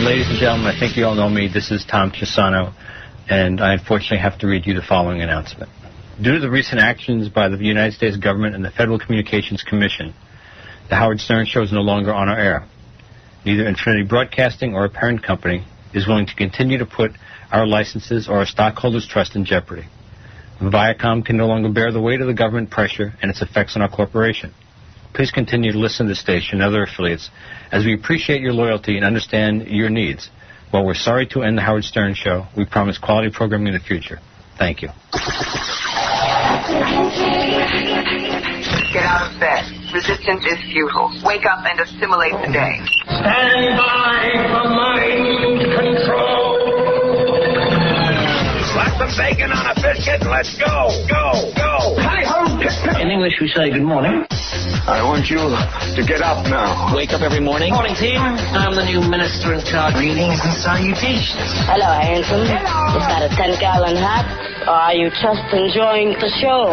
Ladies and gentlemen, I think you all know me. This is Tom Chisano, and I unfortunately have to read you the following announcement. Due to the recent actions by the United States government and the Federal Communications Commission, the Howard Stern Show is no longer on our air. Neither Infinity Broadcasting or a parent company is willing to continue to put our licenses or our stockholders' trust in jeopardy. Viacom can no longer bear the weight of the government pressure and its effects on our corporation. Please continue to listen to the station and other affiliates as we appreciate your loyalty and understand your needs. While we're sorry to end the Howard Stern Show, we promise quality programming in the future. Thank you. Get out of bed. Resistance is futile. Wake up and assimilate the day. Stand by for mind control. Slap some bacon on a biscuit and let's go. Go, go. Hi-ho. In English, we say good morning. I want you to get up now. Wake up every morning. Morning, team. I'm the new minister in charge. Greetings and salutations. Hello, handsome. Is that a 10-gallon hat? Or are you just enjoying the show?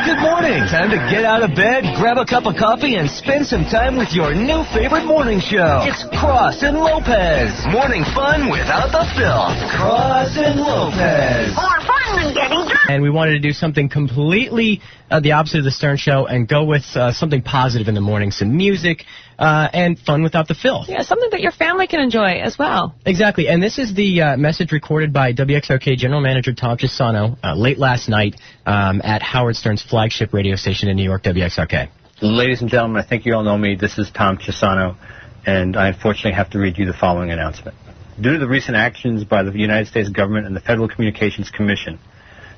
Good morning. Time to get out of bed, grab a cup of coffee, and spend some time with your new favorite morning show. It's Cross and Lopez. Morning fun without the filth. Cross and Lopez. More fun than getting drunk. And we wanted to do something completely the opposite of the Stern Show and go with something positive in the morning, some music and fun without the filth. Yeah, something that your family can enjoy as well. Exactly, and this is the message recorded by WXRK General Manager Tom Chisano late last night at Howard Stern's flagship radio station in New York, WXRK. Ladies and gentlemen, I think you all know me. This is Tom Chisano, and I unfortunately have to read you the following announcement. Due to the recent actions by the United States government and the Federal Communications Commission,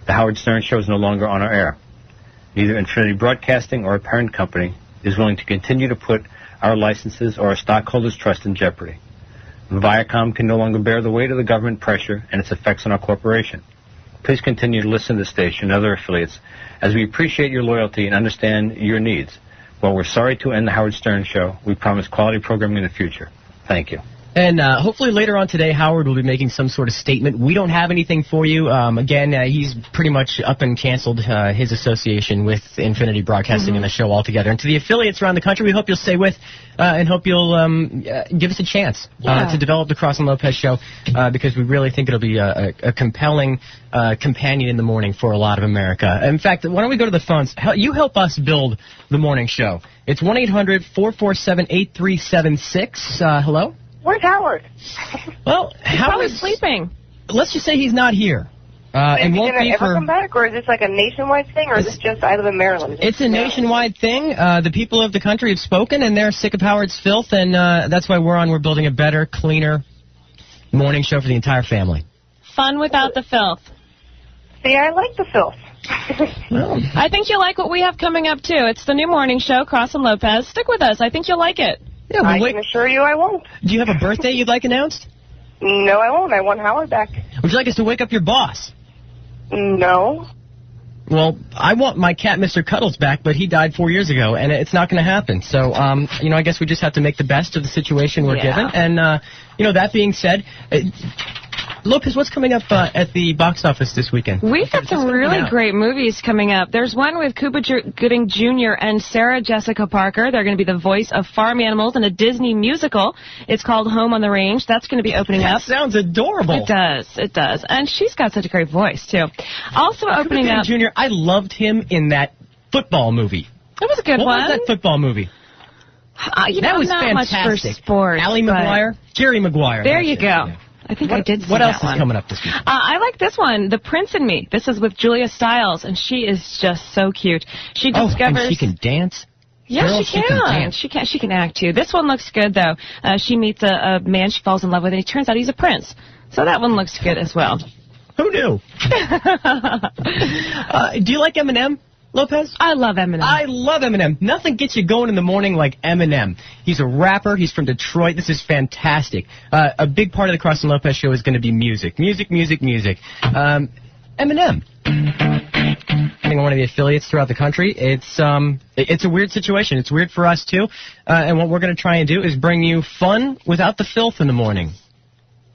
the Howard Stern Show is no longer on our air. Neither Infinity Broadcasting or a parent company is willing to continue to put our licenses or our stockholders' trust in jeopardy. Viacom can no longer bear the weight of the government pressure and its effects on our corporation. Please continue to listen to the station and other affiliates as we appreciate your loyalty and understand your needs. While we're sorry to end the Howard Stern Show, we promise quality programming in the future. Thank you. And hopefully later on today, Howard will be making some sort of statement. We don't have anything for you. Again, he's pretty much up and canceled his association with Infinity Broadcasting and the show altogether. And to the affiliates around the country, we hope you'll stay with and hope you'll give us a chance to develop the Cross and Lopez show because we really think it'll be a compelling companion in the morning for a lot of America. In fact, why don't we go to the phones? You help us build the morning show. It's 1-800-447-8376. Hello? Where's Howard? Well, he's probably sleeping. Let's just say he's not here. And won't be ever come back, or is this like a nationwide thing, or is this just I live in Maryland? It's a nationwide thing. The people of the country have spoken, and they're sick of Howard's filth, and that's why we're building a better, cleaner morning show for the entire family. Fun without the filth. See, I like the filth. Well, I think you'll like what we have coming up, too. It's the new morning show, Cross and Lopez. Stick with us. I think you'll like it. Yeah, I can assure you I won't. Do you have a birthday you'd like announced? No, I won't. I want Howard back. Would you like us to wake up your boss? No. Well, I want my cat, Mr. Cuddles, back, but he died 4 years ago, and it's not going to happen. So, I guess we just have to make the best of the situation we're given. And, that being said, Lopez, what's coming up at the box office this weekend? We've got some really great movies coming up. There's one with Cuba Gooding Jr. and Sarah Jessica Parker. They're going to be the voice of farm animals in a Disney musical. It's called Home on the Range. That's going to be opening up. That sounds adorable. It does. And she's got such a great voice, too. Also opening up... Jr., I loved him in that football movie. It was a good one. What was that football movie? That was not fantastic. Much for sports. Ally McGuire? Jerry Maguire. There you go. Yeah. I think I did see What else that is coming up this week? I like this one, The Prince and Me. This is with Julia Stiles, and she is just so cute. She discovers... and she can dance? Yeah, Girl, she can. She can act, too. This one looks good, though. She meets a man she falls in love with, and it turns out he's a prince. So that one looks good as well. Who knew? Do you like Eminem, Lopez? I love Eminem. I love Eminem. Nothing gets you going in the morning like Eminem. He's a rapper. He's from Detroit. This is fantastic. A big part of the Cross and Lopez show is going to be music. Music. Eminem. One of the affiliates throughout the country. It's a weird situation. It's weird for us, too. And what we're going to try and do is bring you fun without the filth in the morning.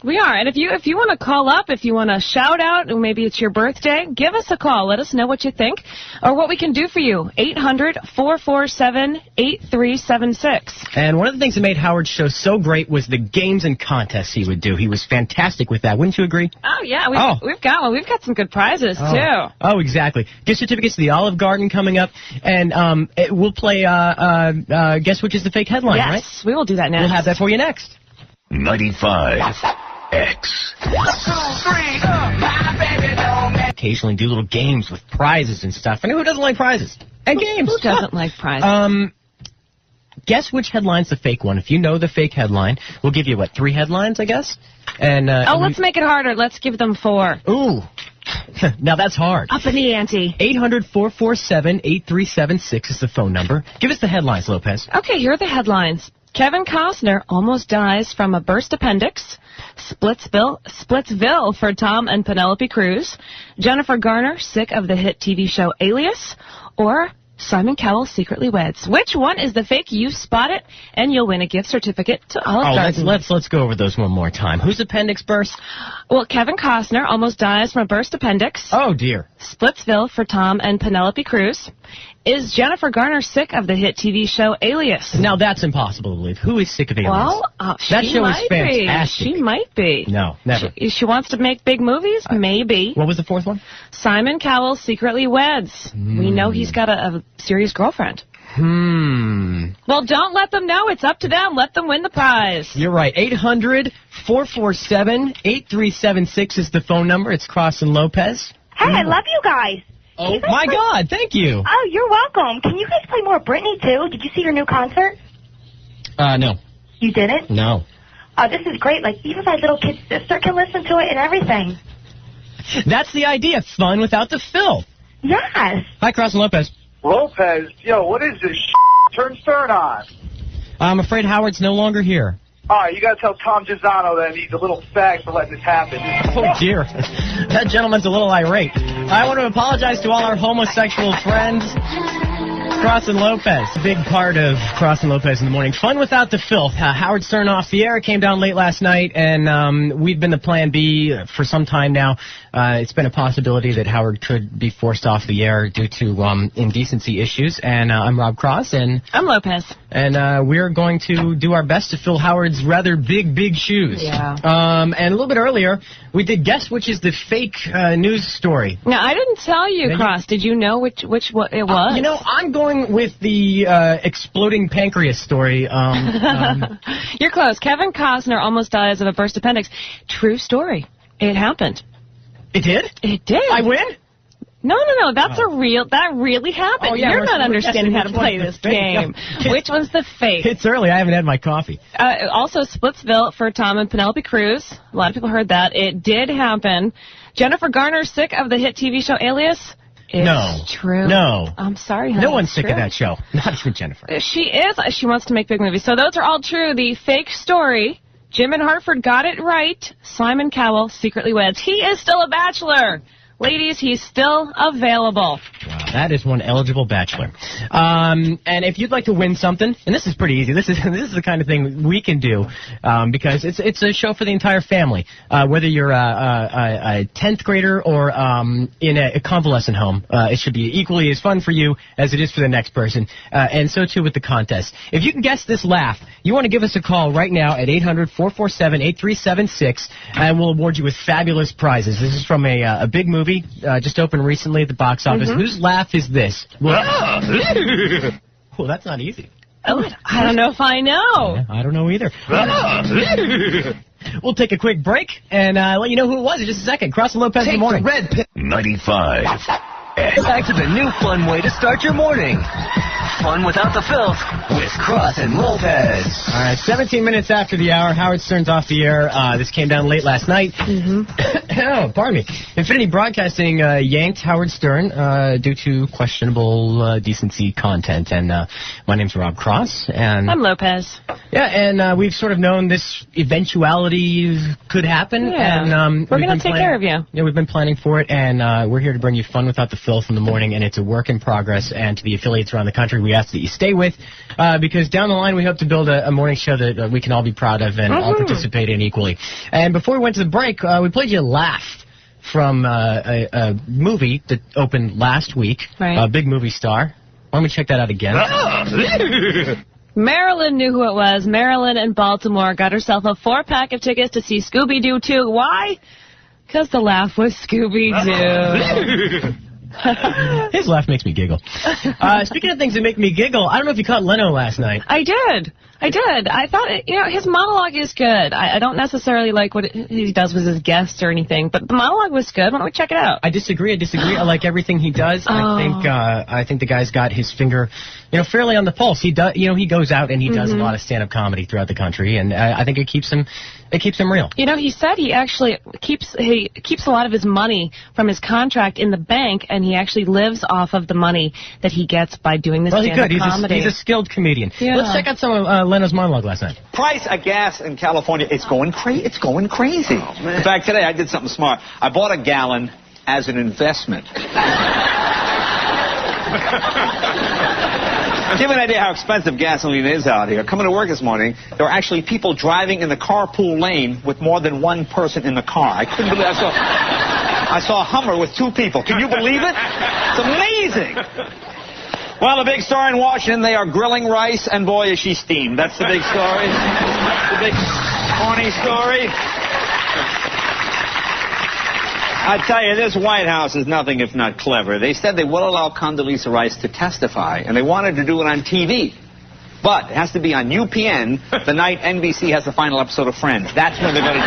We are. And if you want to call up, if you want to shout out, or maybe it's your birthday, give us a call. Let us know what you think or what we can do for you. 800-447-8376. And one of the things that made Howard's show so great was the games and contests he would do. He was fantastic with that. Wouldn't you agree? Oh, yeah. We've got one. We've got some good prizes, too. Oh, exactly. Gift certificates to the Olive Garden coming up. And we'll play Guess Which is the Fake Headline, right? Yes, we will do that next. We'll have that for you next. 95X. Occasionally do little games with prizes and stuff. And who doesn't like prizes? And games. Who doesn't like prizes? Guess which headline's the fake one. If you know the fake headline, we'll give you, 3 headlines, I guess? And let's make it harder. Let's give them 4. Ooh. Now that's hard. Up in the ante. 800-447-8376 is the phone number. Give us the headlines, Lopez. Okay, here are the headlines. Kevin Costner almost dies from a burst appendix. Splitsville for Tom and Penelope Cruz. Jennifer Garner sick of the hit TV show Alias. Or Simon Cowell secretly weds. Which one is the fake? You spot it, and you'll win a gift certificate to Olive Garden. Let's go over those one more time. Whose appendix burst? Well, Kevin Costner almost dies from a burst appendix. Oh, dear. Splitsville for Tom and Penelope Cruz. Is Jennifer Garner sick of the hit TV show Alias? Now, that's impossible to believe. Who is sick of Alias? Well, that show is fantastic. She might be. No, never. She wants to make big movies? Maybe. What was the 4th one? Simon Cowell secretly weds. We know he's got a serious girlfriend. Well, don't let them know. It's up to them. Let them win the prize. You're right. 800-447-8376 is the phone number. It's Cross and Lopez. Hey, I love you guys. Oh, my God. Thank you. Oh, you're welcome. Can you guys play more Britney, too? Did you see her new concert? No. You didn't? No. Oh, this is great. Like, even my little kid's sister can listen to it and everything. That's the idea. Fun without the filth. Yes. Hi, Cross and Lopez. Lopez, yo, what is this Turn Stern on. I'm afraid Howard's no longer here. All right, you got to tell Tom Chisano that he's a little fag for letting this happen. Oh, dear. That gentleman's a little irate. I want to apologize to all our homosexual friends. Cross and Lopez, a big part of Cross and Lopez in the morning. Fun without the filth. Howard Stern off the air. Came down late last night, and we've been the plan B for some time now. It's been a possibility that Howard could be forced off the air due to indecency issues. And I'm Rob Cross, and I'm Lopez. And we're going to do our best to fill Howard's rather big shoes. Yeah. And a little bit earlier, we did Guess Which is the Fake news story. Now, I didn't tell you, Cross. Did you know which what it was? I'm going with the exploding pancreas story. You're close. Kevin Costner almost dies of a burst appendix. True story. It happened. It did? It did. I win? No. That really happened. Oh, yeah, You're not understanding how to play this game. Which one's the fake? It's early. I haven't had my coffee. Also, Splitsville for Tom and Penelope Cruz. A lot of people heard that. It did happen. Jennifer Garner sick of the hit TV show Alias. It's true. No. I'm sorry, honey. No one's sick of that show. Not even Jennifer. She is. She wants to make big movies. So those are all true. The fake story. Jim in Hartford got it right. Simon Cowell secretly weds. He is still a bachelor. Ladies, he's still available. Wow, that is one eligible bachelor. And if you'd like to win something, and this is pretty easy. This is the kind of thing we can do because it's a show for the entire family. Whether you're a 10th grader or in a convalescent home, it should be equally as fun for you as it is for the next person. And so too with the contest. If you can guess this laugh, you want to give us a call right now at 800-447-8376, and we'll award you with fabulous prizes. This is from a big movie. Just opened recently at the box office. Whose laugh is this? Well, that's not easy. Oh, I don't know if I know. Yeah, I don't know either. We'll take a quick break and let you know who it was in just a second. Cross and Lopez in the morning. 95. Back to the new fun way to start your morning. Fun without the filth with Cross and Lopez. All right, 17 minutes after the hour, Howard Stern's off the air. This came down late last night. Oh, pardon me. Infinity Broadcasting yanked Howard Stern due to questionable decency content. And my name's Rob Cross. And I'm Lopez. Yeah, and we've sort of known this eventuality could happen. Yeah. And we're going to take care of you. Yeah, we've been planning for it, and we're here to bring you fun without the filth in the morning, and it's a work in progress. And to the affiliates around the country, we we ask that you stay with, because down the line we hope to build a morning show that we can all be proud of and all participate in equally. And before we went to the break, we played you Laugh from a movie that opened last week, a big movie star. Why don't we check that out again? Marilyn knew who it was. Marilyn in Baltimore got herself a 4-pack of tickets to see Scooby-Doo 2. Why? Because the laugh was Scooby-Doo. His laugh makes me giggle. Speaking of things that make me giggle, I don't know if you caught Leno last night. I did. I thought, his monologue is good. I don't necessarily like what he does with his guests or anything, but the monologue was good. Why don't we check it out? I disagree. I like everything he does. I think the guy's got his finger, fairly on the pulse. He does, he goes out and he does a lot of stand-up comedy throughout the country, and I think it keeps him real. He said he actually keeps a lot of his money from his contract in the bank, and he actually lives off of the money that he gets by doing this stand-up comedy. He's a skilled comedian. Yeah. Let's check out some of Leno's monologue last night. Price of gas in California, it's going crazy. Oh, in fact, today I did something smart. I bought a gallon as an investment. Give you an idea how expensive gasoline is out here. Coming to work this morning, there were actually people driving in the carpool lane with more than one person in the car. I couldn't believe it. I saw a Hummer with 2 people. Can you believe it? It's amazing. Well, the big story in Washington, they are grilling rice, and boy, is she steamed. That's the big story. The big corny story. I tell you, this White House is nothing if not clever. They said they will allow Condoleezza Rice to testify, and they wanted to do it on TV. But it has to be on UPN the night NBC has the final episode of Friends. That's when they're going to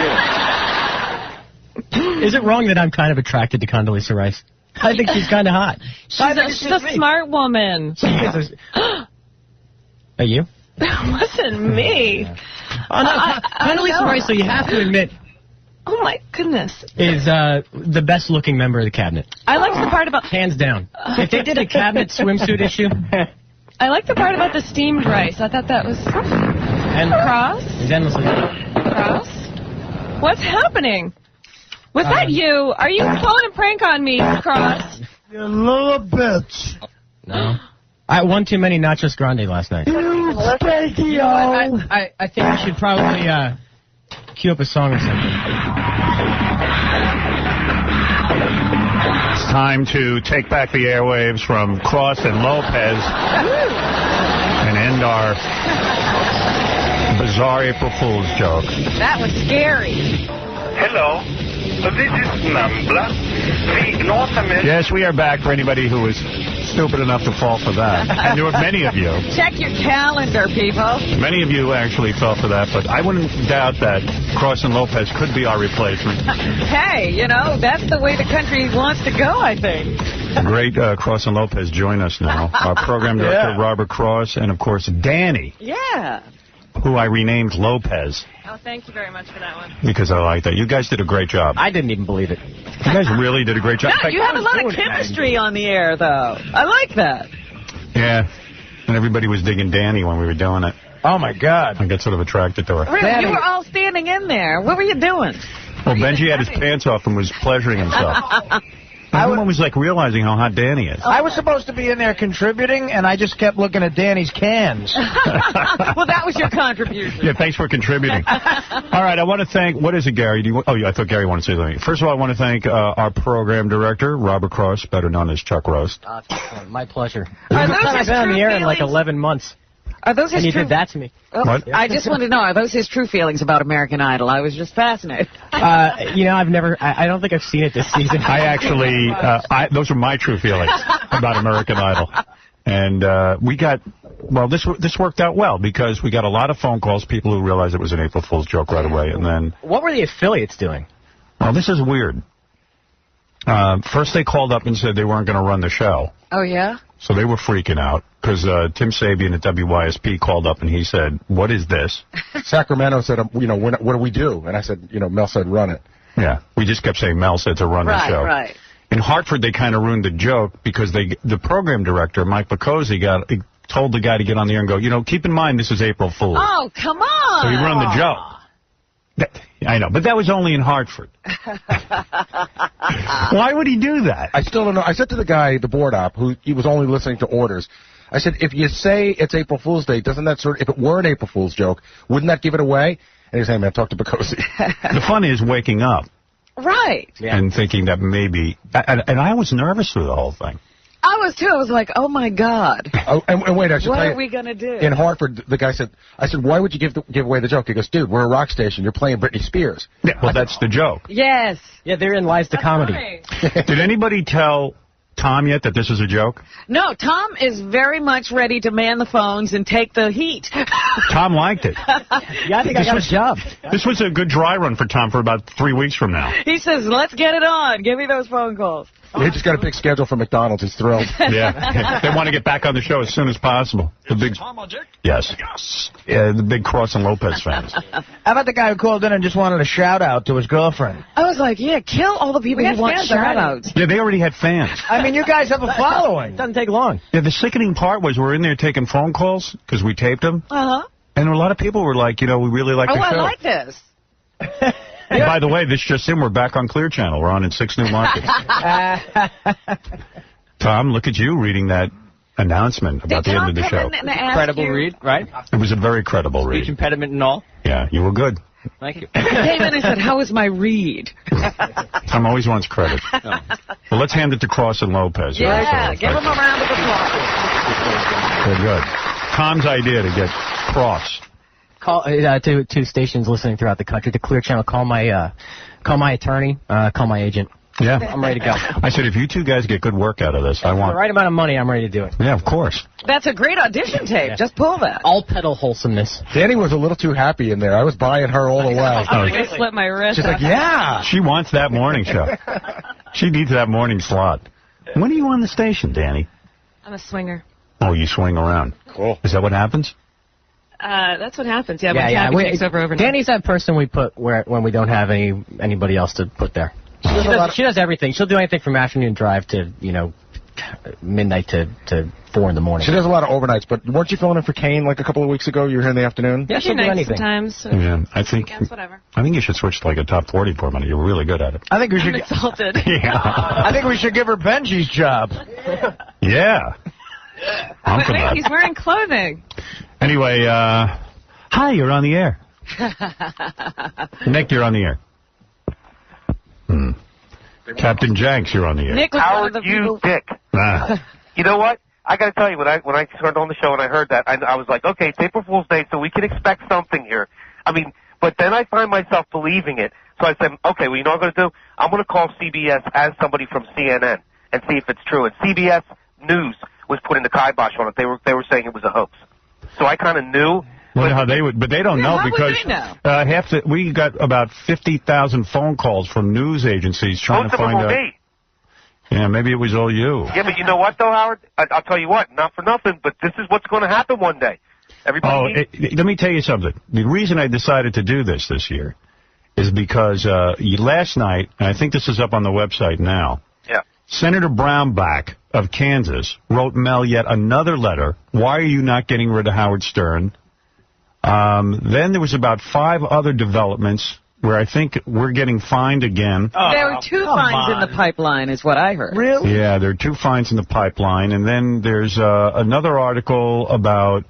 do it. Is it wrong that I'm kind of attracted to Condoleezza Rice? I think she's kind of hot. She's a smart woman. Are you? That wasn't me. Condoleezza Rice, so you have to admit, oh my goodness, is the best looking member of the cabinet. I like the part about... Hands down. If they did a cabinet swimsuit issue... I like the part about the steamed rice. I thought that was... And Cross? Cross? What's happening? Was that you? Are you pulling a prank on me, Cross? You little bitch. No. I won too many Nachos Grande last night. I think we should probably cue up a song or something. It's time to take back the airwaves from Cross and Lopez and end our bizarre April Fool's joke. That was scary. Hello. This is Nambla, the North American... Yes, we are back for anybody who was stupid enough to fall for that. And there were many of you. Check your calendar, people. Many of you actually fell for that, but I wouldn't doubt that Cross and Lopez could be our replacement. Hey, that's the way the country wants to go, I think. Great Cross and Lopez join us now. Our program director, Robert Cross, and, of course, Danny. Yeah. Who I renamed Lopez. Oh, thank you very much for that one. Because I like that. You guys did a great job. I didn't even believe it. You guys really did a great job. No, you have a lot of chemistry on the air, though. I like that. Yeah. And everybody was digging Danny when we were doing it. Oh, my God. I got sort of attracted to her. Really? You were all standing in there. What were you doing? Well, Benji had his pants off and was pleasuring himself. Everyone was, realizing how hot Danny is. I was supposed to be in there contributing, and I just kept looking at Danny's cans. Well, that was your contribution. Yeah, thanks for contributing. All right, I want to thank... What is it, Gary? I thought Gary wanted to say something. First of all, I want to thank our program director, Robert Cross, better known as Chuck Roast. My pleasure. I've been on the air in 11 months. Are those his and he true... did that to me. What? I just want to know, are those his true feelings about American Idol? I was just fascinated. I've never... I don't think I've seen it this season. I actually... those are my true feelings about American Idol. And we got... Well, this worked out well because we got a lot of phone calls, people who realized it was an April Fool's joke right away, and then... What were the affiliates doing? Well, this is weird. First they called up and said they weren't going to run the show. Oh, yeah? So they were freaking out because Tim Sabian at WYSP called up and he said, "What is this?" Sacramento said, what do we do? And I said, Mel said, run it. Yeah, we just kept saying Mel said to run the show. Right. In Hartford, they kind of ruined the joke because the program director, Mike Picozzi, told the guy to get on the air and go, keep in mind this is April Fool's. Oh, come on. So he ruined the joke. I know, but that was only in Hartford. Why would he do that? I still don't know. I said to the guy, the board op, he was only listening to orders, I said, if you say it's April Fool's Day, doesn't that if it were an April Fool's joke, wouldn't that give it away? And he's saying, man, talk to Bacosi. The fun is waking up. Right. And thinking that maybe, and I was nervous through the whole thing. I was, too. I was like, oh, my God. Oh, and wait, I should what tell you, are we going to do? In Hartford, the guy said, I said, why would you give away the joke? He goes, dude, we're a rock station. You're playing Britney Spears. Yeah, well, that's the joke. Yes. Yeah, therein lies the comedy. Did anybody tell Tom yet that this is a joke? No, Tom is very much ready to man the phones and take the heat. Tom liked it. Yeah, I think I got a job. This was a good dry run for Tom for about 3 weeks from now. He says, let's get it on. Give me those phone calls. He just got a big schedule for McDonald's. He's thrilled. Yeah. They want to get back on the show as soon as possible. The big, yes. Yeah, the big Cross and Lopez fans. How about the guy who called in and just wanted a shout-out to his girlfriend? I was like, yeah, kill all the people who want shout-outs. Yeah, they already had fans. I mean, you guys have a following. Doesn't take long. Yeah, the sickening part was we're in there taking phone calls because we taped them. Uh-huh. And a lot of people were like, we really like the show. I like this. And by the way, this just in, we're back on Clear Channel. We're on in 6 new markets. Tom, look at you reading that announcement about the end of the show. Credible read, right? It was a very credible read. Speech impediment and all. Yeah, you were good. Thank you. He came in and said, how was my read? Tom always wants credit. Well, let's hand it to Cross and Lopez. Yeah, give him a round of applause. They're good. Tom's idea to get Cross. Call to stations listening throughout the country, to Clear Channel. Call my attorney. Call my agent. Yeah, I'm ready to go. I said, if you two guys get good work out of this, I want the right amount of money. I'm ready to do it. Yeah, of course. That's a great audition tape. Yeah. Just pull that. All pedal wholesomeness. Danny was a little too happy in there. I was buying her all the way. I'm going to slip my wrist. She's like, yeah. She wants that morning show. She needs that morning slot. When are you on the station, Danny? I'm a swinger. Oh, you swing around. Cool. Is that what happens? That's what happens. Yeah, when Tabby takes over overnight. Danny's that person we put when we don't have anybody else to put there. She does everything. She'll do anything from afternoon drive to, midnight to 4 in the morning. She does a lot of overnights, but weren't you filling in for Kane like a couple of weeks ago? You were here in the afternoon? Yeah, she'll do anything. Sometimes. Yeah, I think. Weekends, whatever. I think you should switch to like a top 40 for a minute. You're really good at it. I think we should. I'm insulted. Yeah. I think we should give her Benji's job. Yeah. I'm But for wait, that. he's wearing clothing. Anyway, hi, you're on the air. Nick, you're on the air. Captain Janks, you're on the air. Nick was one of the people. Dick. You know what? I got to tell you, when I turned on the show and I heard that, I was like, okay, it's April Fool's Day, so we can expect something here. I mean, but then I find myself believing it. So I said, okay, well, you know what I'm going to do? I'm going to call CBS as somebody from CNN and see if it's true. And CBS News was putting the kibosh on it. They were saying it was a hoax. So I kind of knew. Well, how they would, but they don't know how because would they know? we got about 50,000 phone calls from news agencies trying to find out. Most of them were me. Yeah, maybe it was all you. Yeah, but you know what, though, Howard? I'll tell you what, not for nothing, but this is what's going to happen one day. Everybody. Let me tell you something. The reason I decided to do this year is because last night, and I think this is up on the website now. Yeah. Senator Brownback of Kansas wrote Mel yet another letter. Why are you not getting rid of Howard Stern? Then there was about 5 other developments where I think we're getting fined again. There were 2 fines in the pipeline, is what I heard. Really? Yeah, there are 2 fines in the pipeline. And then there's another article about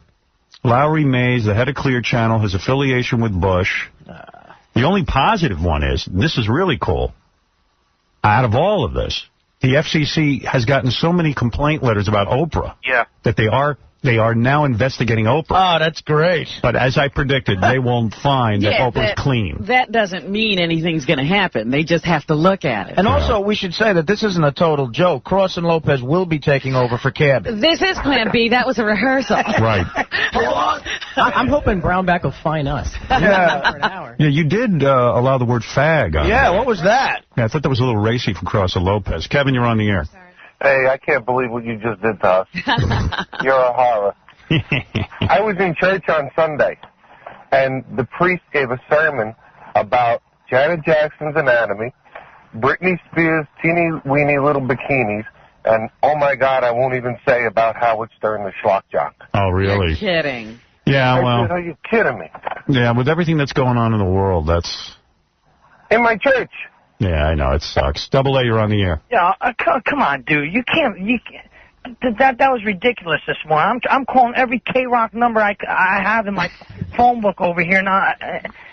Lowry Mays, the head of Clear Channel, his affiliation with Bush. The only positive one is, and this is really cool, out of all of this, the FCC has gotten so many complaint letters about Oprah that they are now investigating Oprah. Oh, that's great. But as I predicted, they won't find that Oprah's clean. That doesn't mean anything's going to happen. They just have to look at it. And also, we should say that this isn't a total joke. Cross and Lopez will be taking over for Cabin. This is Plan B. That was a rehearsal. Right. I'm hoping Brownback will fine us. Yeah. For an hour. Yeah, you did allow the word fag on Yeah, there. what was that? Yeah, I thought that was a little racy from Cross and Lopez. Kevin, you're on the air. Hey, I can't believe what you just did to us. You're a horror. I was in church on Sunday, and the priest gave a sermon about Janet Jackson's anatomy, Britney Spears' teeny-weeny little bikinis, and, oh, my God, I won't even say about Howard Stern, the schlock jock. Oh, really? You're kidding. Yeah, well. I said, are you kidding me? Yeah, with everything that's going on in the world, that's... In my church. Yeah, I know, it sucks. Double A, you're on the air. Yeah, come on, dude. You can't. That was ridiculous this morning. I'm calling every K-Rock number I have in my phone book over here now.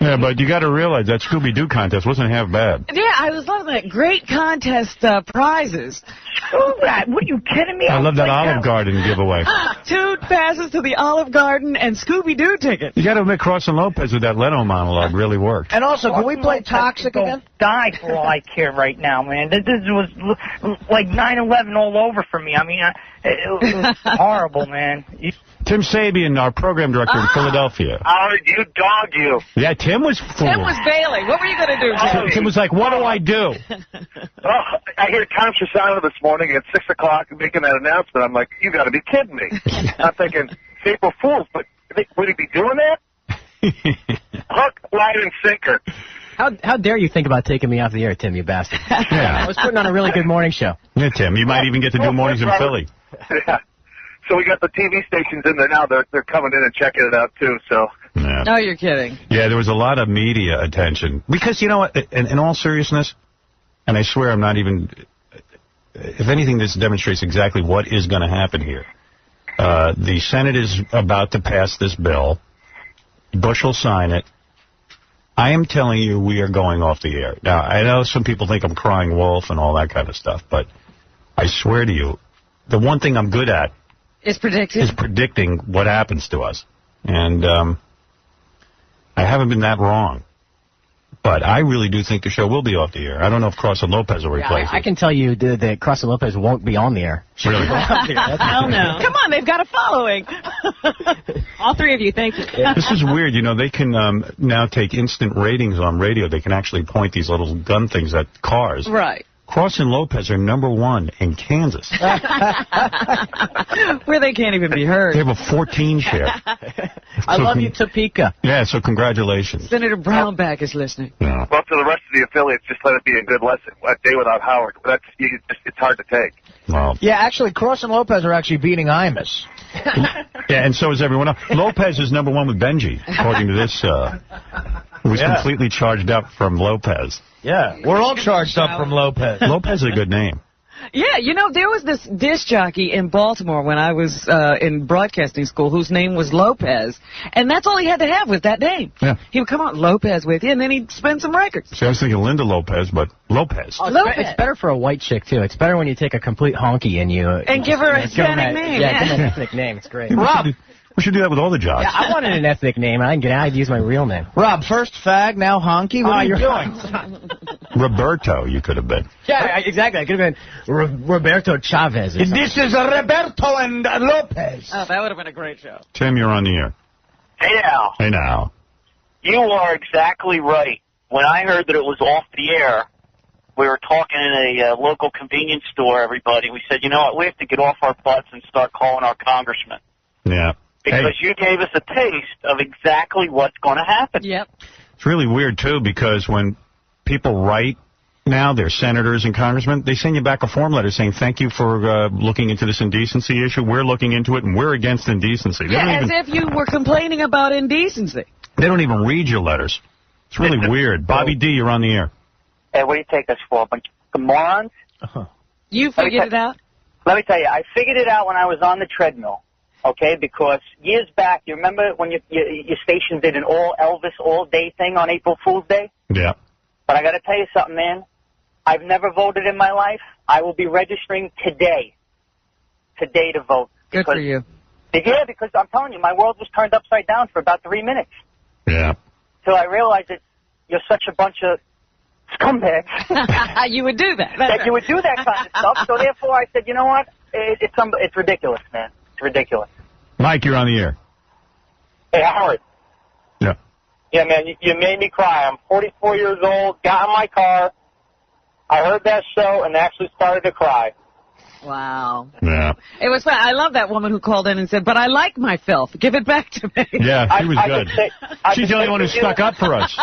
Yeah, but you got to realize that Scooby-Doo contest wasn't half bad. Yeah, I was loving that. Great contest prizes. Screw that. What, are you kidding me? I love that Olive Garden giveaway. 2 passes to the Olive Garden and Scooby-Doo tickets. You got to admit, Cross and Lopez with that Leno monologue really worked. And also, can we play Toxic again? Die for all I care right now, man. This was like 9/11 all over for me. I mean, it was horrible, man. Tim Sabian, our program director in Philadelphia. How did you dog you? Yeah, Tim was fooled. Tim was bailing. What were you going to do, Tim? Tim was like, what do I do? I hear Tom Chisano this morning at 6 o'clock making that announcement. I'm like, you got to be kidding me. I'm thinking, it's April Fool's, but would he be doing that? Hook, line, and sinker. How dare you think about taking me off the air, Tim, you bastard. Yeah. I was putting on a really good morning show. Yeah, Tim, you might even get to do mornings in Philly. Yeah. So we got the TV stations in there now. They're coming in and checking it out, too. So. Yeah. No, you're kidding. Yeah, there was a lot of media attention. Because, you know what, in all seriousness, and I swear I'm not even, if anything, this demonstrates exactly what is going to happen here. The Senate is about to pass this bill. Bush will sign it. I am telling you, we are going off the air. Now, I know some people think I'm crying wolf and all that kind of stuff, but I swear to you, the one thing I'm good at is predicting what happens to us. And I haven't been that wrong. But I really do think the show will be off the air. I don't know if Cross and Lopez will replace it. I can tell you that Cross and Lopez won't be on the air. Really? Hell no. Come on, they've got a following. All 3 of you, thank you. This is weird. You know, they can now take instant ratings on radio. They can actually point these little gun things at cars. Right. Cross and Lopez are #1 in Kansas. Where they can't even be heard. They have a 14 share. I love you, Topeka. Yeah, so congratulations. Senator Brownback is listening. Yeah. Well, to the rest of the affiliates, just let it be a good lesson. A day without Howard. But it's hard to take. Well. Yeah, actually, Cross and Lopez are actually beating Imus. Yeah, and so is everyone else. Lopez is #1 with Benji, according to this. Who was completely charged up from Lopez. Yeah, we're all charged up from Lopez. Lopez is a good name. Yeah, you know, there was this disc jockey in Baltimore when I was in broadcasting school whose name was Lopez, and that's all he had to have was that name. Yeah. He would come on, Lopez with you, and then he'd spin some records. See, I was thinking Linda Lopez, but Lopez. Oh, it's better for a white chick, too. It's better when you take a complete honky and you... And give her a Hispanic name. Yeah, give her an ethnic name. It's great. Rob. We should do that with all the jobs. Yeah, I wanted an ethnic name. I'd use my real name. Rob, first fag, now honky. What are you doing? Roberto, you could have been. Yeah, exactly. I could have been Roberto Chavez. This is Roberto and Lopez. Oh, that would have been a great show. Tim, you're on the air. Hey, Al. Hey, now. You are exactly right. When I heard that it was off the air, we were talking in a local convenience store, everybody. We said, you know what, we have to get off our butts and start calling our congressman. Yeah. Because you gave us a taste of exactly what's going to happen. Yep. It's really weird, too, because when people write now, they're senators and congressmen, they send you back a form letter saying, thank you for looking into this indecency issue. We're looking into it, and we're against indecency. They Yeah, as if you were complaining about indecency. They don't even read your letters. It's really weird. Bobby D., you're on the air. Hey, what do you take us for? A bunch of morons? You figured it out? Let me tell you, I figured it out when I was on the treadmill. Okay, because years back, you remember when your station did an all Elvis all-day thing on April Fool's Day? Yeah. But I got to tell you something, man. I've never voted in my life. I will be registering today to vote. Good for you. Yeah, because I'm telling you, my world was turned upside down for about 3 minutes. Yeah. Till I realized that you're such a bunch of scumbags. You would do that. That you would do that kind of stuff. So therefore, I said, you know what? It's ridiculous, man. It's ridiculous. Mike, you're on the air. Hey, Howard. Yeah. Yeah, man, you made me cry. I'm 44 years old, got in my car, I heard that show, and actually started to cry. Wow. Yeah. It was fun. I love that woman who called in and said, but I like my filth. Give it back to me. Yeah, she was good. She's the only one who stuck up for us.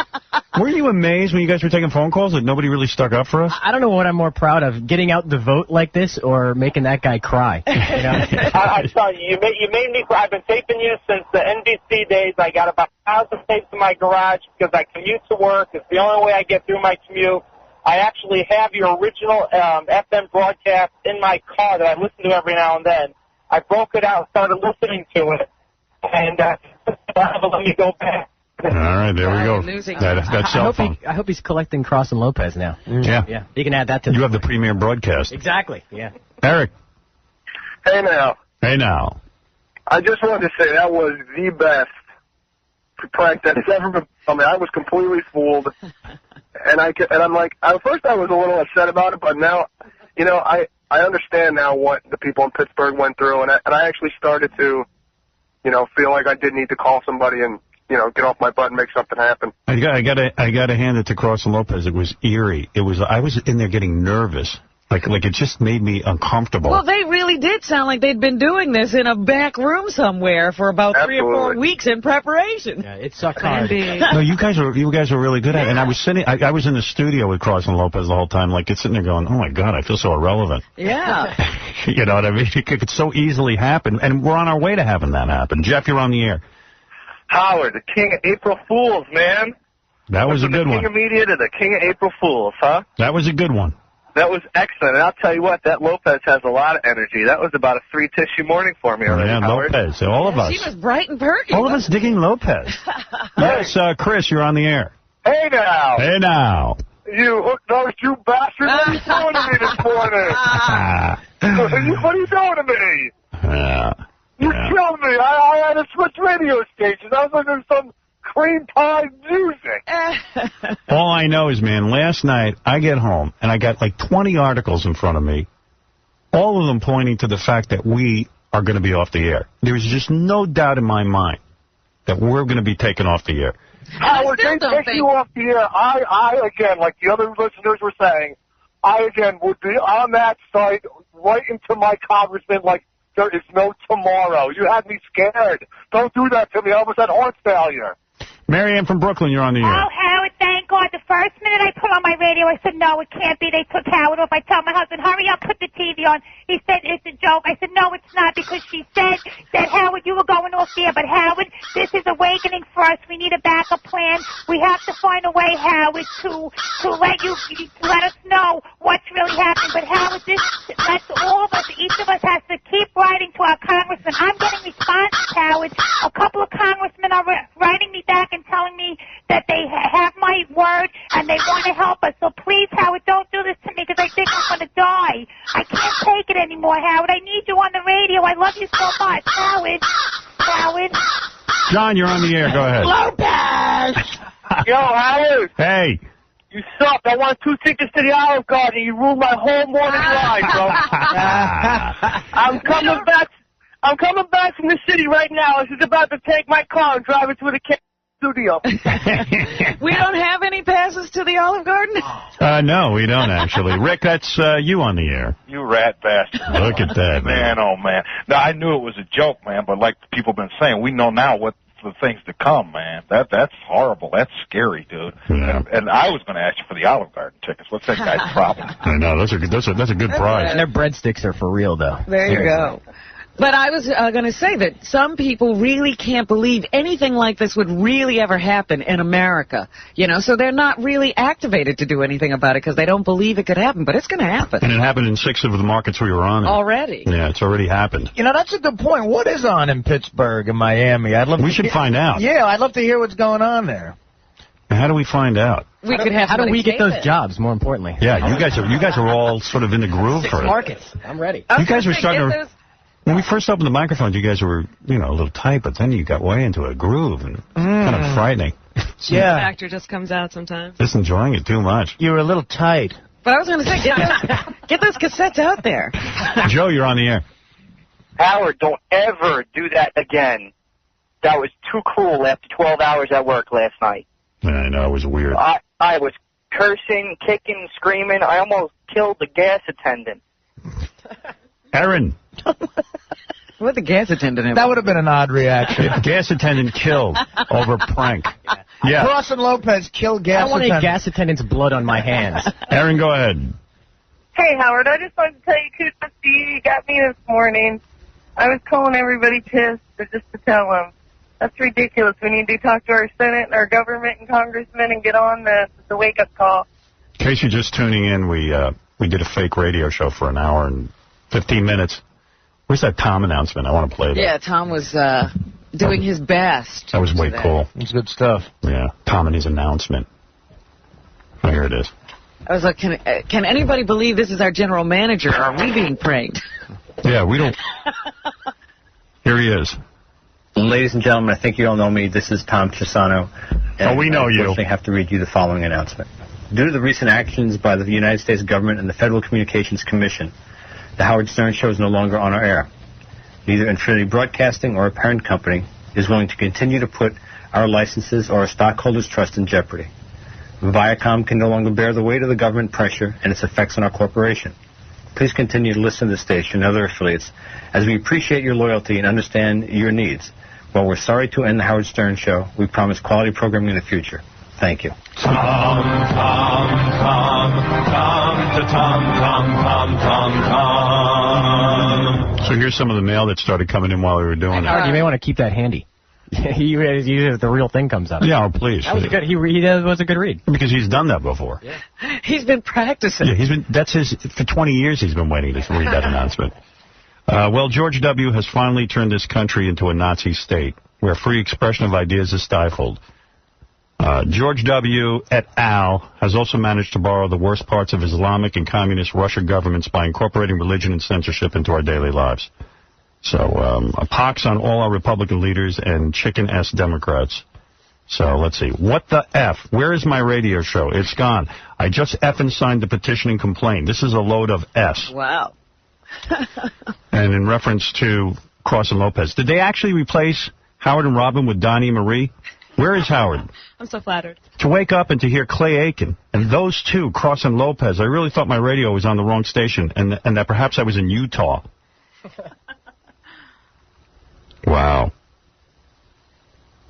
Weren't you amazed when you guys were taking phone calls that nobody really stuck up for us? I don't know what I'm more proud of, getting out the vote like this or making that guy cry. You know? I tell you, you made me cry. I've been taping you since the NBC days. I got about 1,000 tapes in my garage because I commute to work. It's the only way I get through my commute. I actually have your original FM broadcast in my car that I listen to every now and then. I broke it out, started listening to it, and let me go back. All right, there we go. That's cell phone. I hope he's collecting Cross and Lopez now. Yeah. Yeah. You can add that to You have the premier broadcast. Exactly. Yeah. Eric. Hey, now. Hey, now. I just wanted to say that was the best prank that's ever been. I mean, I was completely fooled. And I'm like, at first I was a little upset about it, but now, you know, I understand now what the people in Pittsburgh went through, and I actually started to, you know, feel like I did need to call somebody and, you know, get off my butt and make something happen. I gotta hand it to Cross and Lopez. It was eerie. I was in there getting nervous. Like it just made me uncomfortable. Well, they really did sound like they'd been doing this in a back room somewhere for about 3 or 4 weeks in preparation. Yeah, it sucked hard. No, you guys are really good at it. And I was I was in the studio with Cross and Lopez the whole time, like sitting there going, oh my God, I feel so irrelevant. Yeah. You know what I mean? It could so easily happen, and we're on our way to having that happen. Jeff, you're on the air. Howard, the king of April Fools, man. That was a good one. The king of media to the king of April Fools, huh? That was a good one. That was excellent. And I'll tell you what, that Lopez has a lot of energy. That was about a 3-tissue morning for me already, Yeah, Howard. Lopez. All of us. She was bright and perky. All of us digging Lopez. Yes, Chris, you're on the air. Hey, now. Hey, now. You hook-nosed, you bastard. What are you doing to me this morning? What are you doing to me? You killed me. I had to switch radio stations. I was listening to some cream pie music. All I know is, man, last night I get home and I got like 20 articles in front of me, all of them pointing to the fact that we are going to be off the air. There's just no doubt in my mind that we're going to be taken off the air. Howard, they take you off the air. I, again, like the other listeners were saying, I, again, would be on that site right into my congressman like there is no tomorrow. You had me scared. Don't do that to me. I almost had heart failure. Marianne from Brooklyn, you're on the air. Oh, Howard, thank God. The first minute I put on my radio, I said, no, it can't be. They took Howard off. I tell my husband, hurry up, put the TV on. He said, it's a joke. I said, no, it's not, because she said that, Howard, you were going off there. But, Howard, this is awakening for us. We need a backup plan. We have to find a way, Howard, to let us know what's really happening. But, Howard, that's all of us. Each of us has to keep writing to our congressman. I'm getting responses, Howard. A couple of congressmen are writing me back and telling me that they have my word and they want to help us. So please, Howard, don't do this to me, because I think I'm going to die. I can't take it anymore, Howard. I need you on the radio. I love you so much. Howard. John, you're on the air. Go ahead. Lopez! Yo, Howard. Hey. You suck. I want 2 tickets to the Olive Garden. You ruined my whole morning ride, bro. I'm coming back from the city right now. I was just about to take my car and drive it to the studio. We don't have any passes to the Olive Garden? No, we don't, actually. Rick, that's you on the air. You rat bastard. Look at that, man. Oh, man. Now, I knew it was a joke, man, but like people have been saying, we know now what the things to come, man. That's horrible. That's scary, dude. Yeah. And I was going to ask you for the Olive Garden tickets. What's that guy's problem? I know. That's a good prize. And their breadsticks are for real, though. There you go. But I was going to say that some people really can't believe anything like this would really ever happen in America. You know, so they're not really activated to do anything about it because they don't believe it could happen. But it's going to happen. And it happened in 6 of the markets we were on. Already. Yeah, it's already happened. You know, that's a good point. What is on in Pittsburgh and Miami? We should find out. Yeah, I'd love to hear what's going on there. How do we find out? How do we get those jobs, more importantly? Yeah, you guys are all sort of in the groove for it. Markets. I'm ready. You guys were starting to... When we first opened the microphones, you guys were, a little tight, but then you got way into a groove and kind of frightening. Yeah. The actor just comes out sometimes. Just enjoying it too much. You were a little tight. But I was going to say, get those cassettes out there. Joe, you're on the air. Howard, don't ever do that again. That was too cruel after 12 hours at work last night. Yeah, I know, it was weird. I was cursing, kicking, screaming. I almost killed the gas attendant. Aaron. What the gas attendant have? That would have been an odd reaction. Gas attendant killed over prank. Yeah. Cross and Lopez killed gas attendant. I want a gas attendant's blood on my hands. Aaron, go ahead. Hey, Howard, I just wanted to tell you, kudos to you. You got me this morning. I was calling everybody pissed just to tell them. That's ridiculous. We need to talk to our Senate and our government and congressmen and get on the wake-up call. In case you're just tuning in, we did a fake radio show for an hour and 15 minutes. Where's that Tom announcement? I want to play that. Yeah, Tom was doing his best. That was way cool. It's good stuff. Yeah, Tom and his announcement. Oh, here it is. I was like, can anybody believe this is our general manager? Are we being pranked? Yeah, we don't. Here he is. Ladies and gentlemen, I think you all know me. This is Tom Chisano. Oh, we know you. I unfortunately have to read you the following announcement. Due to the recent actions by the United States government and the Federal Communications Commission, the Howard Stern Show is no longer on our air. Neither Infinity Broadcasting or a parent company is willing to continue to put our licenses or our stockholders' trust in jeopardy. Viacom can no longer bear the weight of the government pressure and its effects on our corporation. Please continue to listen to the station and other affiliates as we appreciate your loyalty and understand your needs. While we're sorry to end the Howard Stern Show, we promise quality programming in the future. Thank you. So here's some of the mail that started coming in while we were doing it. You may want to keep that handy. The real thing comes up. Yeah, please. That was a good. He was a good read because he's done that before. Yeah. He's been practicing. Yeah, for 20 years he's been waiting to read that announcement. Well, George W. has finally turned this country into a Nazi state where free expression of ideas is stifled. George W. et al. Has also managed to borrow the worst parts of Islamic and communist Russia governments by incorporating religion and censorship into our daily lives. So, a pox on all our Republican leaders and chicken-ass Democrats. So, let's see. What the F? Where is my radio show? It's gone. I just effing signed the petition and complained. This is a load of S. Wow. And in reference to Cross and Lopez, did they actually replace Howard and Robin with Donnie and Marie? Where is Howard? I'm so flattered. To wake up and to hear Clay Aiken and those two, Cross and Lopez, I really thought my radio was on the wrong station and that perhaps I was in Utah. Wow.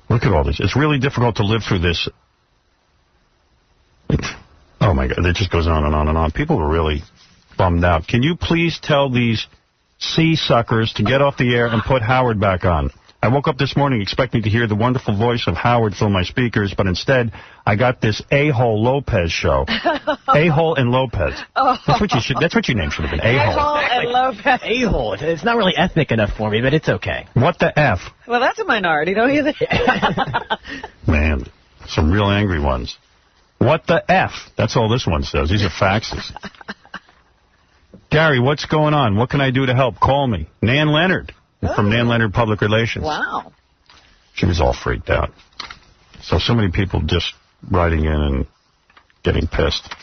Look at all this. It's really difficult to live through this. Oh, my God. It just goes on and on and on. People are really bummed out. Can you please tell these sea suckers to get off the air and put Howard back on? I woke up this morning expecting to hear the wonderful voice of Howard fill my speakers, but instead I got this A-hole Lopez show. A-hole and Lopez. Oh. That's what your name should have been. A-hole. A-hole and Lopez. A-hole. It's not really ethnic enough for me, but it's okay. What the F? Well, that's a minority, don't you think? Man, some real angry ones. What the F? That's all this one says. These are faxes. Gary, what's going on? What can I do to help? Call me. Nan Leonard. From Nan Leonard Public Relations. Wow. She was all freaked out. So many people just writing in and getting pissed.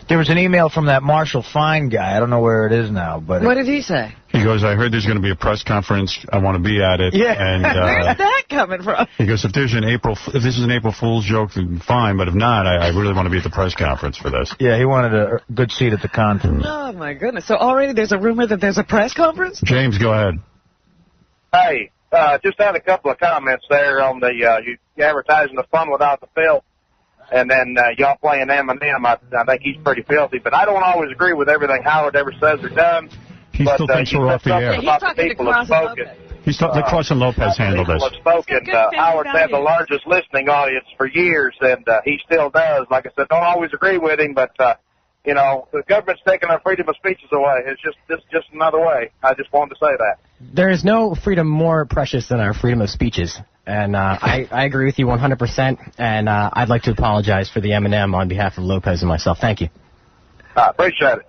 There was an email from that Marshall Fine guy. I don't know where it is now, but what did he say? He goes, I heard there's going to be a press conference. I want to be at it. Yeah. And, where's that coming from? He goes, if this is an April Fool's joke, then fine. But if not, I really want to be at the press conference for this. Yeah, he wanted a good seat at the conference. Oh, my goodness. So already there's a rumor that there's a press conference? James, go ahead. Hey, just had a couple of comments there on the you advertising the fun without the filth. And then y'all playing Eminem, I think he's pretty filthy. But I don't always agree with everything Howard ever says or does. He still thinks we're off the air. He's talking to Cross and Lopez. He's the Cross and Lopez handled this. Howard's had the largest listening audience for years, and he still does. Like I said, don't always agree with him, but, you know, the government's taking our freedom of speeches away. It's just another way. I just wanted to say that. There is no freedom more precious than our freedom of speeches. And I agree with you 100%, and I'd like to apologize for the M&M on behalf of Lopez and myself. Thank you. I appreciate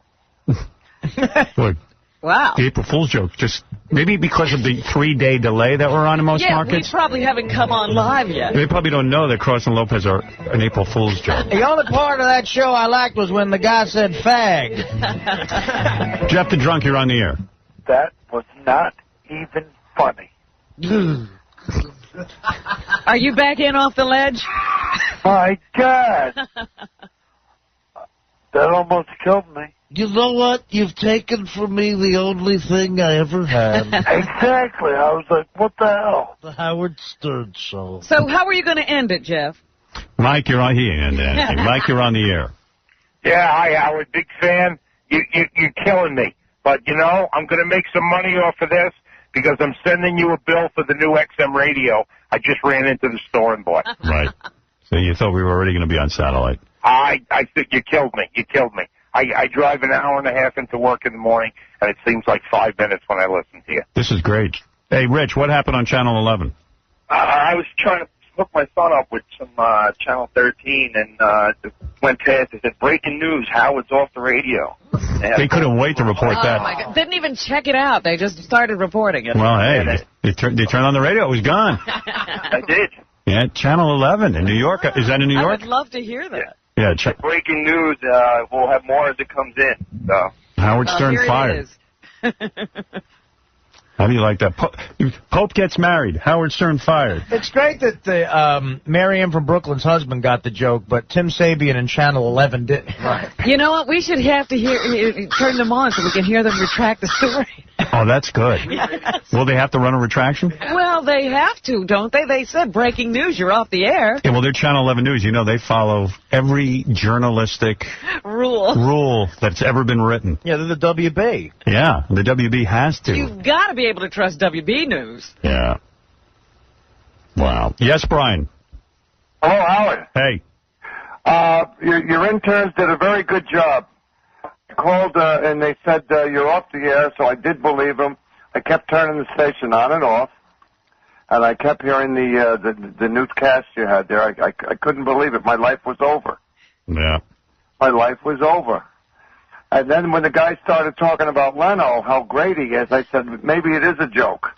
it. Look, wow. The April Fool's joke, just maybe because of the 3-day delay that we're on in most markets. We probably haven't come on live yet. They probably don't know that Cross and Lopez are an April Fool's joke. The only part of that show I liked was when the guy said fag. Jeff the Drunk, you're on the air. That was not even funny. Are you back in off the ledge? My God. That almost killed me. You know what? You've taken from me the only thing I ever had. Exactly. I was like, what the hell? The Howard Stern Show. So how are you going to end it, Jeff? Mike, you're on here. Mike, you're on the air. Yeah, hi, Howard. Big fan. You're killing me. But, you know, I'm going to make some money off of this because I'm sending you a bill for the new XM radio I just ran into the store and bought. Right. So you thought we were already going to be on satellite. I think you killed me. You killed me. I drive an hour and a half into work in the morning, and it seems like 5 minutes when I listen to you. This is great. Hey, Rich, what happened on Channel 11? I was trying to hook my son up with some Channel 13, and went past. It said, breaking news, Howard's off the radio. They couldn't wait to report that. Oh, my God. Didn't even check it out. They just started reporting it. Well, hey, they turned on the radio. It was gone. I did. Yeah, Channel 11 in New York. Is that in New I York? would love to hear that. Yeah. Breaking news, we'll have more as it comes in. So. Howard Stern fired. How do you like that? Pope gets married. Howard Stern fired. It's great that the Marianne from Brooklyn's husband got the joke, but Tim Sabian and Channel 11 didn't. Right. You know what? We should have to turn them on so we can hear them retract the story. Oh, that's good. Yes. Will they have to run a retraction? Well, they have to, don't they? They said breaking news, you're off the air. Yeah, well, they're Channel 11 News. You know, they follow every journalistic rule that's ever been written. Yeah, they're the WB. Yeah, the WB has to. You've got to be able to trust WB News. Yeah. Wow. Yes, Brian. Hello, Howard. Hey. Your interns did a very good job. I called and they said you're off the air, so I did believe them. I kept turning the station on and off, and I kept hearing the newscast you had there. I couldn't believe it. My life was over. Yeah. My life was over. And then when the guy started talking about Leno, how great he is, I said, maybe it is a joke.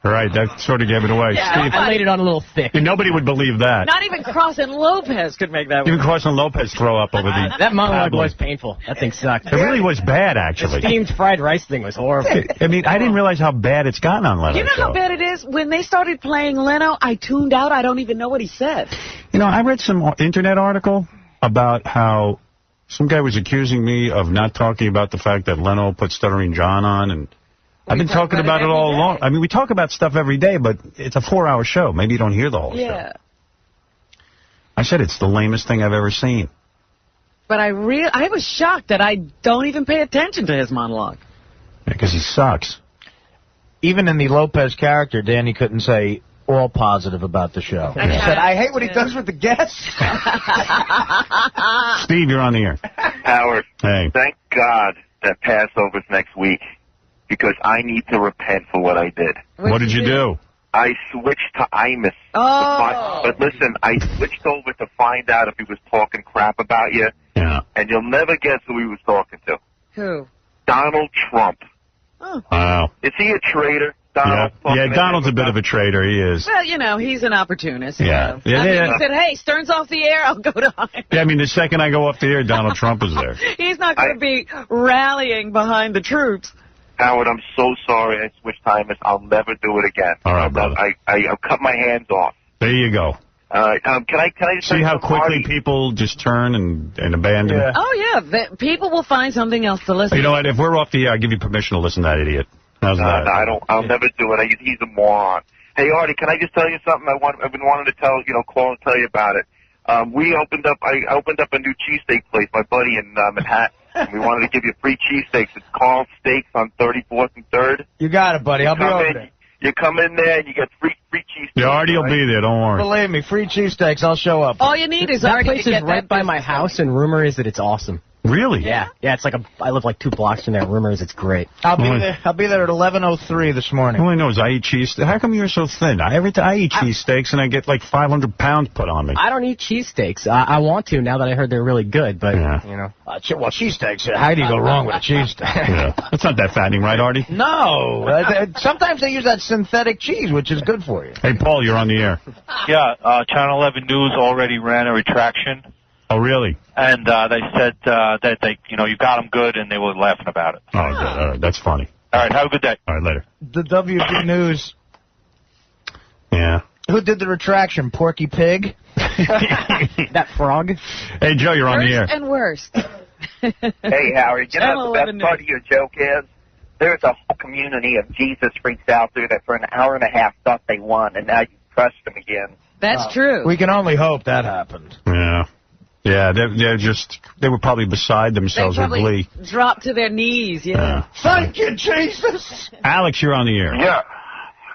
Right, that sort of gave it away. Yeah, Steve, I laid it on a little thick. Nobody would believe that. Not even Cross and Lopez could make that Even one. Cross and Lopez throw up over the That monologue tablet. was painful. That thing sucked. It really was bad, actually. The steamed fried rice thing was horrible. I mean, I didn't realize how bad it's gotten on Leno's You know show. how bad it is? When they started playing Leno, I tuned out. I don't even know what he said. You know, I read some internet article about how some guy was accusing me of not talking about the fact that Leno put Stuttering John on, and I've been talking about it all along. I mean, we talk about stuff every day, but it's a 4-hour show. Maybe you don't hear the whole show. I said it's the lamest thing I've ever seen. But I was shocked that I don't even pay attention to his monologue. Because he sucks. Even in the Lopez character, Danny couldn't say all positive about the show. He said, I hate what he does with the guests. Steve, you're on the air. Howard, hey. Thank God that Passover's next week, because I need to repent for what I did. What did you do? I switched to Imus. Oh. But listen, I switched over to find out if he was talking crap about you. Yeah. And you'll never guess who he was talking to. Who? Donald Trump. Oh. Wow. Is he a traitor? Donald Yeah, Donald's a bit of a traitor. He is. Well, you know, he's an opportunist. Yeah. So. I mean, he said, hey, Stern's off the air, I'll go to Imus. Yeah, I mean, the second I go off the air, Donald Trump is there. He's not going to be rallying behind the troops. Howard, I'm so sorry I switched timers. I'll never do it again. All right, brother. I'll cut my hands off. There you go. Can I just see how quickly people just turn and abandon? Yeah. Oh, yeah. People will find something else to listen to. You know what? If we're off the air, I'll give you permission to listen to that idiot. How's that? No, I don't. I'll never do it. He's a moron. Hey, Artie, can I just tell you something? I've been wanting to call and tell you about it. I opened up a new cheesesteak place, my buddy in Manhattan. We wanted to give you free cheesesteaks. It's Carl's Steaks on 34th and 3rd. You got it, buddy. I'll be over there. You come in there and you get free cheesesteaks. Yeah, Artie will be there. Don't worry. Believe me, free cheesesteaks. I'll show up. All you need is that Artie place to is get right that by my house, and rumor is that it's awesome. Really? Yeah. Yeah, it's like I live like 2 blocks from there. Rumor is it's great. I'll be there at 11:03 this morning. All I know is I eat cheese. How come you're so thin? Every time I eat cheesesteaks and I get like 500 pounds put on me. I don't eat cheesesteaks. I want to now that I heard they're really good, but, you know. Well, cheesesteaks, how do you go wrong with a cheesesteak? Yeah. That's not that fattening, right, Artie? No. Sometimes they use that synthetic cheese, which is good for you. Hey, Paul, you're on the air. Yeah, Channel 11 News already ran a retraction. Oh, really? And they said that they, you got them good, and they were laughing about it. Oh, good. All right. That's funny. All right, have a good day. All right, later. The WB News. Yeah. Who did the retraction? Porky Pig? That frog? Hey, Joe, you're on the air. Worst and worst. Hey, Howard, you know what the best part of your joke is? There's a whole community of Jesus freaks out there that for an hour and a half thought they won, and now you crushed them again. That's true. We can only hope that happened. Yeah. Yeah, they were probably beside themselves with glee. Dropped to their knees, yeah. Thank you, Jesus. Alex, you're on the air. Yeah.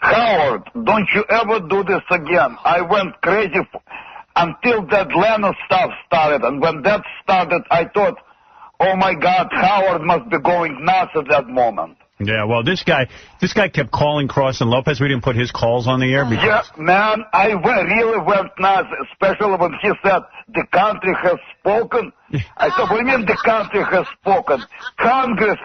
Howard, don't you ever do this again. I went crazy. until that Leno stuff started. And when that started, I thought, oh my God, Howard must be going nuts at that moment. Yeah, well, this guy kept calling Cross and Lopez. We didn't put his calls on the air because... Yeah, man, I really went nuts, especially when he said, the country has spoken. I said, what do you mean the country has spoken? Congress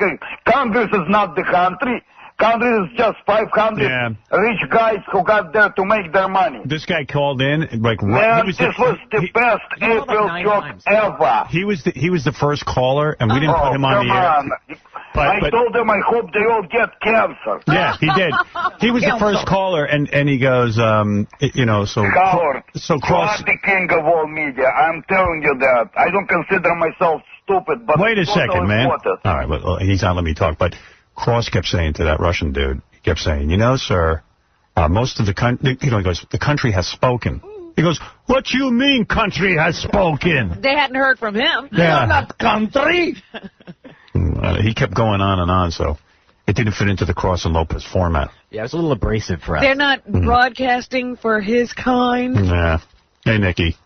is not the country. Country is just 500 rich guys who got there to make their money. This guy called in, like... Man, this was the best April joke ever. He was the first caller, and we didn't put him on the air. I told him I hope they all get cancer. Yeah, he did. He was the first caller, and he goes, you know, so... Howard, so you Cross... are the king of all media. I'm telling you that. I don't consider myself stupid, but... Wait a second, man. Important. All right, well, he's not letting me talk, but Cross kept saying to that Russian dude, he kept saying, you know, sir, most of the country, you know, he goes, the country has spoken. He goes, what you mean country has spoken? They hadn't heard from him. Yeah. Not country. He kept going on and on, so it didn't fit into the Cross and Lopez format. Yeah, it was a little abrasive for us. They're not broadcasting for his kind. Yeah. Hey, Nikki.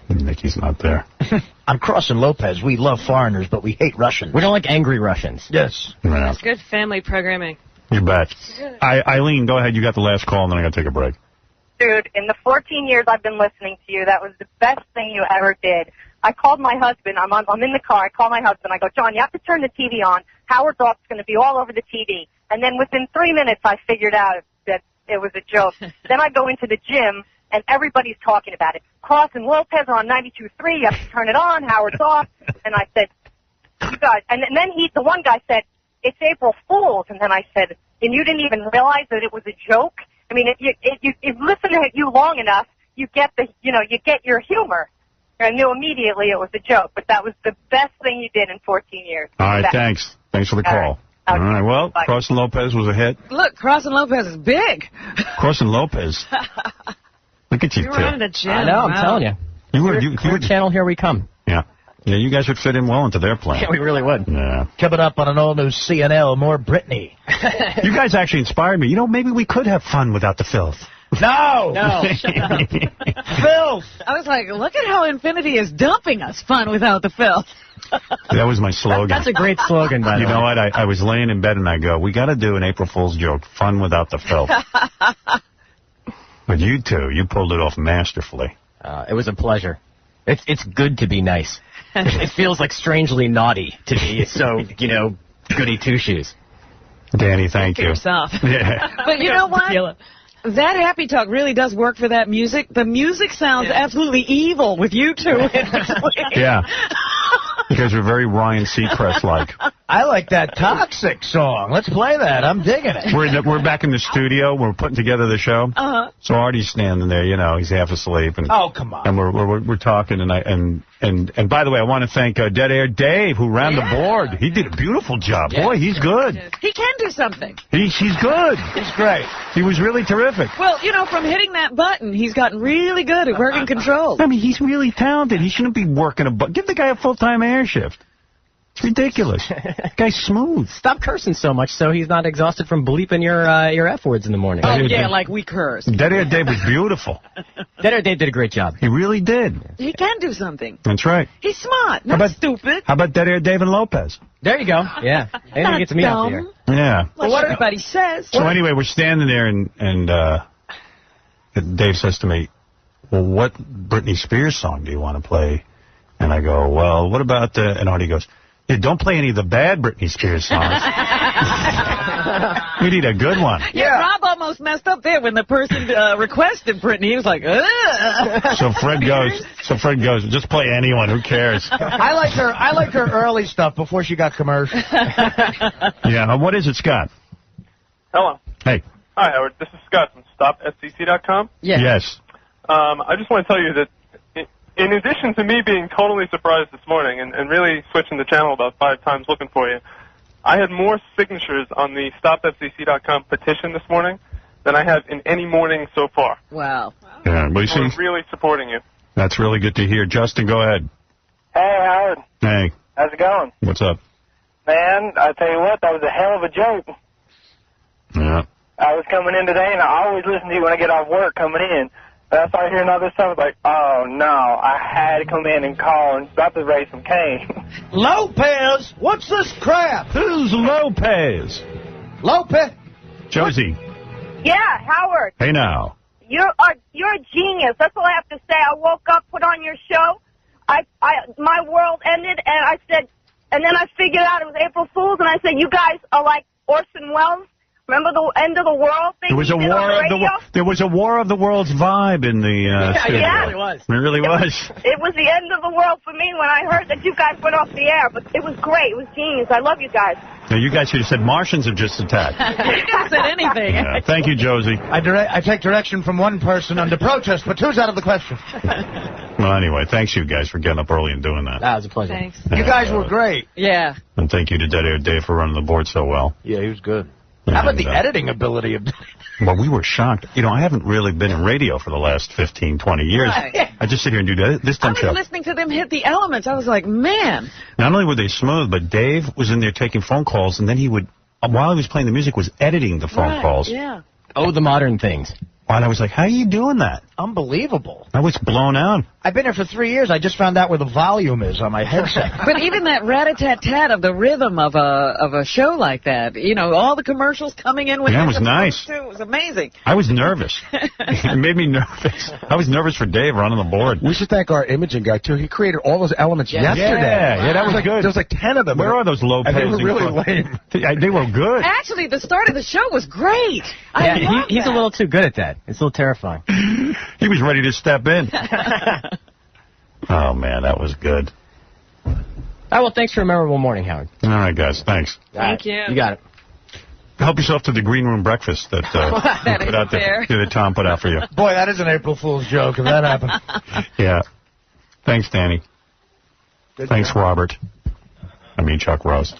Nikki's not there. On Cross and Lopez, we love foreigners, but we hate Russians. We don't like angry Russians. Yes. Yeah. It's good family programming. You bet. Eileen, go ahead. You got the last call, and then I got to take a break. Dude, in the 14 years I've been listening to you, that was the best thing you ever did. I called my husband. I'm in the car. I call my husband. I go, John, you have to turn the TV on. Howard Rock's going to be all over the TV. And then within 3 minutes, I figured out that it was a joke. Then I go into the gym, and everybody's talking about it. Cross and Lopez are on 92.3. You have to turn it on. Howard's off. And I said, you guys. And then the one guy said, it's April Fool's. And then I said, and you didn't even realize that it was a joke? I mean, if you listen to you long enough, you get you get your humor. I knew immediately it was a joke, but that was the best thing you did in 14 years. All right, thanks. Thanks for the call. All right, well, Bye. Cross and Lopez was a hit. Look, Cross and Lopez is big. Cross and Lopez. Look at you We two. were in the gym. I know, I'm telling you. You were channel, here we come. Yeah. Yeah, you guys would fit in well into their plan. Yeah, we really would. Yeah. Coming up on an all-new CNL, more Britney. You guys actually inspired me. You know, maybe we could have fun without the filth. No! Filth! I was like, look at how Infinity is dumping us. Fun without the filth. That was my slogan. That's a great slogan, by the way. You know what? I was laying in bed and I go, we got to do an April Fool's joke, fun without the filth. But you two, you pulled it off masterfully. It was a pleasure. It's good to be nice. It feels like strangely naughty to be so, goody two-shoes. Danny, thank you. Yourself. Yeah. But you know what? That happy talk really does work for that music. The music sounds absolutely evil with you two in between. Yeah. You guys are very Ryan Seacrest-like. I like that Toxic song. Let's play that. I'm digging it. We're back in the studio. We're putting together the show. Uh-huh. So Artie's standing there. He's half asleep. And, oh, come on. And we're talking. And by the way, I want to thank Dead Air Dave, who ran the board. He did a beautiful job. Yeah. Boy, he's good. He can do something. He's good. He's great. He was really terrific. Well, from hitting that button, he's gotten really good at working controls. I mean, he's really talented. He shouldn't be working a button. Give the guy a full-time air shift. It's ridiculous. The guy's smooth. Stop cursing so much so he's not exhausted from bleeping your F words in the morning. Oh, yeah, like we curse. Dead Air Dave was beautiful. Dead Air Dave did a great job. He really did. He can do something. That's right. He's smart, not stupid. How about Dead Air Dave and Lopez? There you go. Yeah. Anything gets me out there. Yeah. Well, what everybody says. So anyway, we're standing there, and Dave says to me, well, what Britney Spears song do you want to play? And I go, well, what about and Artie goes, yeah, don't play any of the bad Britney Spears songs. We need a good one. Yeah, Rob almost messed up there when the person requested Britney. He was like, ugh. So Fred goes, just play anyone. Who cares? I liked her early stuff before she got commercial. Yeah. What is it, Scott? Hello. Hey. Hi, Howard. This is Scott from StopFCC.com. Yeah. Yes. I just want to tell you that in addition to me being totally surprised this morning and really switching the channel about 5 times looking for you, I had more signatures on the StopFCC.com petition this morning than I have in any morning so far. Wow. Yeah, well, We're really supporting you. That's really good to hear. Justin, go ahead. Hey, Howard. Hey. How's it going? What's up? Man, I tell you what, that was a hell of a joke. Yeah. I was coming in today, and I always listen to you when I get off work coming in. And I started hearing all this stuff. I was like, oh, no, I had to come in and call and about to raise some cane. Lopez, what's this crap? Who's Lopez? Lopez. Josie. Yeah, Howard. Hey, now. You're a genius. That's all I have to say. I woke up, put on your show. My world ended, and I said, and then I figured out it was April Fool's, and I said, you guys are like Orson Welles. Remember the end of the world thing? There was a War of the Worlds vibe in the studio. Yeah, it was. It really was. It was the end of the world for me when I heard that you guys went off the air, but it was great. It was genius. I love you guys. Now, you guys should have said Martians have just attacked. He didn't say anything. Yeah. Thank you, Josie. I take direction from one person under protest, but two's out of the question. Well, anyway, thanks you guys for getting up early and doing that. That was a pleasure. Thanks. You guys were great. Yeah. And thank you to Dead Air Dave for running the board so well. Yeah, he was good. How about the editing ability of... Well, we were shocked. You know, I haven't really been in radio for the last 15, 20 years. Right. I just sit here and do this dumb I show. was listening to them hit the elements. I was like, man. Not only were they smooth, but Dave was in there taking phone calls, and then he would, while he was playing the music, was editing the phone calls. Yeah. Oh, the modern things. And I was like, how are you doing that? Unbelievable. I was blown out. I've been here for 3 years. I just found out where the volume is on my headset. But even that rat-a-tat-tat of the rhythm of a show like that, you know, all the commercials coming in with Yeah, it was nice. Too, it was amazing. I was nervous. It made me nervous. I was nervous for Dave running the board. We should thank our imaging guy, too. He created all those elements yesterday. Yeah, that was good. There was like 10 of them. Where are those Lopez? And they were really lame. They were good. Actually, the start of the show was great. Yeah, he's a little too good at that. It's a little terrifying. He was ready to step in. Oh, man, that was good. Oh, well, thanks for a memorable morning, Howard. All right, guys, thanks. Thank you. You got it. Help yourself to the green room breakfast that, That put out fair. that Tom put out for you. Boy, that is an April Fool's joke if that happened. Yeah. Thanks, Danny. Thanks, Robert. I mean, Chuck Rose.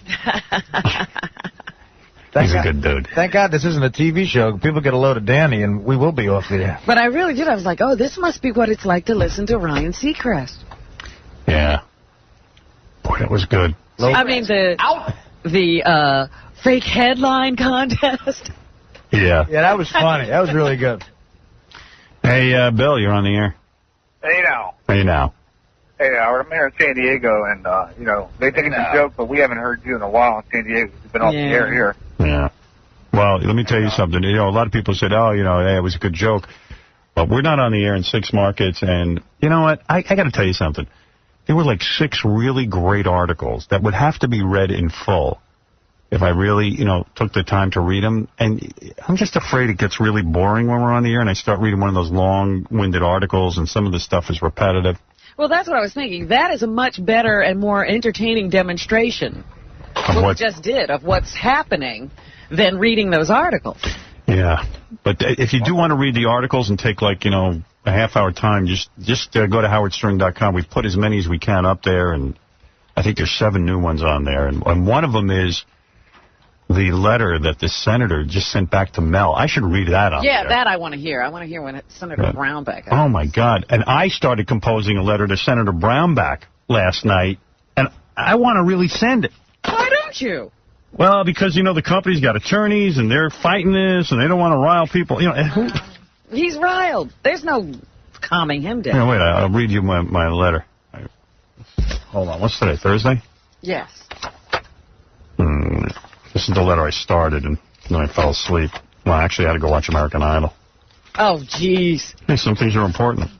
He's a good dude. Thank God this isn't a TV show. People get a load of Danny, and we will be off the air. But I really did. I was like, oh, this must be what it's like to listen to Ryan Seacrest. Yeah. Boy, that was good. I mean, the fake headline contest. Yeah. Yeah, that was funny. That was really good. Hey, Bill, you're on the air. Hey now. Hey, now. Hey, Howard, I'm here in San Diego, and, you know, they think it's a joke, but we haven't heard you in a while in San Diego. You've been off the air here. Yeah. Well, let me tell you something. You know, a lot of people said, oh, you know, hey, it was a good joke. But we're not on the air in 6 markets, and you know what? I got to tell you something. There were like 6 really great articles that would have to be read in full if I really, you know, took the time to read them. And I'm just afraid it gets really boring when we're on the air and I start reading one of those long-winded articles and some of the stuff is repetitive. Well, that's what I was thinking. That is a much better and more entertaining demonstration of what we just did, of what's happening, than reading those articles. Yeah. But if you do want to read the articles and take, like, you know, a half-hour time, just go to howardstern.com. We've put as many as we can up there, and I think there's 7 new ones on there. And one of them is the letter that the senator just sent back to Mel. I should read that on Yeah, there. that I want to hear. I want to hear when Senator Brownback. Oh, my God. And I started composing a letter to Senator Brownback last night, and I want to really send it. Why don't you? Well, because, you know, the company's got attorneys, and they're fighting this, and they don't want to rile people. You know, He's riled. There's no calming him down. Wait, I'll read you my letter. Hold on. What's today, Thursday? Yes. This is the letter I started, and then I fell asleep. Well, actually, I had to go watch American Idol. Oh, jeez. Hey, some things are important.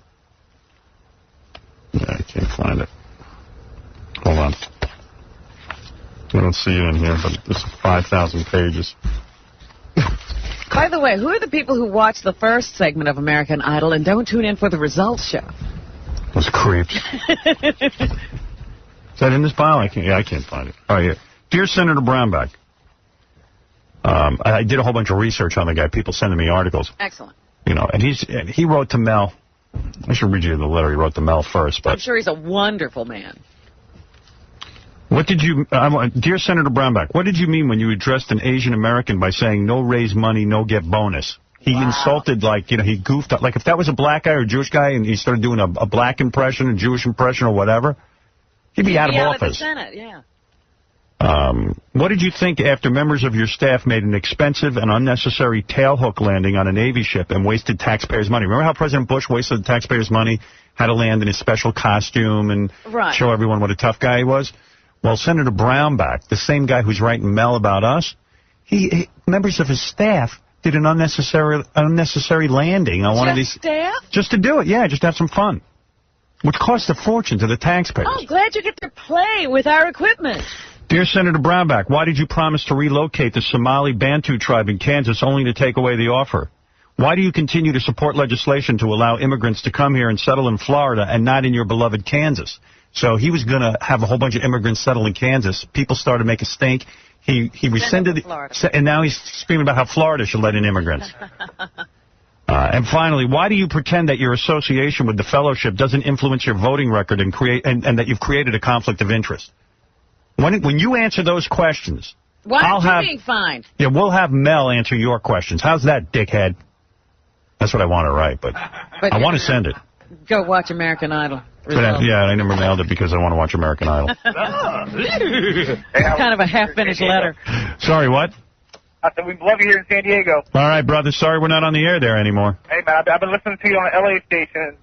Yeah, I can't find it. Hold on. I don't see it in here, but this is 5,000 pages. By the way, who are the people who watch the first segment of American Idol and don't tune in for the results show? Those creeps. Is that in this file? I can't find it. Oh, yeah. Dear Senator Brownback, I did a whole bunch of research on the guy. People sending me articles. Excellent. You know, and he wrote to Mel. I should read you the letter he wrote to Mel first. But I'm sure he's a wonderful man. what did you, dear Senator Brownback, what did you mean when you addressed an Asian American by saying no raise money, no get bonus? He insulted, like, you know, he goofed up. Like, if that was a black guy or a Jewish guy and he started doing a black impression, a Jewish impression or whatever, he'd be out of office. The Senate, yeah. What did you think after members of your staff made an expensive and unnecessary tailhook landing on a Navy ship and wasted taxpayers' money? Remember how President Bush wasted the taxpayers' money, had to land in his special costume and show everyone what a tough guy he was? Well, Senator Brownback, the same guy who's writing Mel about us, members of his staff did an unnecessary landing on one of these. Staff? Just to do it, yeah, just to have some fun. Which cost a fortune to the taxpayers. Oh, glad you get to play with our equipment. Dear Senator Brownback, why did you promise to relocate the Somali Bantu tribe in Kansas only to take away the offer? Why do you continue to support legislation to allow immigrants to come here and settle in Florida and not in your beloved Kansas? So he was going to have a whole bunch of immigrants settle in Kansas. People started to make a stink. He rescinded and now he's screaming about how Florida should let in immigrants. And finally, why do you pretend that your association with the fellowship doesn't influence your voting record and that you've created a conflict of interest? When you answer those questions, why aren't you being fined? Yeah, we'll have Mel answer your questions. How's that, dickhead? That's what I want to write, but I want to send it. Go watch American Idol. I never mailed it because I want to watch American Idol. It's kind of a half-finished letter. Sorry, what? I said, we'd love you here in San Diego. All right, brother. Sorry we're not on the air there anymore. Hey, man, I've been listening to you on the LA station.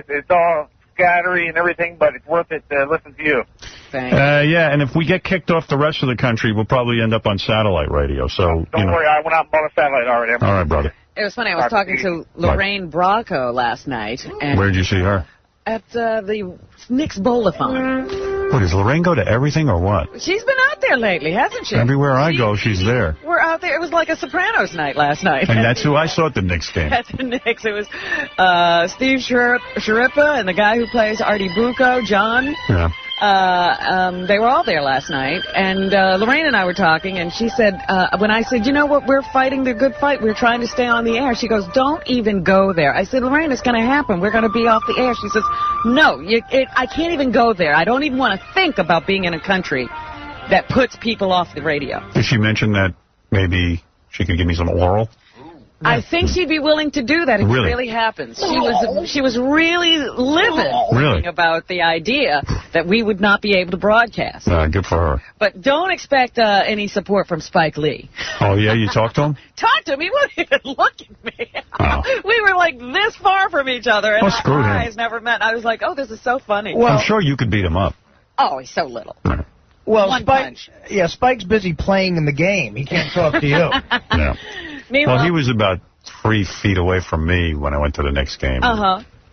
It's all scattery and everything, but it's worth it to listen to you. Thanks. Yeah, and if we get kicked off the rest of the country, we'll probably end up on satellite radio. So Don't worry, I went out and bought a satellite already. All right, brother. It was funny. I was talking to Lorraine Bracco last night. And where did you see her? At the Nick's Bowl-a-thon. What, does Lorraine go to everything or what? She's been out there lately, hasn't she? Everywhere I go, she's there. We're out there. It was like a Sopranos night last night. And that's who I saw at the Knicks game. At the Knicks. It was Steve Sharippa and the guy who plays Artie Bucco, John. Yeah. They were all there last night, and Lorraine and I were talking, and she said, when I said, you know what, we're fighting the good fight, we're trying to stay on the air, she goes, don't even go there. I said, Lorraine, it's going to happen, we're going to be off the air. She says, no, I can't even go there. I don't even want to think about being in a country that puts people off the radio. Did she mention that maybe she could give me some oral? I think she'd be willing to do that if it really happens. She was really livid about the idea that we would not be able to broadcast. Good for her. But don't expect any support from Spike Lee. Oh, yeah? You talked to him? Talked to him? He wouldn't even look at me. Oh. We were like this far from each other, and our eyes never met. I was like, oh, this is so funny. Well, I'm sure you could beat him up. Oh, he's so little. Well, Spike's busy playing in the game. He can't talk to you. Yeah. Meanwhile, well, he was about 3 feet away from me when I went to the next game.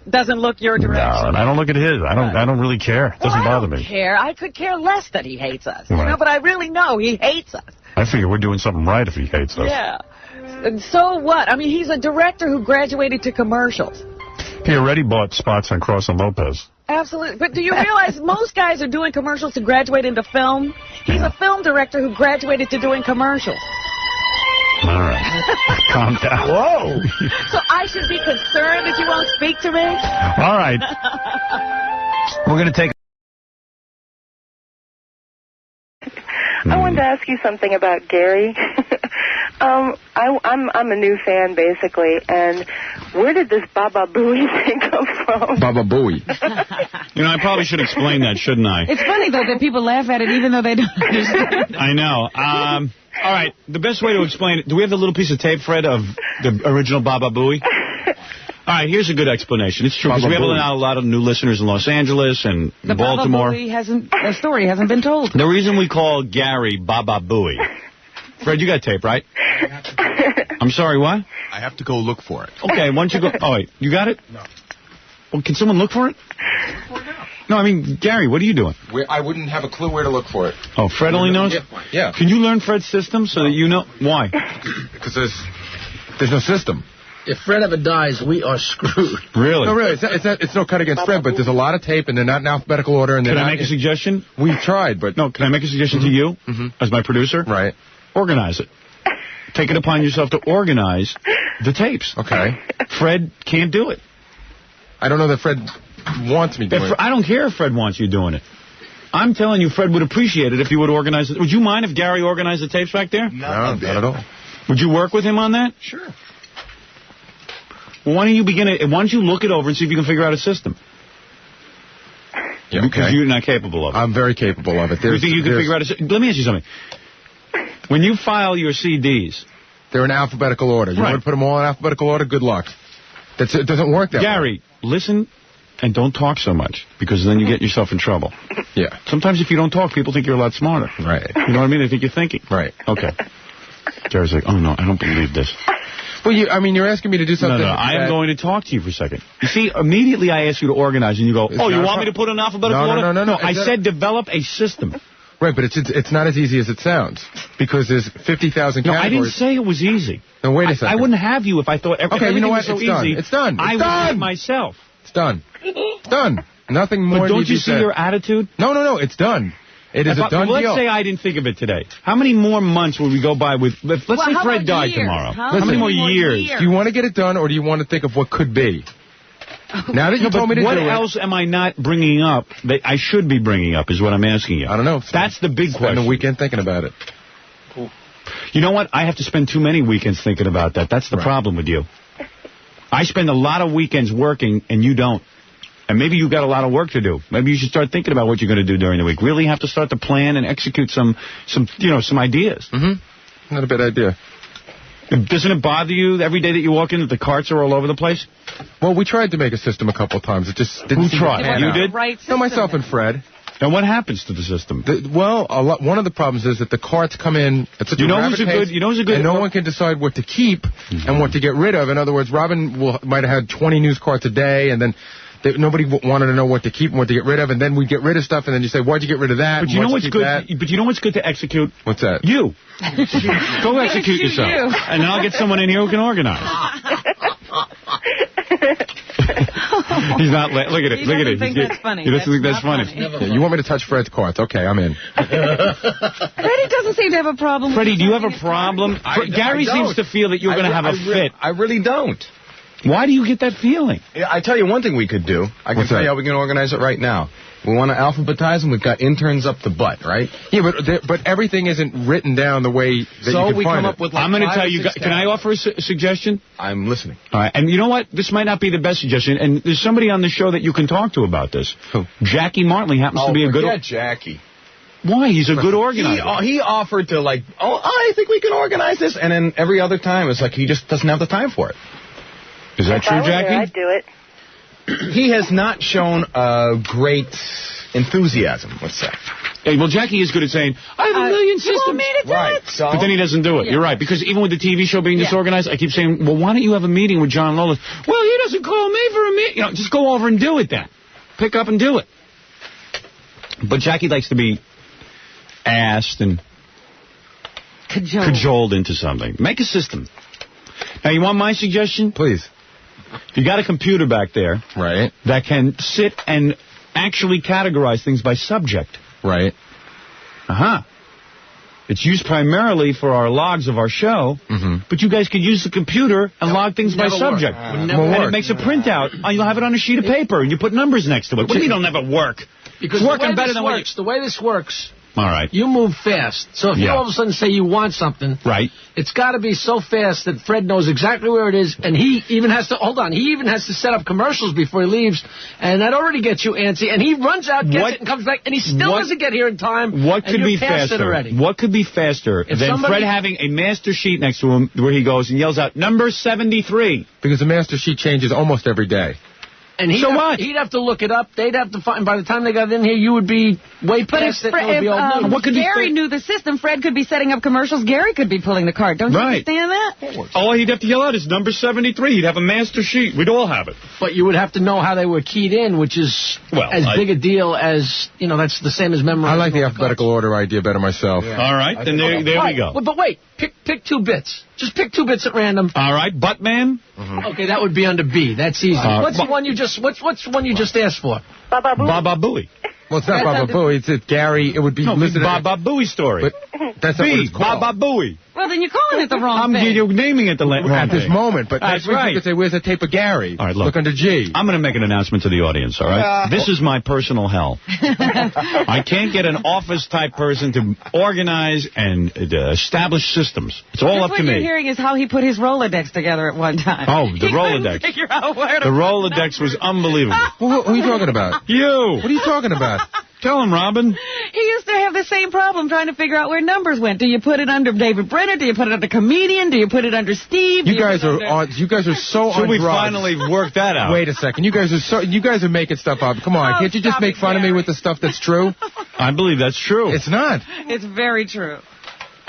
Doesn't look your direction. No, and I don't look at his. I don't really care. It doesn't bother me. I could care less that he hates us. Right. You know, but I really know he hates us. I figure we're doing something right if he hates us. Yeah. And so what? I mean, he's a director who graduated to commercials. He already bought spots on Cross and Lopez. Absolutely. But do you realize most guys are doing commercials to graduate into film? He's a film director who graduated to doing commercials. All right. Calm down. Whoa. So I should be concerned that you won't speak to me? All right. We're going to take... I wanted to ask you something about Gary. I'm a new fan, basically, and where did this Baba Booey thing come from? Baba Booey. You know, I probably should explain that, shouldn't I? It's funny, though, that people laugh at it even though they don't understand. I know. All right, the best way to explain it, do we have the little piece of tape, Fred, of the original Baba Booey? All right, here's a good explanation. It's true, because we have a lot of new listeners in Los Angeles and Baltimore. The story hasn't been told. The reason we call Gary Baba Booey. Fred, you got tape, right? I'm sorry, what? I have to go look for it. Okay, why don't you go... Oh, wait, you got it? No. Well, can someone look for it? No, I mean, Gary, what are you doing? I wouldn't have a clue where to look for it. Oh, Fred only knows? Yeah. Can you learn Fred's system so that you know? Why? Because there's no system. If Fred ever dies, we are screwed. Really? No, really. It's no cut against Fred, but there's a lot of tape, and they're not in alphabetical order. And can I make a suggestion? We've tried, but... No, can I make a suggestion to you as my producer? Right. Organize it. Take it upon yourself to organize the tapes. Okay. Fred can't do it. I don't know that Fred wants me doing it. I don't care if Fred wants you doing it. I'm telling you, Fred would appreciate it if you would organize it. Would you mind if Gary organized the tapes back there? No, not at all. Would you work with him on that? Sure. Well, why don't you look it over and see if you can figure out a system? Yeah, Because you're not capable of it. I'm very capable of it. You think you can figure out let me ask you something. When you file your CDs... They're in alphabetical order. You want to put them all in alphabetical order? Good luck. It doesn't work that way. Gary, listen and don't talk so much, because then you get yourself in trouble. Yeah. Sometimes if you don't talk, people think you're a lot smarter. Right. You know what I mean? They think you're thinking. Right. Okay. Gary's like, oh, no, I don't believe this. Well, you're asking me to do something. No, I am going to talk to you for a second. You see, immediately I ask you to organize, and you go, you want me to put an alphabetical order? No. I said develop a system. Right, but it's not as easy as it sounds, because there's 50,000 categories. No, I didn't say it was easy. No, wait a second. I wouldn't have you if I thought everything was so easy. It's done. I would do it myself. It's done. It's done. Nothing more. But don't you see your attitude? No. It's done. It is a done deal. Let's say I didn't think of it today. How many more months would we go by with... Let's say Fred died tomorrow. How many more years? Do you want to get it done, or do you want to think of what could be? Now that you told me to do it... What else am I not bringing up that I should be bringing up is what I'm asking you. I don't know. That's the big question. Spend a weekend thinking about it. You know what? I have to spend too many weekends thinking about that. That's the problem with you. I spend a lot of weekends working, and you don't. And maybe you've got a lot of work to do. Maybe you should start thinking about what you're going to do during the week. Really have to start to plan and execute some ideas. Mm-hmm. Not a bad idea. Doesn't it bother you every day that you walk in that the carts are all over the place? Well, we tried to make a system a couple of times. It just didn't. Who tried? You did? No, myself and Fred. And what happens to the system? One of the problems is that the carts come in at such a rapid pace, and no one can decide what to keep and what to get rid of. In other words, Robin might have had 20 news carts a day, and then nobody wanted to know what to keep and what to get rid of, and then we get rid of stuff, and then you say, why'd you get rid of that? But you know what's good? But you know what's good to execute? What's that? You. Go execute yourself. And then I'll get someone in here who can organize. He's not. Look at it. Look at it. He doesn't think that's funny. He doesn't think that's funny. Yeah, you want me to touch Fred's carts? Okay, I'm in. Freddie doesn't seem to have a problem. Freddie, do you have a problem? Gary seems to feel that you're going to have a fit. I really don't. Why do you get that feeling? I tell you one thing we could do. I can tell you how we can organize it right now. We want to alphabetize them. We've got interns up the butt, right? Yeah, but everything isn't written down the way that you can find it. With I'm going to tell you. Can I offer a suggestion? I'm listening. All right. And you know what? This might not be the best suggestion. And there's somebody on the show that you can talk to about this. Who? Jackie Martley happens to be a good... forget Jackie. Why? He's a good organizer. He offered to, I think we can organize this. And then every other time, it's like he just doesn't have the time for it. Is that true, Jackie? I'd do it. He has not shown great enthusiasm, let's say. Hey, well, Jackie is good at saying, I have a million systems. You want me to do it? So, but then he doesn't do it. Yeah. You're right. Because even with the TV show being disorganized, I keep saying, well, why don't you have a meeting with John Lopez? Well, he doesn't call me for a meeting. Just go over and do it then. Pick up and do it. But Jackie likes to be asked and cajoled into something. Make a system. Now, you want my suggestion? Please. You got a computer back there. Right. That can sit and actually categorize things by subject. Right. It's used primarily for our logs of our show, but you guys can use the computer and log things by subject. And it makes a printout, and you'll have it on a sheet of paper, and you put numbers next to it. What do you mean it'll never work? Because it's working better than the way this works... All right. You move fast. So if you all of a sudden say you want something, it's got to be so fast that Fred knows exactly where it is, and he even has to, he even has to set up commercials before he leaves, and that already gets you antsy, and he runs out, gets it, and comes back, and he still doesn't get here in time. What could be faster? What could be faster than Fred having a master sheet next to him where he goes and yells out, number 73? Because the master sheet changes almost every day. And he'd have to look it up. They'd have to find. By the time they got in here, you would be way past it. If Gary knew the system, Fred could be setting up commercials. Gary could be pulling the card. Don't you understand that? All he'd have to yell out is number 73. He'd have a master sheet. We'd all have it. But you would have to know how they were keyed in, which is big a deal as, that's the same as memorizing. I like the alphabetical order idea better myself. Yeah. All right, then there we go. But wait, pick 2 bits. Just pick 2 bits at random. All right, Buttman. Okay, that would be under B. That's easy. What's the one you just asked for? Baba Booey. Baba Booey. Well, it's not Baba Booey. It's Gary. It would be listed Baba Booey story. But that's not what it's called. Baba Booey. Well, then you're calling it the wrong thing. You're naming it the wrong At this thing. moment, but That's right. You could say, where's the tape of Gary? All right, look under G. I'm going to make an announcement to the audience, all right? This is my personal hell. I can't get an office-type person to organize and establish systems. It's all up to What you're me. hearing is how he put his Rolodex together at one time. Oh, the He Rolodex. couldn't figure out where to The Rolodex was unbelievable. Who are you talking about? You. What are you talking about? Tell him, Robin. He used to have the same problem trying to figure out where numbers went. Do you put it under David Brenner? Do you put it under comedian? Do you put it under Steve? You guys are on. You guys are so Should on we drugs. finally work that out? Wait a second. You guys are making stuff up. Come on. Can't you just make fun of me with the stuff that's true? I believe that's true. It's not. It's very true.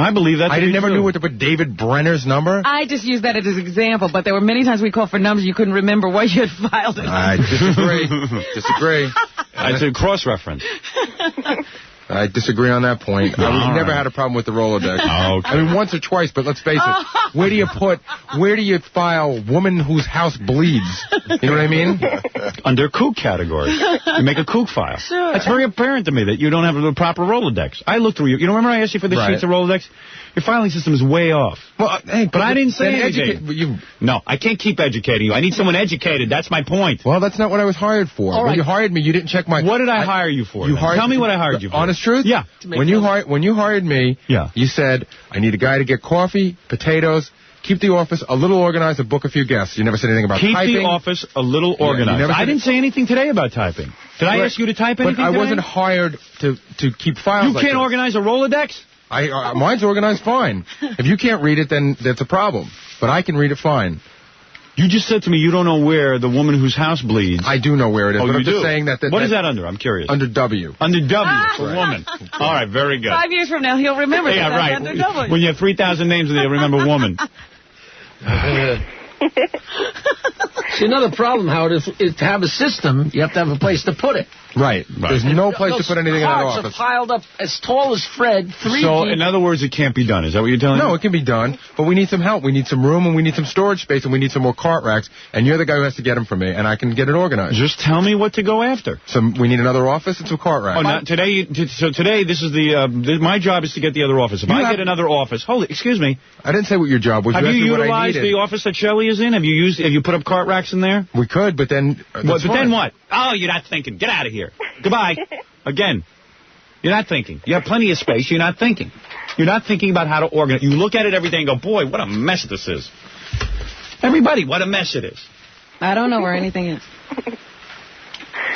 I believe that. I never knew where to put David Brenner's number. I just used that as an example, but there were many times we called for numbers you couldn't remember what you had filed it. I disagree. Disagree. It's a cross-reference. I disagree on that point. I've never had a problem with the Rolodex. Okay. I mean, once or twice, but let's face it. Where do you file woman whose house bleeds? You know what I mean? Under kook category. You make a kook file. Sure. That's very apparent to me that you don't have the proper Rolodex. I looked through you. You know, remember I asked you for the sheets of Rolodex? Your filing system is way off. Well, hey, but I didn't say anything. No, I can't keep educating you. I need someone educated. That's my point. Well, that's not what I was hired for. All When right. you hired me, you didn't check my... What did I hire you for? Tell me what I hired you for. Honest truth? Yeah. When you hired me, you said, I need a guy to get coffee, potatoes, keep the office a little organized, and book a few guests. You never said anything about Keep typing. the office a little organized. I didn't say anything today about typing. Did I ask you to type anything But I today? wasn't hired to keep files You like can't this. organize a Rolodex? Mine's organized fine. If you can't read it, then that's a problem. But I can read it fine. You just said to me you don't know where the woman whose house bleeds. I do know where it is. Oh, but you I'm just do? saying that... What is that under? I'm curious. Under W. Under W for woman. All right, very good. 5 years from now, he'll remember Yeah, that right. that's under W. When you have 3,000 names and they remember woman. See, another problem, Howard, is to have a system, you have to have a place to put it. Right. There's no place to put anything in that Cards office. are piled up as tall as Fred, 3 So, deep. in other words, it can't be done. Is that what you're telling me? No, it can be done, but we need some help. We need some room, and we need some storage space, and we need some more cart racks, and you're the guy who has to get them for me, and I can get it organized. Just tell me what to go after. We need another office and some cart racks. Oh, not today. So today, this is my job is to get the other office. If I get another office, excuse me. I didn't say what your job was. Have you asked me what I utilized needed. the office that Shelley is in? Have you put up cart racks in there? We could, but then... Then what? Oh, you're not thinking. Get out of here. Goodbye. Again. You're not thinking. You have plenty of space. You're not thinking. You're not thinking about how to organize. You look at it every day and go, boy, what a mess this is. Everybody, what a mess it is. I don't know where anything is.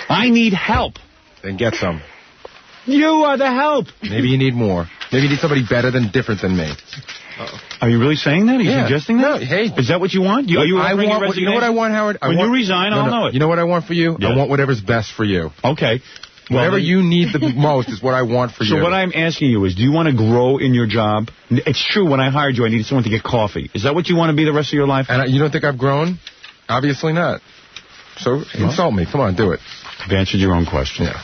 I need help. Then get some. You are the help. Maybe you need more. Maybe you need somebody better than different than me. Are you really saying that? Are you suggesting that? No, hey. Is that what you want? Are you offering your resignation? You know what I want, Howard? You resign, I'll know it. You know what I want for you? Yeah. I want whatever's best for you. Okay. Whatever you need the most is what I want for you. So what I'm asking you is, do you want to grow in your job? It's true, when I hired you, I needed someone to get coffee. Is that what you want to be the rest of your life? And you don't think I've grown? Obviously not. So insult me. Come on, do it. You've answered your own question. Yeah.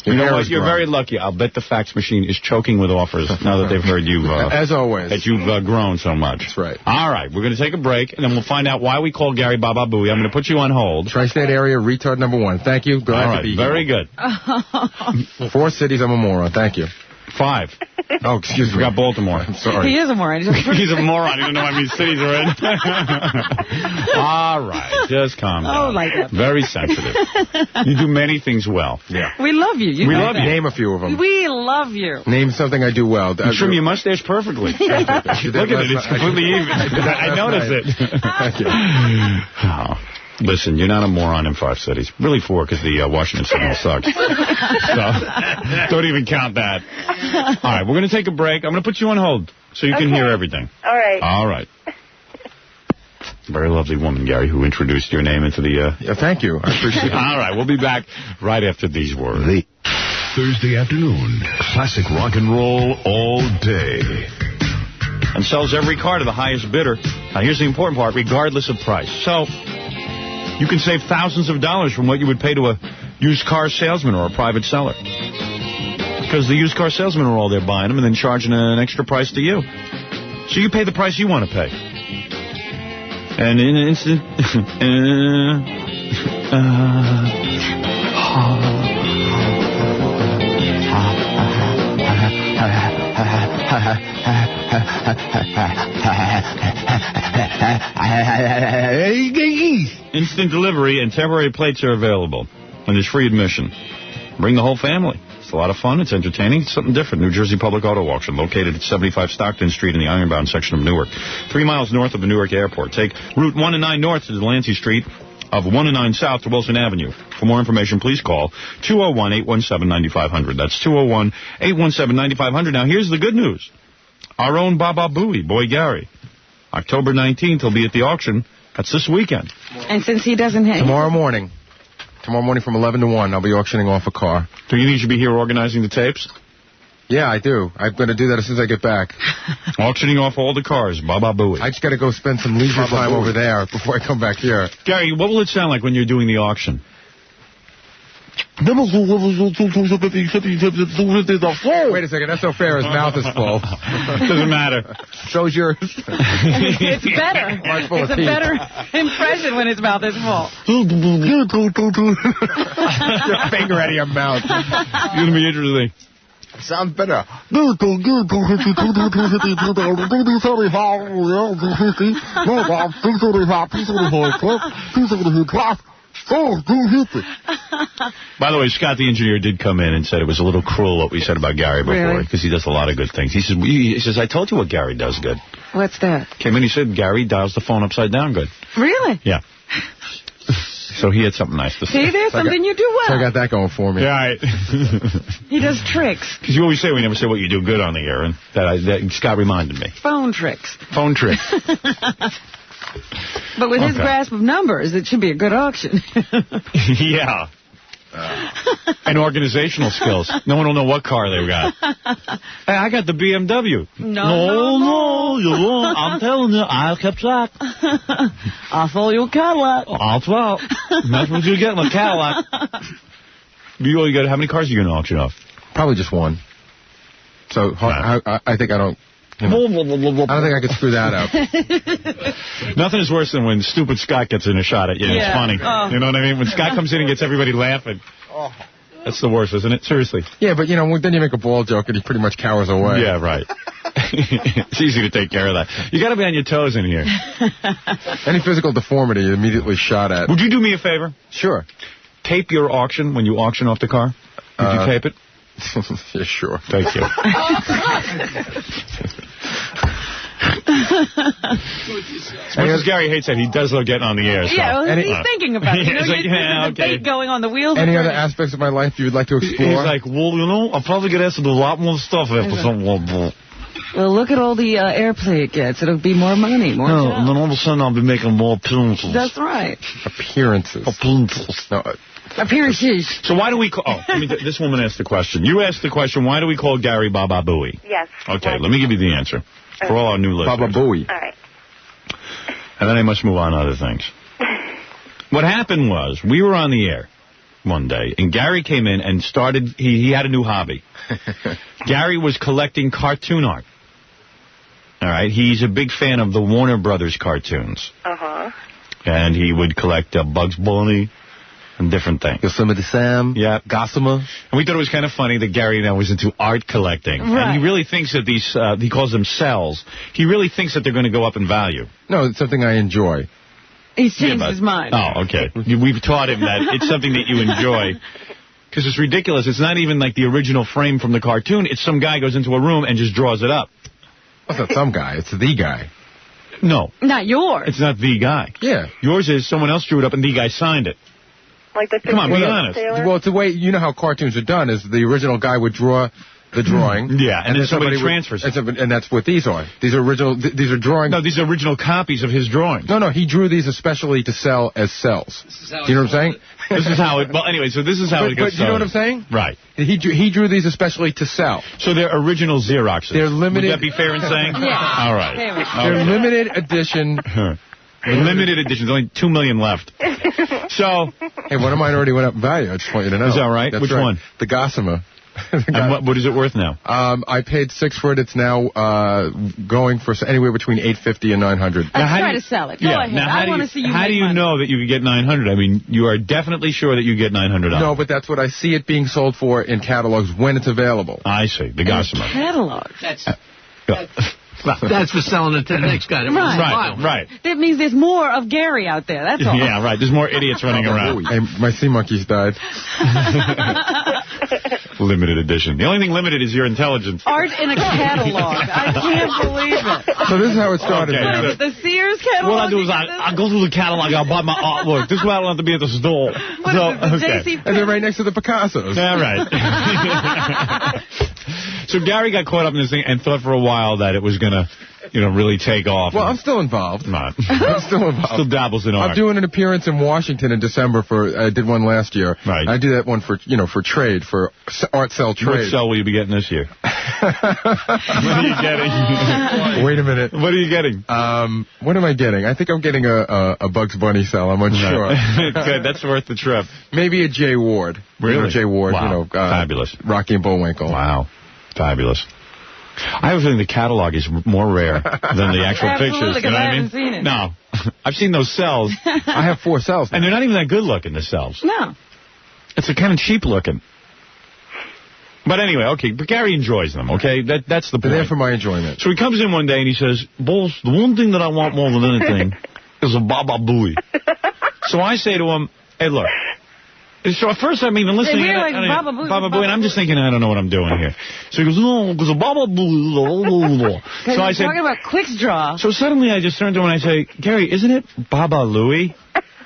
You know what? You're very lucky. I'll bet the fax machine is choking with offers now that they've heard you. As always. That you've grown so much. That's right. All right. We're going to take a break, and then we'll find out why we call Gary Baba Booey. I'm going to put you on hold. Tri-State area, retard number 1. Thank you. Glad to be here. Very good. 4 cities, I'm a moron. Thank you. 5. Oh, excuse me. We got Baltimore. I'm sorry. He is a moron. He's a moron. He doesn't know how many cities are in. All right. Just calm down. Oh, like that. Very sensitive. You do many things well. Yeah. We love you. We love you. Name a few of them. We love you. Name something I do well. You trim your mustache perfectly. Look at it. It's completely even. I noticed it. Thank you. Oh. Listen, you're not a moron in 5 cities. Really 4, because the Washington signal sucks. So, don't even count that. All right, we're going to take a break. I'm going to put you on hold so you can hear everything. All right. All right. Very lovely woman, Gary, who introduced your name into the... Yeah, thank you. I appreciate it. All right, we'll be back right after these words. Thursday afternoon, classic rock and roll all day. And sells every car to the highest bidder. Now, here's the important part, regardless of price. So, you can save thousands of dollars from what you would pay to a used car salesman or a private seller. Because the used car salesmen are all there buying them and then charging an extra price to you. So you pay the price you want to pay. And in an instant... Instant delivery and temporary plates are available. And there's free admission. Bring the whole family. It's a lot of fun. It's entertaining. It's something different. New Jersey Public Auto Auction, located at 75 Stockton Street in the Ironbound section of Newark. 3 miles north of the Newark Airport. Take Route 1 and 9 north to Delancey Street, of 1 and 9 south to Wilson Avenue. For more information, please call 201-817-9500. That's 201-817-9500. Now, here's the good news. Our own Baba Booey, Boy Gary. October 19th, he'll be at the auction. That's this weekend. And since he doesn't have... Tomorrow morning from 11 to 1, I'll be auctioning off a car. Do you think you should be here organizing the tapes? Yeah, I do. I'm going to do that as soon as I get back. Auctioning off all the cars, Baba Booey. I just got to go spend some leisure time over there before I come back here. Gary, what will it sound like when you're doing the auction? Wait a second, that's so fair. His mouth is full. Doesn't matter. So's yours. It's better. It's a better impression when his mouth is full. Your finger out of your mouth. It's going to be interesting. Sounds better. By the way, Scott the engineer did come in and said it was a little cruel what we said about Gary before, because he does a lot of good things. He says, I told you what Gary does good. What's that? Came in, he said, Gary dials the phone upside down good. Really? Yeah. So he had something nice to say. See, there's something you do well. So I got that going for me. Yeah, right. He does tricks. Because you always say we never say what you do good on the air, and that Scott reminded me. Phone tricks. Phone tricks. But with his grasp of numbers, it should be a good auction. Yeah. And organizational skills. No one will know what car they got. Hey, I got the BMW. No, you won't. I'm telling you, I kept track. I'll sell you a Cadillac. I'll tell. That's what you get in a Cadillac. How many cars are you going to auction off? Probably just one. So I think I don't... I don't think I could screw that up. Nothing is worse than when stupid Scott gets in a shot at you. Yeah. It's funny. Oh. You know what I mean? When Scott comes in and gets everybody laughing. Oh. That's the worst, isn't it? Seriously. Yeah, but, then you make a ball joke and he pretty much cowers away. Yeah, right. It's easy to take care of that. You got to be on your toes in here. Any physical deformity, you immediately shot at. Would you do me a favor? Sure. Tape your auction when you auction off the car. Would you tape it? Yeah, sure. Thank you. As much as Gary hates that, he does love getting on the air. So. Yeah, well, he's thinking about it. He's like, yeah, okay. Debate going on the wheels. Any other aspects of my life you would like to explore? He's like, well, I'll probably get asked to do a lot more stuff after something. Well, look at all the airplay it gets. It'll be more money, more jobs. And then all of a sudden I'll be making more appearances. That's right. Appearances. No, appearances. So why do we call... this woman asked the question. You asked the question, why do we call Gary Baba Booey? Yes. Okay, let me give you the answer for all our new listeners. Baba Booey. All right. And then I must move on to other things. What happened was, we were on the air one day, and Gary came in and started... He had a new hobby. Gary was collecting cartoon art. All right, he's a big fan of the Warner Brothers cartoons. Uh-huh. And he would collect Bugs Bunny and different things. Yosemite Sam. Yeah. Gossamer. And we thought it was kind of funny that Gary now was into art collecting. Right. And he really thinks that these, he calls them cells, he really thinks that they're going to go up in value. No, it's something I enjoy. He's changed his mind. Oh, okay. We've taught him that it's something that you enjoy. Because it's ridiculous. It's not even like the original frame from the cartoon. It's some guy goes into a room and just draws it up. That's not some guy. It's the guy. No. Not yours. It's not the guy. Yeah. Yours is someone else drew it up and the guy signed it. Like the Come on, be honest. Well, it's the way, you know how cartoons are done, is the original guy would draw the drawing. Yeah, and then somebody transfers it. And that's what these are. These are original, these are drawings. No, these are original copies of his drawings. No, he drew these especially to sell as cells. Do you know what I'm saying? This is how it, well, anyway, so this is how it gets But you know what I'm saying? Right. He drew these especially to sell. So they're original Xeroxes. They're limited. Would that be fair in saying? Yeah. All right. They're limited edition. Limited editions, only 2 million left. So, hey, one of mine already went up in value. I just want you to know. Is that right? That's Which right. one? The Gossamer. And what is it worth now? I paid $6 for it. It's now going for anywhere between $850 and $900. Let's try to sell it. Go ahead. Now, I want to see you. How do you know that you could get $900? I mean, you are definitely sure that you get $900. No, but that's what I see it being sold for in catalogs when it's available. I see. The Gossamer. Catalogs. That's for selling it to the next guy. Right. That means there's more of Gary out there, that's all. Yeah, right. There's more idiots running around. Hey, my sea monkeys died. Limited edition. The only thing limited is your intelligence. Art in a catalog. I can't believe it. So this is how it started. Okay, What is it, the Sears catalog? What I do is I go through the catalog, I'll buy my artwork. This is why I don't have to be at the store. What is it, the JC And they're right next to the Picassos. Yeah, right. So Gary got caught up in this thing and thought for a while that it was going to, really take off. Well, I'm still involved. Not. I'm still involved. Still dabbles in art. I'm doing an appearance in Washington in December I did one last year. Right. I do that one for trade, for art sell trade. What sell will you be getting this year? What are you getting? Wait a minute. What are you getting? What am I getting? I think I'm getting a Bugs Bunny sell. I'm unsure. Good. That's worth the trip. Maybe a Jay Ward. Really? Jay Ward. Wow. Fabulous. Rocky and Bullwinkle. Wow. Fabulous. I have a feeling the catalog is more rare than the actual pictures. You know what I mean? Seen it. No. I've seen those cells. I have 4 cells now. And they're not even that good looking, the cells. No. It's kind of cheap looking. But anyway, okay, but Gary enjoys them, okay? That's the point. They're there for my enjoyment. So he comes in one day and he says, Bulls, the one thing that I want more than anything is a Baba Booey. So I say to him, hey, look. So at first I'm even listening. We're like Baba Booey, and I'm just thinking, I don't know what I'm doing here. So he goes, no, because a Baba Booey. So I said, talking about Quick's Draw. So suddenly I just turned to him and I say, Gary, isn't it Baba Louie?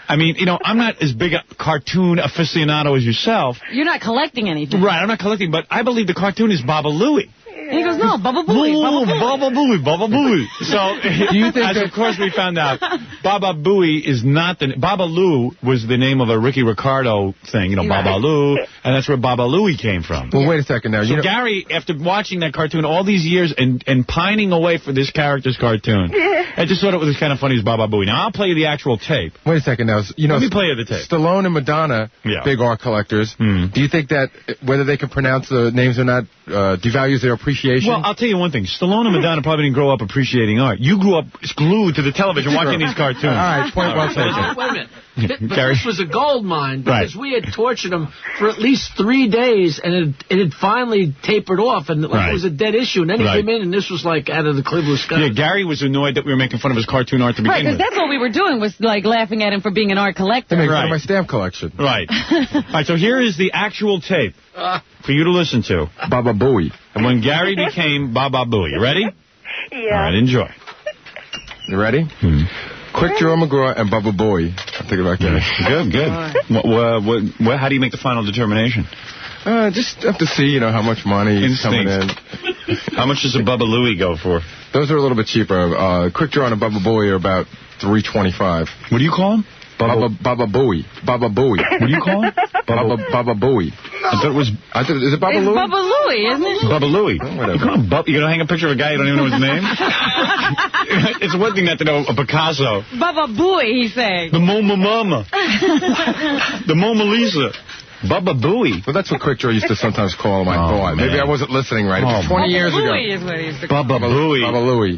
I mean, I'm not as big a cartoon aficionado as yourself. You're not collecting anything. Right, I'm not collecting, but I believe the cartoon is Baba Louie. And he goes, no, Baba Booey. No, Baba Booey, Baba Booey. So, do you think of course we found out, Baba Booey is not Baba Lou was the name of a Ricky Ricardo thing, Baba Lou, and that's where Baba Louie came from. Well, wait a second now. So Gary, after watching that cartoon all these years and pining away for this character's cartoon, I just thought it was kind of funny as Baba Booey. Now, I'll play you the actual tape. Wait a second now. Let me play you the tape. Stallone and Madonna, big art collectors. Do you think that whether they can pronounce the names or not devalues their appreciation? Well, I'll tell you one thing. Stallone and Madonna probably didn't grow up appreciating art. You grew up glued to the television watching these cartoons. All right, point well taken. Wait a minute. But this was a gold mine because we had tortured him for at least 3 days, and it had finally tapered off, and it was a dead issue. And then he came in, and this was like out of the clear blue sky. Yeah, Gary was annoyed that we were making fun of his cartoon art to begin with. Right, because that's all we were doing was like laughing at him for being an art collector. They make fun of my stamp collection. Right. All right, so here is the actual tape for you to listen to. Baba Booey. And when Gary became Baba Booey. You ready? Yeah. All right, enjoy. You ready? Quick Draw McGraw and Baba Booey. I'll think about that. Good. How do you make the final determination? Just have to see, how much money is coming in. How much does a Baba Louie go for? Those are a little bit cheaper. Quick Draw and a Baba Booey are about $3.25. What do you call them? Baba Booey. Baba Booey. What do you call it? Baba Booey. I thought it was... Is it Baba Louie? Baba Louie, isn't it? Baba Louie. Oh, whatever. You're going to hang a picture of a guy you don't even know his name? It's one thing not to know a Picasso. Baba Booey, he's saying. The Mama. The Mona Lisa. Baba Booey. Well, that's what Quick Draw used to sometimes call him, I thought. Man. Maybe I wasn't listening right. It was 20 years ago. Baba Booey is what he used to call Baba Booey. Baba Louie.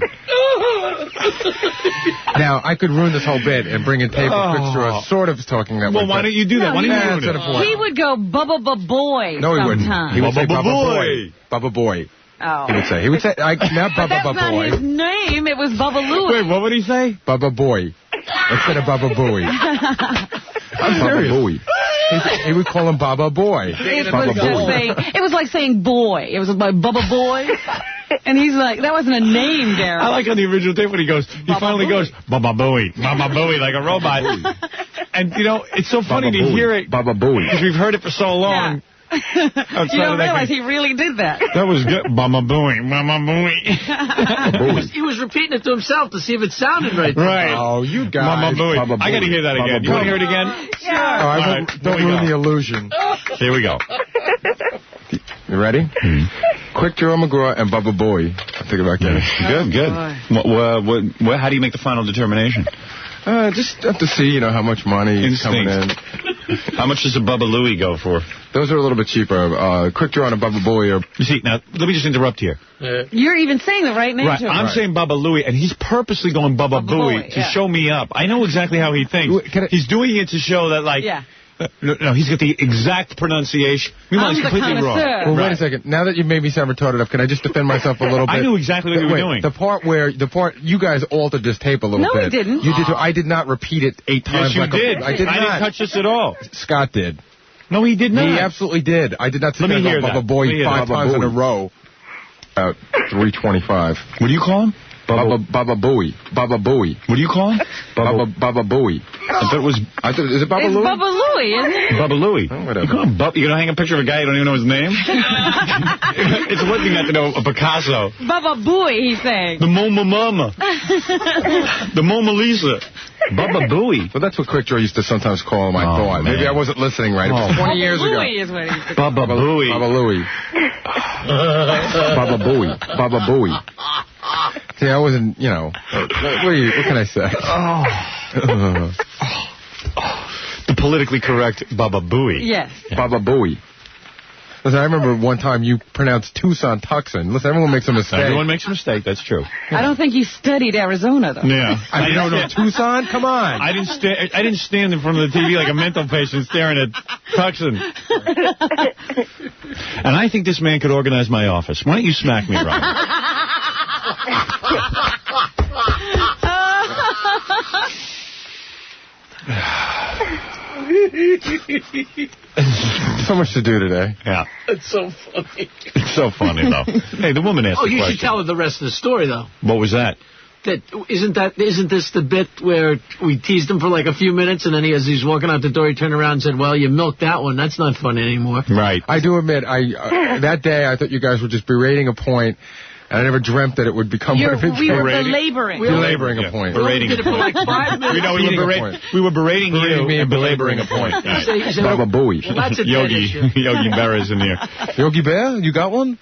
Now, I could ruin this whole bit and bring in tape of Quick Draw sort of talking that way. Well, why don't you do that? Why don't you ruin it? He would go Baba Boy. No, he wouldn't. He would say Baba Boy. Baba Boy. Oh. He would say, not Baba Boy. That's not his name. It was Baba Louie. Wait, what would he say? Baba Boy. Instead of Baba Booey. I'm serious. Baba Booey. He would call him Baba Boy. It was like saying boy. It was like Baba Boy. And he's like, that wasn't a name, Gary. I like on the original tape when he finally goes, Baba Booey, Baba Booey, like a robot. And, it's so funny to hear it. Baba Booey. Because we've heard it for so long. Yeah. You don't realize he really did that. That was good. Baba Booey, Baba Booey. He was repeating it to himself to see if it sounded right. Right. Oh, you guys. Baba Booey. I got to hear that again. You want to hear it again? Sure. Don't ruin the illusion. Here we go. You ready? Quick Draw McGraw and Baba Booey. I'll think about that. Good. How do you make the final determination? Just have to see, how much money is coming in. How much does a Baba Louie go for? Those are a little bit cheaper. Quick Draw and a Baba Booey are... You see, now, let me just interrupt here. You're even saying the right name, right. I'm saying Baba Louie, and he's purposely going Baba Booey to show me up. I know exactly how he thinks. He's doing it to show that, No, he's got the exact pronunciation. Meanwhile, he's completely wrong. Well, wait a second. Now that you've made me sound retarded enough, can I just defend myself a little bit? I knew exactly what you were doing. The part you guys altered this tape a little bit. No, we didn't. You did. I did not repeat it 8 times. Yes, you did. I did not. I didn't touch this at all. Scott did. No, he did not. He absolutely did. I did not say Baba Booey 5 times in a row. 3:25. What do you call him? Baba Booey. Baba Booey. What do you call him? Baba Booey. I thought it was... is it Baba Louie? It's Baba Louie, isn't it? Baba Louie. Oh, whatever. You call him Baba... You're going to hang a picture of a guy you don't even know his name? It's one thing not to know a Picasso. Baba Booey, he's saying. The Moma Mama. The Mona Lisa. Baba Booey. Well, that's what Quick Draw used to sometimes call him, I thought. Maybe I wasn't listening right. It was 20 years ago. Baba Booey is what he said. Baba Booey. Baba Louie. Baba Booey. Baba Booey. See, I wasn't, what can I say? The politically correct Baba Booey. Yes. Baba Booey. Listen, I remember one time you pronounced Tucson Tucson. Listen, everyone makes a mistake. Everyone makes a mistake, that's true. I don't think you studied Arizona, though. Yeah. I don't know Tucson? Come on. I didn't stand in front of the TV like a mental patient staring at Tucson. And I think this man could organize my office. Why don't you smack me, Robin? So much to do today. Yeah. It's so funny. It's so funny, though. Hey, the woman asked the question. You should tell her the rest of the story, though. What was that? Isn't this the bit where we teased him for like a few minutes, and then as he's walking out the door, he turned around and said, well, you milked that one. That's not funny anymore. Right. I do admit, that day I thought you guys were just berating a point. I never dreamt that it would become We were belaboring. Belaboring a point. Berating. We did it for like 5 minutes. We were berating you and belaboring a point. Baba Booey. Well, that's a Yogi Berra is in here. Yogi Bear, you got one?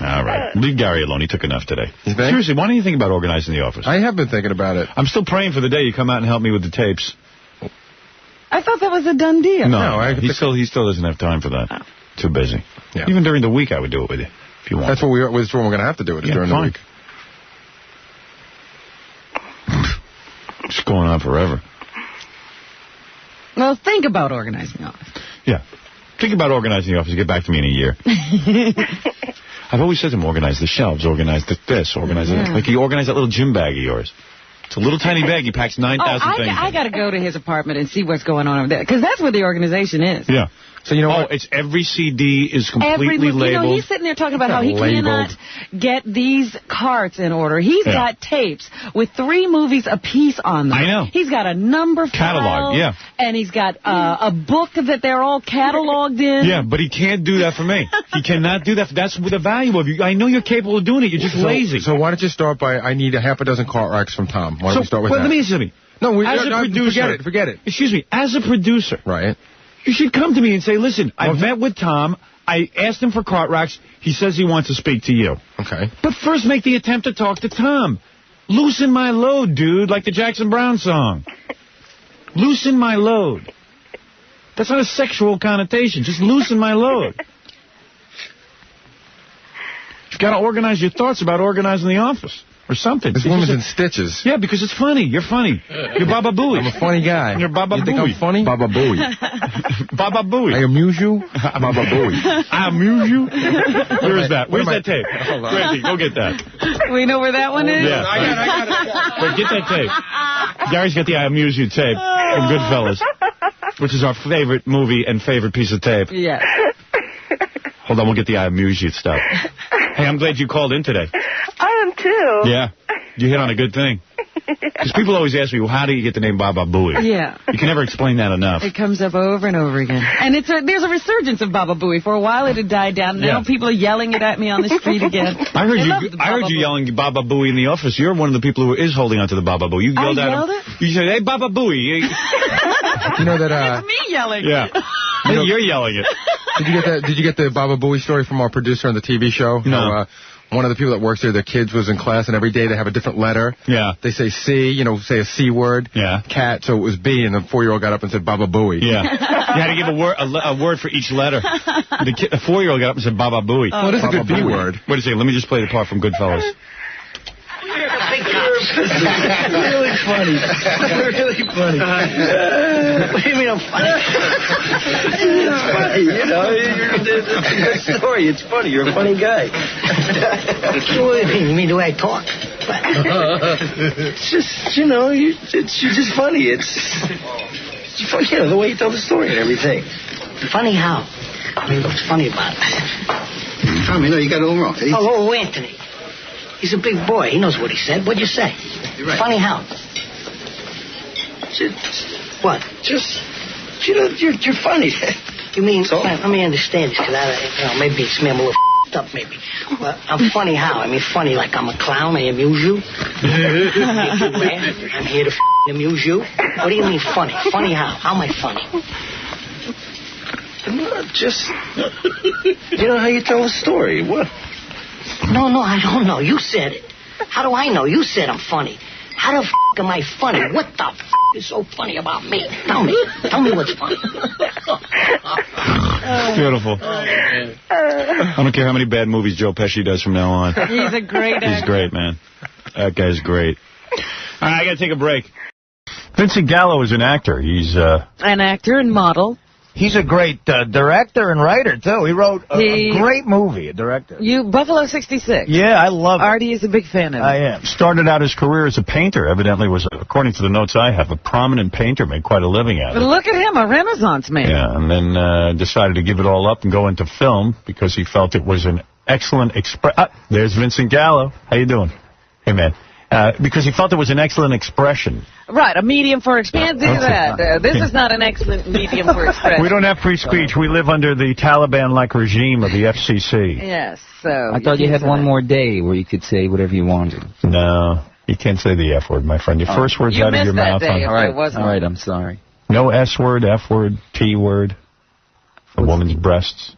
All right. Leave Gary alone. He took enough today. Seriously, why don't you think about organizing the office? I have been thinking about it. I'm still praying for the day you come out and help me with the tapes. I thought that was a done deal. No, he still doesn't have time for that. Too busy. Yeah. Even during the week, I would do it with you. If you want. That's what we're going to have to do it during the week. It's going on forever. Well, think about organizing the office. Yeah. Think about organizing the office. Get back to me in a year. I've always said to him, organize the shelves, organize this, organize that. Like you organize that little gym bag of yours. It's a little tiny bag. He packs 9,000 things. I got to go to his apartment and see what's going on over there, because that's where the organization is. Yeah. So you know what? It's every CD is completely labeled. He's sitting there talking about how he cannot get these carts in order. He's got tapes with 3 movies apiece on them. I know. He's got a number catalog, file, and he's got a book that they're all cataloged in. Yeah, but he can't do that for me. He cannot do that. That's the value of you. I know you're capable of doing it. You're just lazy. So why don't you start by, I need a half a dozen cart racks from Tom. Why don't we start with that? Let me ask you. No, as a producer. Forget it. Excuse me. As a producer. Right. You should come to me and say, listen, I've met with Tom. I asked him for cart racks. He says he wants to speak to you. Okay. But first make the attempt to talk to Tom. Loosen my load, dude, like the Jackson Browne song. Loosen my load. That's not a sexual connotation. Just loosen my load. You've got to organize your thoughts about organizing the office. Or something. This woman's in stitches. Yeah, because it's funny. You're funny. You're Baba Booey. I'm a funny guy. You're Baba Booey. You think I'm funny? Baba Booey. Baba Booey. I amuse you? Baba Booey. I amuse you? Where is that? Where's that tape? Frankie, go get that. We know where that one is? Yeah. I got it. Wait, get that tape. Gary's got the I amuse you tape from Goodfellas, which is our favorite movie and favorite piece of tape. Yeah. Hold on, we'll get the I amuse you stuff. Hey, I'm glad you called in today. I am too. Yeah. You hit on a good thing. Because people always ask me, well, how do you get the name Baba Booey? Yeah. You can never explain that enough. It comes up over and over again. And there's a resurgence of Baba Booey. For a while it had died down. Now people are yelling it at me on the street again. I heard you yelling Baba Booey in the office. You're one of the people who is holding on to the Baba Booey. You yelled at him. You said, hey, Baba Booey. You know that... It's me yelling. Yeah. You're yelling it. Did you get the Baba Booey story from our producer on the TV show? No. How, one of the people that works there, their kids was in class, and every day they have a different letter. Yeah. They say C, say a C word. Yeah. Cat, so it was B, and the 4-year-old got up and said Baba Booey. Yeah. You had to give a word for each letter. The 4-year-old got up and said Baba Booey. Well, it is a good B word. Wait a second, let me just play the part from Goodfellas. We're the big cops. Really funny. Really funny. What do you mean I'm funny? It's funny, you know. It's a good story. It's funny. You're a funny guy. What do you mean? You mean the way I talk? It's just, you know, you're just funny. It's funny, you know, the way you tell the story and everything. Funny how? I mean, what's funny about it? Tell me, no, you got it all wrong. Oh, Anthony. He's a big boy. He knows what he said. What'd you say? You're right. Funny how? What? Just, you know, you're funny. You mean, so? Let me understand this, because maybe it's me, I'm a little up, maybe. Well, I'm funny how? I mean, funny like I'm a clown, I amuse you? I'm here to amuse you? What do you mean funny? Funny how? How am I funny? Just, you know how you tell a story. What? No, I don't know. You said it. How do I know? You said I'm funny. How the am I funny? What the is so funny about me? Tell me. Tell me what's funny. Beautiful. I don't care how many bad movies Joe Pesci does from now on. He's a great actor. He's great, man. That guy's great. All right, I got to take a break. Vincent Gallo is an actor. He's an actor and model. He's a great director and writer, too. He wrote a great movie, a director. Buffalo 66. Yeah, I love it. Artie is a big fan of it. I am. Started out his career as a painter. Evidently was, according to the notes I have, a prominent painter, made quite a living at it. But look at him, a Renaissance man. Yeah, and then decided to give it all up and go into film because he felt it was an excellent there's Vincent Gallo. How you doing? Hey, man. Because he felt it was an excellent expression. Right, a medium for expression. Can't do that. This is not an excellent medium for expression. We don't have free speech. We live under the Taliban-like regime of the FCC. Yes, so... I thought you had one more day where you could say whatever you wanted. No, you can't say the F word, my friend. Your first word's out of your mouth. All right, I'm sorry. No S word, F word, T word. A woman's breasts.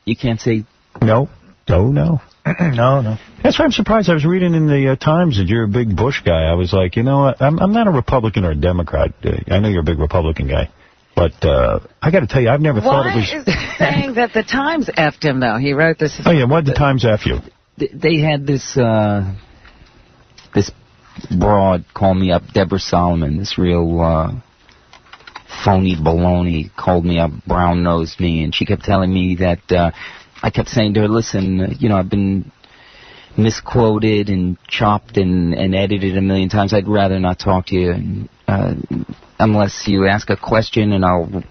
You can't say... No. No. That's why I'm surprised. I was reading in the Times that you're a big Bush guy. I was like, you know what? I'm not a Republican or a Democrat. I know you're a big Republican guy. But I got to tell you, I've never thought it was... Why is he saying that the Times effed him, though? He wrote this... Oh, yeah, why'd the Times F you? They had this broad call me up, Deborah Solomon, this real phony baloney, called me up, brown-nosed me, and she kept telling me that... I kept saying to her, listen, you know, I've been misquoted and chopped and edited a million times. I'd rather not talk to you unless you ask a question, and I'll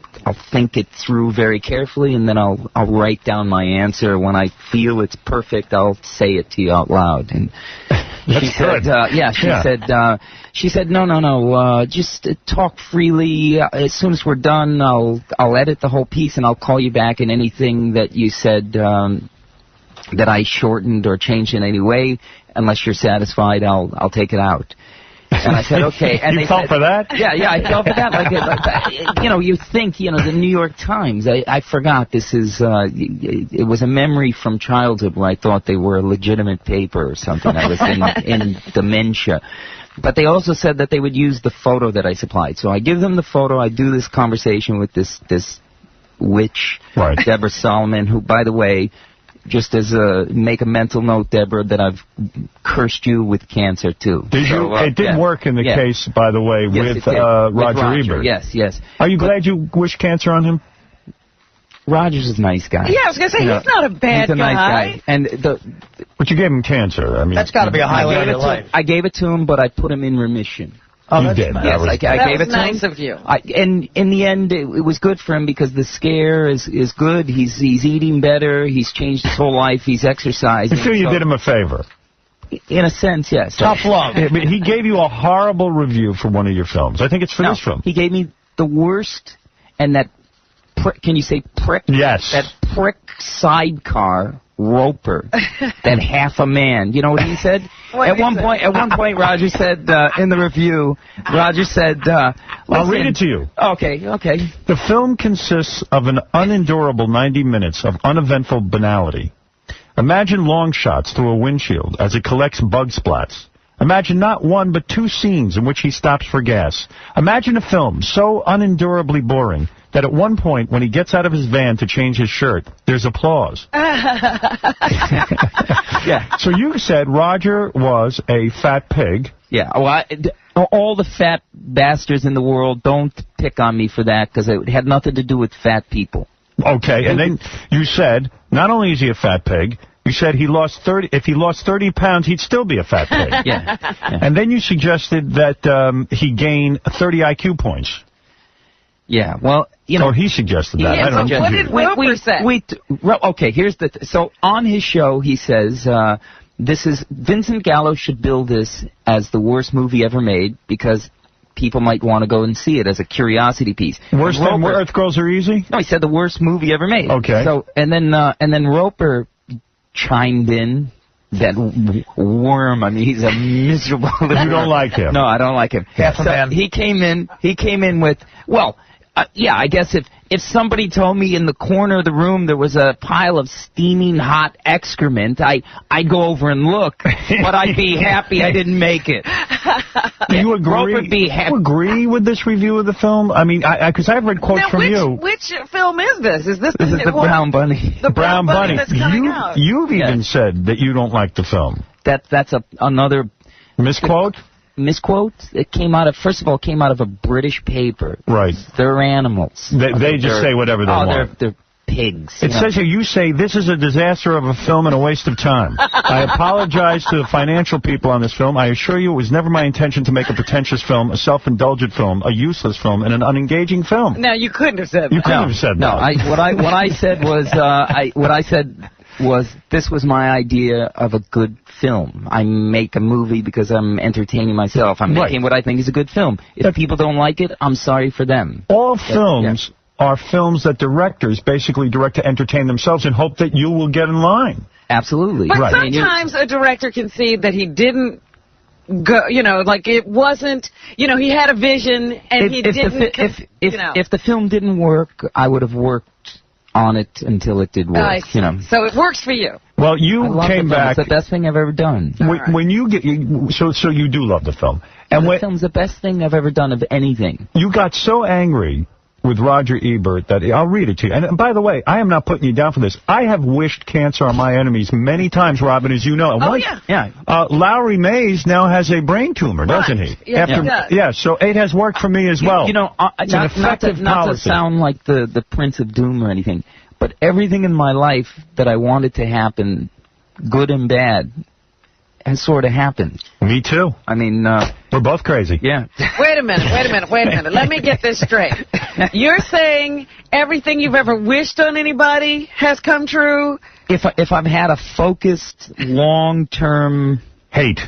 think it through very carefully, and then I'll write down my answer. When I feel it's perfect, I'll say it to you out loud. And she said, she said, no, just talk freely. As soon as we're done, I'll edit the whole piece, and I'll call you back, and anything that you said that I shortened or changed in any way, unless you're satisfied, I'll take it out. And I said, okay. And you fell for that? Yeah, I fell for that. Like, you know, you think, you know, the New York Times, I forgot this is, it was a memory from childhood where I thought they were a legitimate paper or something. I was in dementia. But they also said that they would use the photo that I supplied. So I give them the photo, I do this conversation with this witch, right. Deborah Solomon, who, by the way, just as make a mental note, Deborah, that I've cursed you with cancer, too. Did you? It did work in the case, by the way, with Roger Ebert. Yes. Are you glad you wished cancer on him? Roger's a nice guy. Yeah, I was going to say, he's not a bad guy. He's a nice guy. And but you gave him cancer. I mean, that's got to be a highlight of your life. I gave it to him, but I put him in remission. Oh, you did. Yes, I gave it to nice him. Of you. And in the end, it was good for him because the scare is good. He's eating better. He's changed his whole life. He's exercising. I feel you did him a favor. In a sense, yes. Tough love. But he gave you a horrible review for one of your films. I think it's for this film. He gave me the worst, and that prick, can you say prick? Yes. That prick sidecar Roper, that half a man. You know what he said? At one point, Roger said in the review, Roger said, I'll read it to you. Okay. The film consists of an unendurable 90 minutes of uneventful banality. Imagine long shots through a windshield as it collects bug splats, Imagine not one but 2 scenes in which he stops for gas. Imagine a film so unendurably boring that at one point, when he gets out of his van to change his shirt, there's applause. Yeah. So you said Roger was a fat pig. Yeah. Well, all the fat bastards in the world, don't pick on me for that, because it had nothing to do with fat people. Okay, and then you said, not only is he a fat pig, you said he lost 30. If he lost 30 pounds, he'd still be a fat pig. Yeah. And then you suggested that he gain 30 IQ points. Yeah, well, you know... Or he suggested that. I don't know. What did Roper say? Okay, here's the... So on his show, he says, Vincent Gallo should bill this as the worst movie ever made, because people might want to go and see it as a curiosity piece. Worse than Earth Girls Are Easy? No, he said the worst movie ever made. Okay. So, and then Roper chimed in. That worm, I mean, he's a miserable... You don't like him? No, I don't like him. Half a man. He came in with, well... yeah, I guess if somebody told me in the corner of the room there was a pile of steaming hot excrement, I'd go over and look, but I'd be happy I didn't make it. Do you agree? Do you agree with this review of the film? I mean, because I've read quotes from you. Which film is this? Is this is the Brown Bunny? The Brown Bunny that's coming out. You've even said that you don't like the film. That's another misquote. Misquote. It came out of, first of all, it came out of a British paper. Right. They're animals. They just say whatever they want. They're pigs. It says here, you say, this is a disaster of a film and a waste of time. I apologize to the financial people on this film. I assure you it was never my intention to make a pretentious film, a self-indulgent film, a useless film, and an unengaging film. No, you couldn't have said that. You couldn't have said that. No, what I said was this was my idea of a good film. I make a movie because I'm entertaining myself. I'm making what I think is a good film. If people don't like it, I'm sorry for them. All films are films that directors basically direct to entertain themselves and hope that you will get in line. Absolutely. But sometimes a director can see that he didn't go, like it wasn't, he had a vision and he didn't. If the film didn't work, I would have worked on it until it did work. So it works for you. Well, you came back. It's the best thing I've ever done. When you get so you do love the film, and the film's the best thing I've ever done of anything. You got so angry with Roger Ebert that I'll read it to you. And by the way, I am not putting you down for this. I have wished cancer on my enemies many times, Robin, as you know. Lowry Mays now has a brain tumor, doesn't he? Yeah, so it has worked for me as well. It's an effective policy. Not to sound like the Prince of Doom or anything, but everything in my life that I wanted to happen, good and bad, has sort of happened. Me too. I mean, we're both crazy. Yeah. Wait a minute. Let me get this straight. You're saying everything you've ever wished on anybody has come true? If I've had a focused, long-term hate.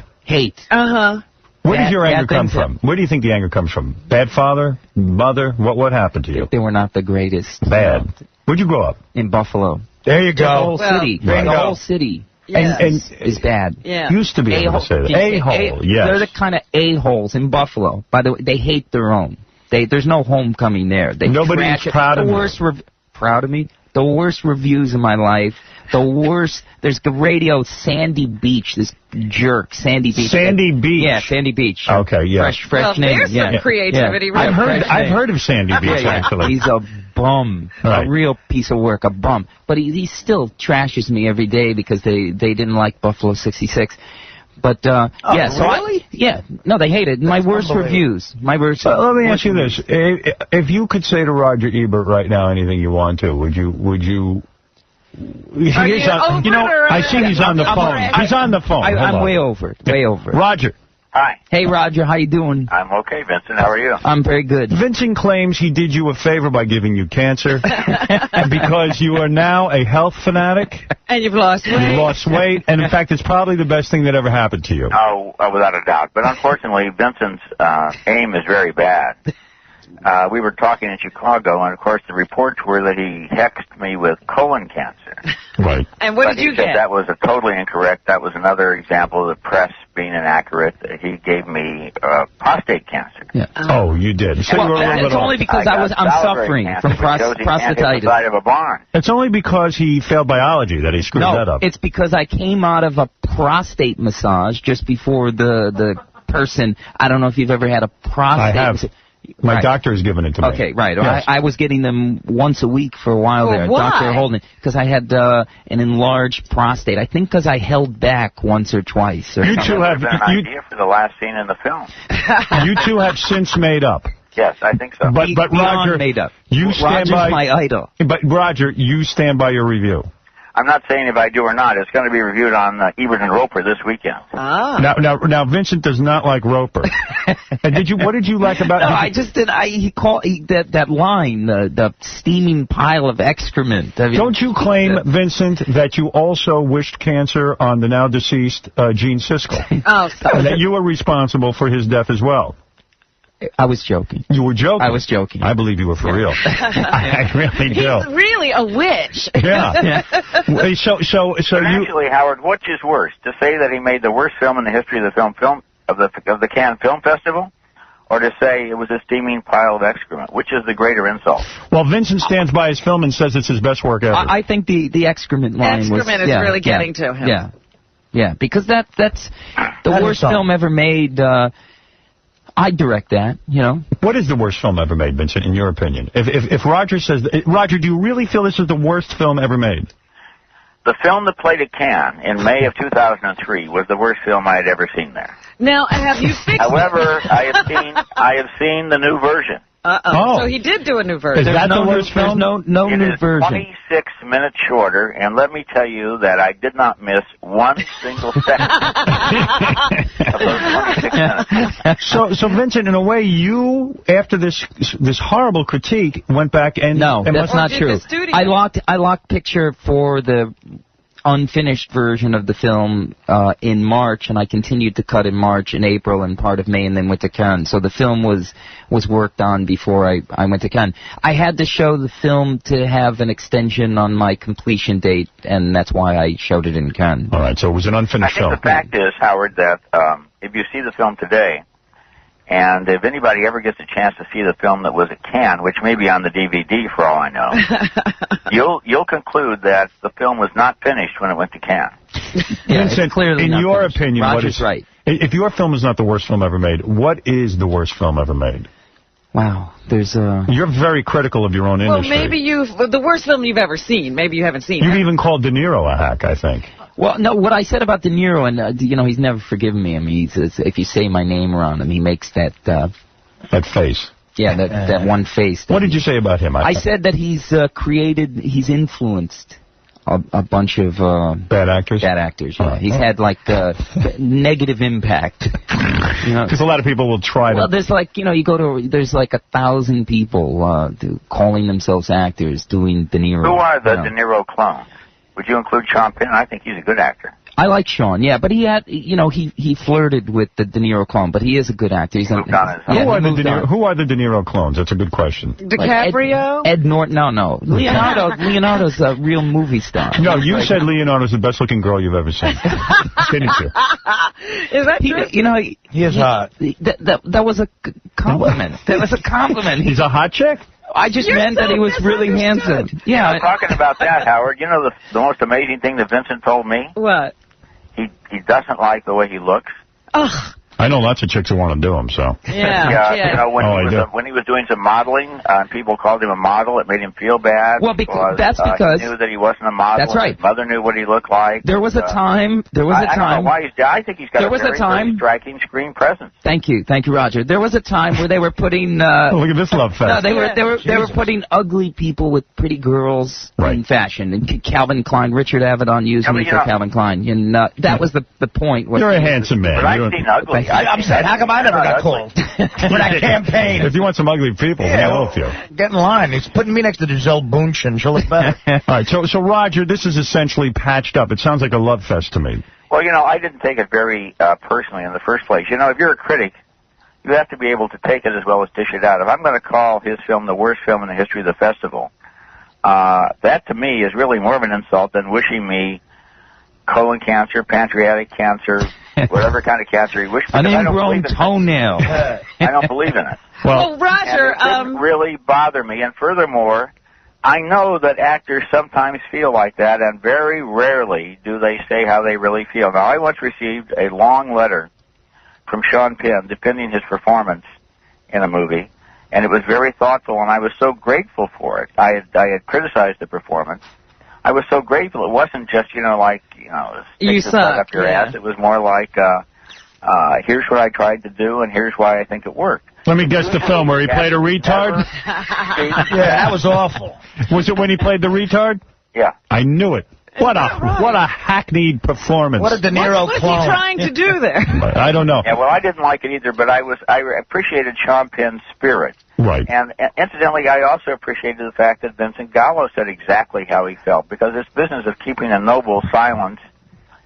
Uh-huh. Where does your anger come from? Where do you think the anger comes from? Bad father? Mother? What happened to you? They were not the greatest. Bad. Where'd you grow up? In Buffalo. There you go. The whole city. Right. The whole city. Yes. Is bad. Yeah. Used to be able to say that. A-hole, yes. They're the kind of a-holes in Buffalo. By the way, they hate their own. There's no homecoming there. Nobody's proud of me. Proud of me? The worst reviews of my life. The worst. There's the radio, Sandy Beach, this jerk, Sandy Beach. Sandy Beach? Yeah, Sandy Beach. Okay, yeah. Fresh name. There's some creativity. Yeah. I've heard of Sandy Beach, actually. He's a bum. Right. A real piece of work, a bum. But he still trashes me every day because they didn't like Buffalo 66. But, really? No, they hate it. My worst reviews. Let me ask you this. If you could say to Roger Ebert right now anything you want to, would you... I see he's on the phone. He's on the phone. I'm way over. Roger. Hi. Hey, Roger, how you doing? I'm okay, Vincent. How are you? I'm very good. Vincent claims he did you a favor by giving you cancer because you are now a health fanatic. And you've lost weight. You lost weight, and in fact, it's probably the best thing that ever happened to you. Oh, without a doubt. But unfortunately, Vincent's aim is very bad. we were talking in Chicago, and of course the reports were that he hexed me with colon cancer. Right. And what did you get? That was totally incorrect. That was another example of the press being inaccurate. He gave me prostate cancer. Yeah. Oh, you did. So well, you were it's only because I'm suffering from prostatitis. Of a barn. It's only because he failed biology that he screwed that up. It's because I came out of a prostate massage just before the person. I don't know if you've ever had a prostate. I have. My doctor has given it to me. Okay, right. Yes. I was getting them once a week for a while there. Why? Dr. Holden, because I had an enlarged prostate. I think because I held back once or twice. Or you two have an idea for the last scene in the film. You two have since made up. Yes, I think so. But Roger, made up. You stand Roger's by my idol. But Roger, you stand by your review. I'm not saying if I do or not. It's going to be reviewed on Ebert and Roper this weekend. Ah. Now, Vincent does not like Roper. And what did you like about? No, I just did. He called that line, the steaming pile of excrement. I mean, don't you claim, Vincent, that you also wished cancer on the now deceased Gene Siskel? Oh, sorry. And that you were responsible for his death as well? I was joking. You were joking? I was joking. I believe you were for real. I really do. He's really a witch. Yeah. So actually, Howard, which is worse? To say that he made the worst film in the history of the film of the Cannes Film Festival, or to say it was a steaming pile of excrement? Which is the greater insult? Well, Vincent stands by his film and says it's his best work ever. I think the excrement line is really getting to him. Yeah, because that's the worst film ever made. I'd direct that, you know. What is the worst film ever made, Vincent, in your opinion? If Roger says... Roger, do you really feel this is the worst film ever made? The film that played at Cannes in May of 2003 was the worst film I had ever seen there. Now, have you fixed However, I have seen the new version. So he did do a new version. Is that the worst film? No new version. 26 minutes shorter, and let me tell you that I did not miss one single second of those 26 minutes. So Vincent, in a way, you, after this horrible critique, went back and... No, that's not true. I locked picture for the unfinished version of the film in March, and I continued to cut in March and April and part of May, and then went to Cannes. So the film was worked on before I went to Cannes. I had to show the film to have an extension on my completion date, and that's why I showed it in Cannes. All right, so it was an unfinished film. I think the fact is, Howard, that if you see the film today, and if anybody ever gets a chance to see the film that was at Cannes, which may be on the DVD for all I know, you'll conclude that the film was not finished when it went to Cannes. Vincent, in your opinion, Roger's right. If your film is not the worst film ever made, what is the worst film ever made? Wow, You're very critical of your own industry. Well, maybe the worst film you've ever seen. Maybe you haven't seen it. You've even called De Niro a hack, I think. Well, no, what I said about De Niro, and, he's never forgiven me. I mean, if you say my name around him, he makes that... that face. Yeah, that one face. What did you say about him? I said that he's he's influenced a bunch of... bad actors? Bad actors, yeah. He's had, negative impact. Because a lot of people will try to... Well, there's there's 1,000 people calling themselves actors doing De Niro. Who are the De Niro clones? Would you include Sean Penn? I think he's a good actor. I like Sean, yeah, but he had, he flirted with the De Niro clone, but he is a good actor. He's moved on. Who are the De Niro clones? That's a good question. DiCaprio? Ed Norton? No. Leonardo's a real movie star. No, you said Leonardo's the best-looking girl you've ever seen. Didn't you? Is that true? He is hot. That was a compliment. That was a compliment. He's a hot chick? I just meant that he was really handsome. Yeah. Talking about that, Howard, you know the most amazing thing that Vincent told me? What? He doesn't like the way he looks. Ugh. I know lots of chicks who want to do him, so. Yeah. When he was doing some modeling, and people called him a model, it made him feel bad. Well, that's because he knew that he wasn't a model. That's right. His mother knew what he looked like. There was a time. I don't know why he's dead. I think he's got a very striking screen presence. Thank you, Roger. There was a time where they were putting. Look at this love fest. No, they were putting ugly people with pretty girls in fashion. And Calvin Klein, Richard Avedon used me for Calvin Klein, and that was the point. You're a handsome man. But I've seen ugly. I'm sad. How come I never got called for that campaign? If you want some ugly people, we'll help you. Get in line. He's putting me next to Giselle Bundchen. She'll look better. All right, so Roger, this is essentially patched up. It sounds like a love fest to me. Well, I didn't take it very personally in the first place. If you're a critic, you have to be able to take it as well as dish it out. If I'm going to call his film the worst film in the history of the festival, that to me is really more of an insult than wishing me colon cancer, pancreatic cancer, whatever kind of cancer he wished. An ingrown toenail. I don't believe in it. Well, Roger, and it didn't really bother me. And furthermore, I know that actors sometimes feel like that, and very rarely do they say how they really feel. Now, I once received a long letter from Sean Penn defending his performance in a movie, and it was very thoughtful, and I was so grateful for it. I had criticized the performance. I was so grateful. It wasn't just, stick you this up your ass. It was more like, here's what I tried to do, and here's why I think it worked. Let me guess the film where he played a retard? Yeah, that was awful. Was it when he played the retard? Yeah. I knew it. What a hackneyed performance. What a De Niro What's clone. he trying to do there? I don't know. Yeah, well, I didn't like it either, but I appreciated Sean Penn's spirit. Right. And incidentally, I also appreciated the fact that Vincent Gallo said exactly how he felt, because this business of keeping a noble silence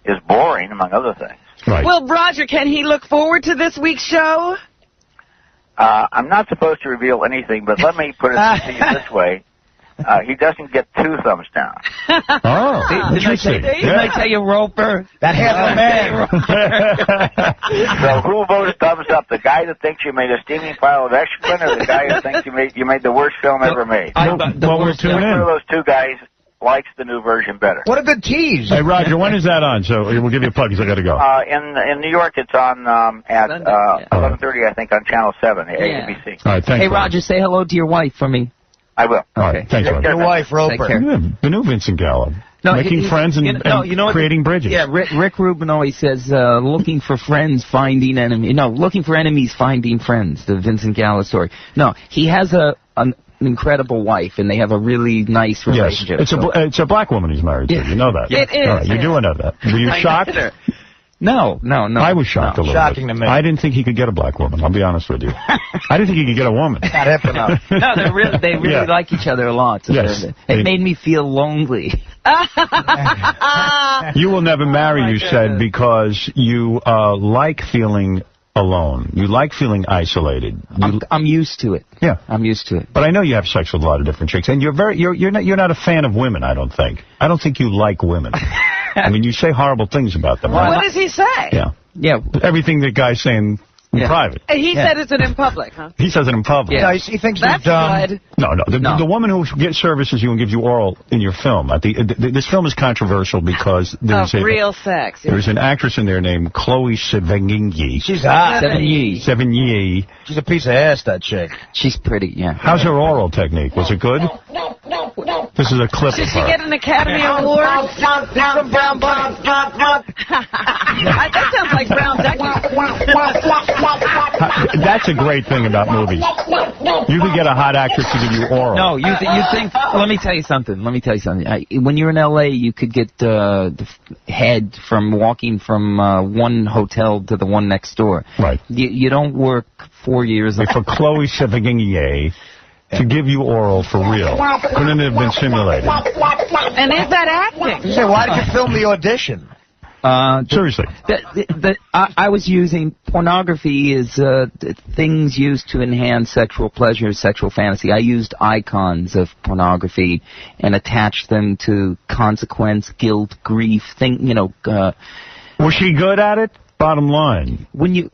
is boring, among other things. Right. Well, Roger, can he look forward to this week's show? I'm not supposed to reveal anything, but let me put it to you this way. He doesn't get 2 thumbs down. Oh, interesting. Didn't I tell you, Roper? That half a man. So who voted thumbs up? The guy that thinks you made a steaming pile of excrement, or the guy who thinks you made the worst film ever made? We'll tune in. One of those 2 guys likes the new version better. What a good tease. Hey, Roger, when is that on? So we'll give you a plug because I got to go. In New York, it's on at 11:30, I think, on Channel 7, ABC. All right, thanks. Hey, Roger, say hello to your wife for me. I will. All right, thanks, Roger. Your wife, Roper. Take care. The new Vincent Gallo. Making friends and creating bridges. Yeah, Rick Rubin always says, looking for friends, finding enemies. No, looking for enemies, finding friends, the Vincent Gallo story. No, he has an incredible wife, and they have a really nice relationship. Yes, it's a black woman he's married to. You know that. It is. All right, you do know that. Were you shocked? No. I was shocked a little Shocking bit. to me. I didn't think he could get a black woman. I'll be honest with you. I didn't think he could get a woman. Not hip enough. No, they really like each other a lot. So yes. It made me feel lonely. You will never marry, you said, because you like feeling alone. You like feeling isolated. I'm used to it. Yeah, I'm used to it. But I know you have sex with a lot of different chicks, and you're not a fan of women. I don't think you like women. I mean, you say horrible things about them. What does he say? Yeah. Everything the guy's saying in private. He said it's in public, huh? He says it in public. Yeah, he thinks that's you're dumb. good. No. The woman who services you and gives you oral in your film. This film is controversial because there's real sex. There's an actress in there named Chloe Sevigny. She's hot. Sevigny. She's a piece of ass, that chick. She's pretty, yeah. How's her oral technique? Was it good? This is a clip Did of she her. get an Academy Award? From Brown Bunny. That sounds like Brown Ducky. That's a great thing about movies. You could get a hot actress to give you oral. No, you think. Let me tell you something. When you're in L.A., you could get the head from walking from one hotel to the one next door. Right. You don't work 4 years. For Chloe Sevigny to give you oral for real. Couldn't it have been simulated? And is that acting? So why did you film the audition? Seriously. I was using pornography as things used to enhance sexual pleasure, sexual fantasy. I used icons of pornography and attached them to consequence, guilt, grief. Was she good at it? Bottom line. When you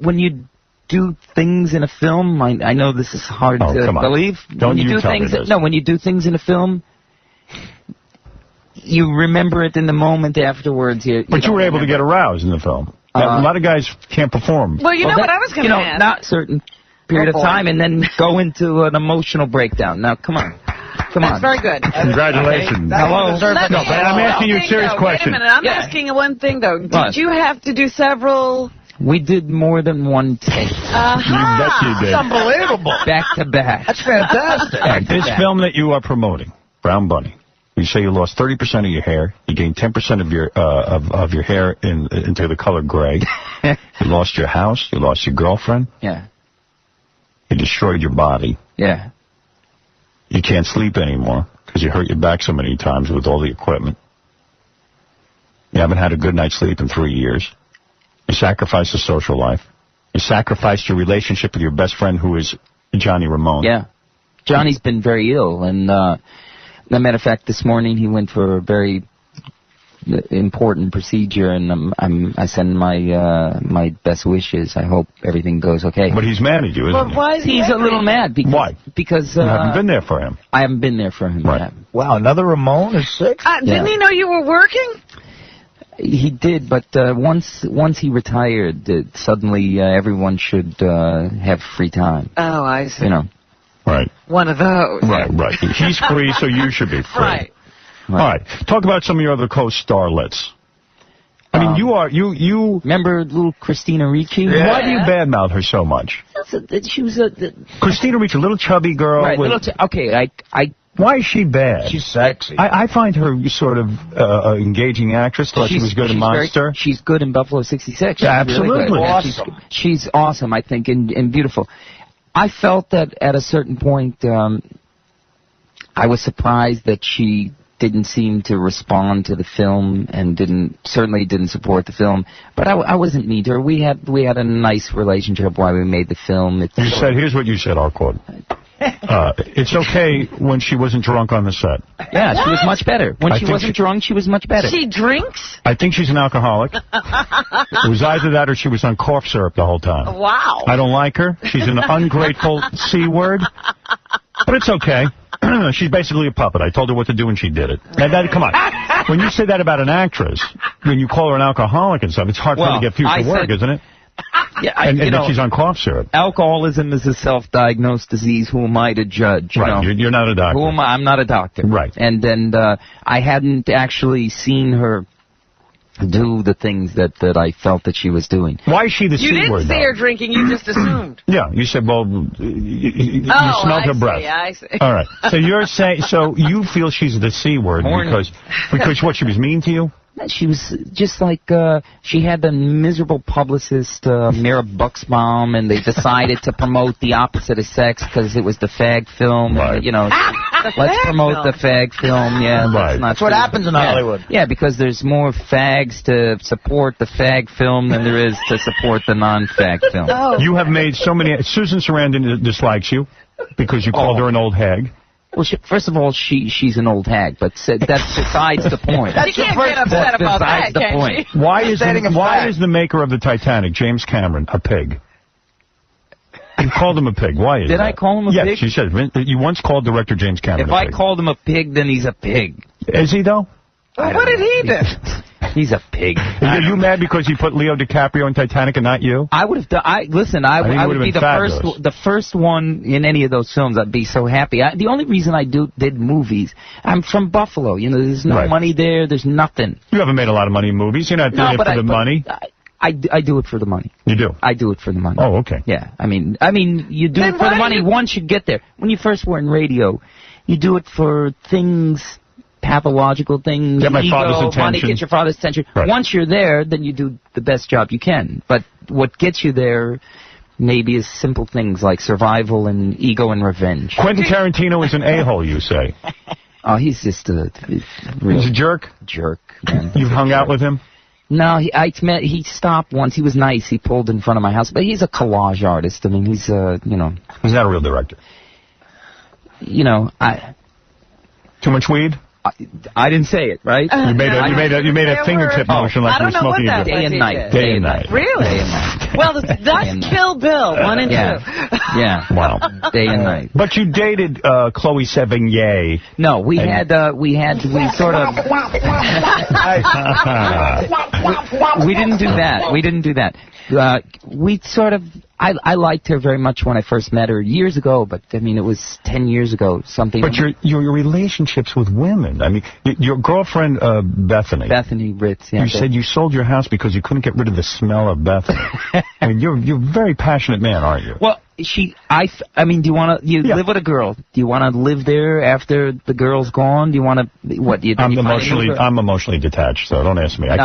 do things in a film, I know this is hard to believe. When you do things in a film, you remember it in the moment afterwards. But you were able to get aroused in the film. A lot of guys can't perform. Well, what I was going to ask. Not certain period of time, and then go into an emotional breakdown. Now, come on. That's very good. Congratulations. Hello. No, but I'm asking you a serious question. Wait a minute. I'm asking one thing, though. Did you have to do several... We did more than one take. You bet you did. That's unbelievable. Back to back. That's fantastic. This film that you are promoting, Brown Bunny, you say you lost 30% of your hair. You gained 10% of your of your hair into the color gray. You lost your house. You lost your girlfriend. Yeah. You destroyed your body. Yeah. You can't sleep anymore because you hurt your back so many times with all the equipment. You haven't had a good night's sleep in 3 years. You sacrificed the social life. You sacrificed your relationship with your best friend, who is Johnny Ramone. Yeah. Johnny's been very ill, and as a matter of fact, this morning he went for a very important procedure, and I send my best wishes. I hope everything goes okay. But he's mad at you, isn't he? Why is he He's a little mad. Why? Because you haven't been there for him. I haven't been there for him. Right. Yet. Wow, another Ramon is sick? Didn't he know you were working? He did, but once he retired, suddenly everyone should have free time. Oh, I see. You know. Right. One of those. Right. He's free, so you should be free. Right. All right. Talk about some of your other co-starlets. I mean, you remember little Christina Ricci? Yeah. Why do you badmouth her so much? She was Christina Ricci, a little chubby girl. Right. Okay. Why is she bad? She's sexy. I find her sort of engaging actress. Thought she was good in Monster. She's good in Buffalo 66. Yeah, absolutely. Really awesome. She's awesome, I think, and beautiful. I felt that at a certain point, I was surprised that she didn't seem to respond to the film and certainly didn't support the film. But I wasn't mean to her. We had a nice relationship while we made the film. Here's what you said, I'll quote. It's okay when she wasn't drunk on the set. Yeah, she was much better. When she wasn't drunk, she was much better. She drinks? I think she's an alcoholic. It was either that or she was on cough syrup the whole time. Wow. I don't like her. She's an ungrateful C word. But it's okay. She's basically a puppet. I told her what to do and she did it. Now, come on. When you say that about an actress, when you call her an alcoholic and stuff, it's hard for her to get future work, isn't it? Yeah, and she's on cough syrup. Alcoholism is a self-diagnosed disease. Who am I to judge? Right, you're not a doctor. Who am I? I'm not a doctor. Right. And I hadn't actually seen her do the things that I felt that she was doing. Why is she the C word? You didn't see her drinking. You just assumed. Yeah, you said, well, you smelled her breath. I see. All right. So you're saying, so you feel she's the C word because what, she was mean to you? She was just like, she had the miserable publicist, Mira Buxbaum, and they decided to promote the opposite of sex because it was the fag film. Right. And, let's promote the fag film. Yeah, right. That's what happens in Hollywood. Yeah, because there's more fags to support the fag film than there is to support the non-fag film. Oh. You have made so many... Susan Sarandon dislikes you because you called her an old hag. Well, first of all, she's an old hag, but that's besides the point. You can't get upset about that, can she? Why is the maker of the Titanic, James Cameron, a pig? You called him a pig. Why is that? Did I call him a pig? Yes, you said. You once called director James Cameron a pig. If I called him a pig, then he's a pig. Is he, though? Well, what did he do? He's a pig. Are you mad because he put Leo DiCaprio in Titanic and not you? I would have done. I would be the first one in any of those films. I'd be so happy. The only reason I did movies, I'm from Buffalo. There's no money there. There's nothing. You haven't made a lot of money in movies. You're not doing it for the money. I do it for the money. You do? I do it for the money. Oh, okay. Yeah. I mean, you do it for the money once you get there. When you first were in radio, you do it for things. Pathological things, get my father's attention. Money, get your father's attention. Right. Once you're there, then you do the best job you can. But what gets you there maybe is simple things like survival and ego and revenge. Quentin Tarantino is an a-hole, you say? Oh, he's just he's a jerk? Jerk, man. You've hung out with him? No, he stopped once. He was nice. He pulled in front of my house. But he's a collage artist. I mean, he's, He's not a real director. Too much weed? I didn't say it, right? You made a fingertip motion like you were smoking. Day and night. Day and night. Really? Day and night. Well, that's Kill Bill 1 and 2. Yeah. Wow. Day and night. But you dated Chloe Sevigny. No, we sort of. We didn't do that. We sort of. I liked her very much when I first met her years ago, but I mean it was 10 years ago. Something. But your relationships with women. I mean, your girlfriend Bethany Ritz. Yeah, you said you sold your house because you couldn't get rid of the smell of Bethany. I mean, you're a very passionate man, aren't you? Well, I mean, do you want to live with a girl? Do you want to live there after the girl's gone? Do you want to what? I'm emotionally detached, so don't ask me. I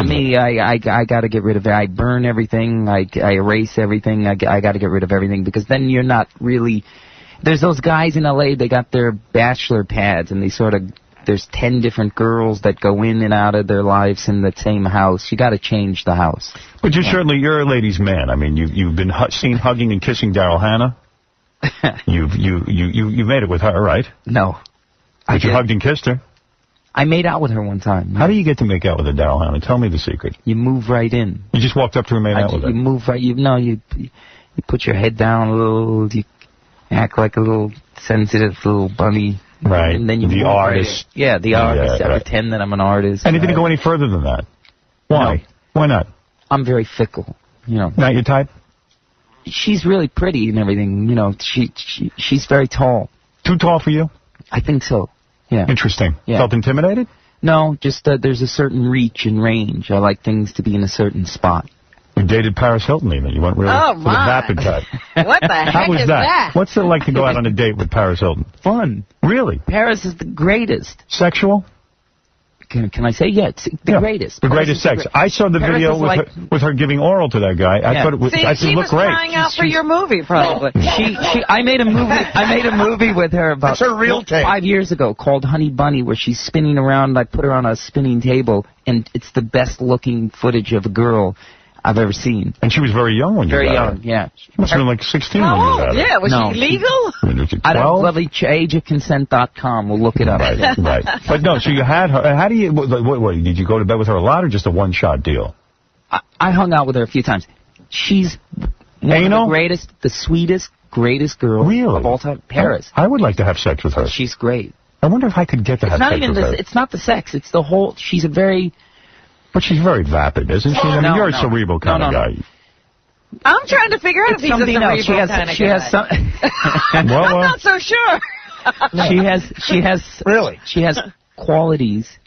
got to get rid of it. I burn everything. I erase everything. I got to get rid of everything because then you're not really. There's those guys in L.A. They got their bachelor pads and they sort of there's 10 different girls that go in and out of their lives in the same house. You got to change the house. But you're a ladies' man. I mean, you've been seen hugging and kissing Daryl Hannah. You made it with her, right? No. But you hugged and kissed her. I made out with her one time. How do you get to make out with a Daryl Hannah? Tell me the secret. You move right in. You just walked up to her and made out with her? You move right. You put your head down a little. You act like a little sensitive little bunny. Right. And then you the artist. Right, yeah, the artist. Yeah, I pretend that I'm an artist. And it didn't go any further than that. Why? No. Why not? I'm very fickle. Not your type? She's really pretty and everything. She's very tall. Too tall for you? I think so. Yeah. Interesting. Yeah. Felt intimidated? No, just there's a certain reach and range. I like things to be in a certain spot. You dated Paris Hilton even. You went really for the vapid type. What the heck How was is that? What's it like to go out on a date with Paris Hilton? Fun. Really? Paris is the greatest. Sexual? Can I say? Yeah, it's the greatest. The greatest sex. I saw the video with her giving oral to that guy. I thought it was. I said, she look was great. trying out for your movie, probably. I made a movie with her about 5 years ago called Honey Bunny, where she's spinning around. I put her on a spinning table, and it's the best looking footage of a girl I've ever seen. And she was very young when you got her. Very young, yeah. She must have been like 16 How when you old? got her. Yeah, was she legal? I don't love ageofconsent.com. We'll look it up. Right. But no, so you had her. How do you, what, did you go to bed with her a lot or just a one-shot deal? I hung out with her a few times. She's one of the greatest, the sweetest, greatest girl of all time. Paris. I would like to have sex with her. She's great. I wonder if I could get to have sex with her. It's not the sex. It's the whole, she's a very... But she's very vapid, isn't she? I mean, you're a cerebral kind of guy. I'm trying to figure out if he's a cerebral kind of guy. She has some... I'm not so sure. She has qualities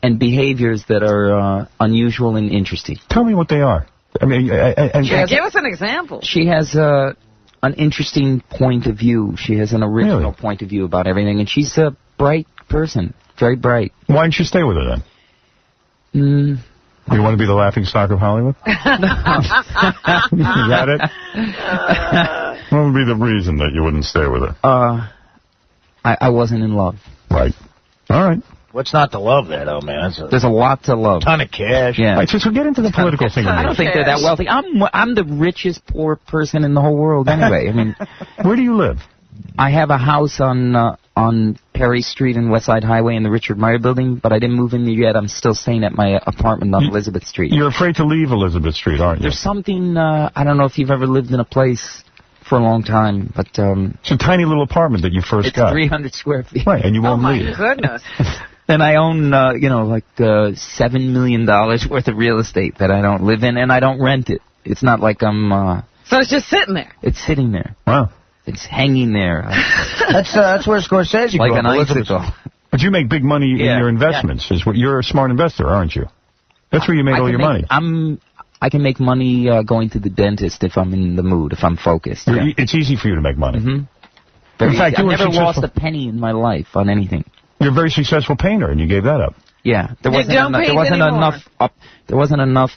and behaviors that are unusual and interesting. Tell me what they are. I mean, give us an example. She has an interesting point of view. She has an original point of view about everything, and she's a bright person, very bright. Why didn't you stay with her then? You want to be the laughing stock of Hollywood? Is that it? What would be the reason that you wouldn't stay with her? I wasn't in love. Right. All right. What's not to love there, though, man? There's a lot to love. Ton of cash. Yeah. Right, so get into the political thing. I don't think they're that wealthy. I'm the richest poor person in the whole world anyway. I mean, where do you live? I have a house on Perry Street and West Side Highway in the Richard Meyer Building, but I didn't move in there yet. I'm still staying at my apartment on Elizabeth Street. You're afraid to leave Elizabeth Street, aren't you? There's something, I don't know if you've ever lived in a place for a long time, but... it's a tiny little apartment that you first got. It's 300 square feet. Right, and you won't leave. Oh, my goodness. And I own, $7 million worth of real estate that I don't live in, and I don't rent it. It's not like I'm... So it's just sitting there? It's sitting there. Wow. It's hanging there. That's where Scorsese like an icicle. But you make big money in your investments. Yeah. You're a smart investor, aren't you? That's where you make all your money. I can make money going to the dentist if I'm in the mood, if I'm focused. Yeah. It's easy for you to make money. In fact, I've never lost a penny in my life on anything. You're a very successful painter, and you gave that up. Yeah, there wasn't enough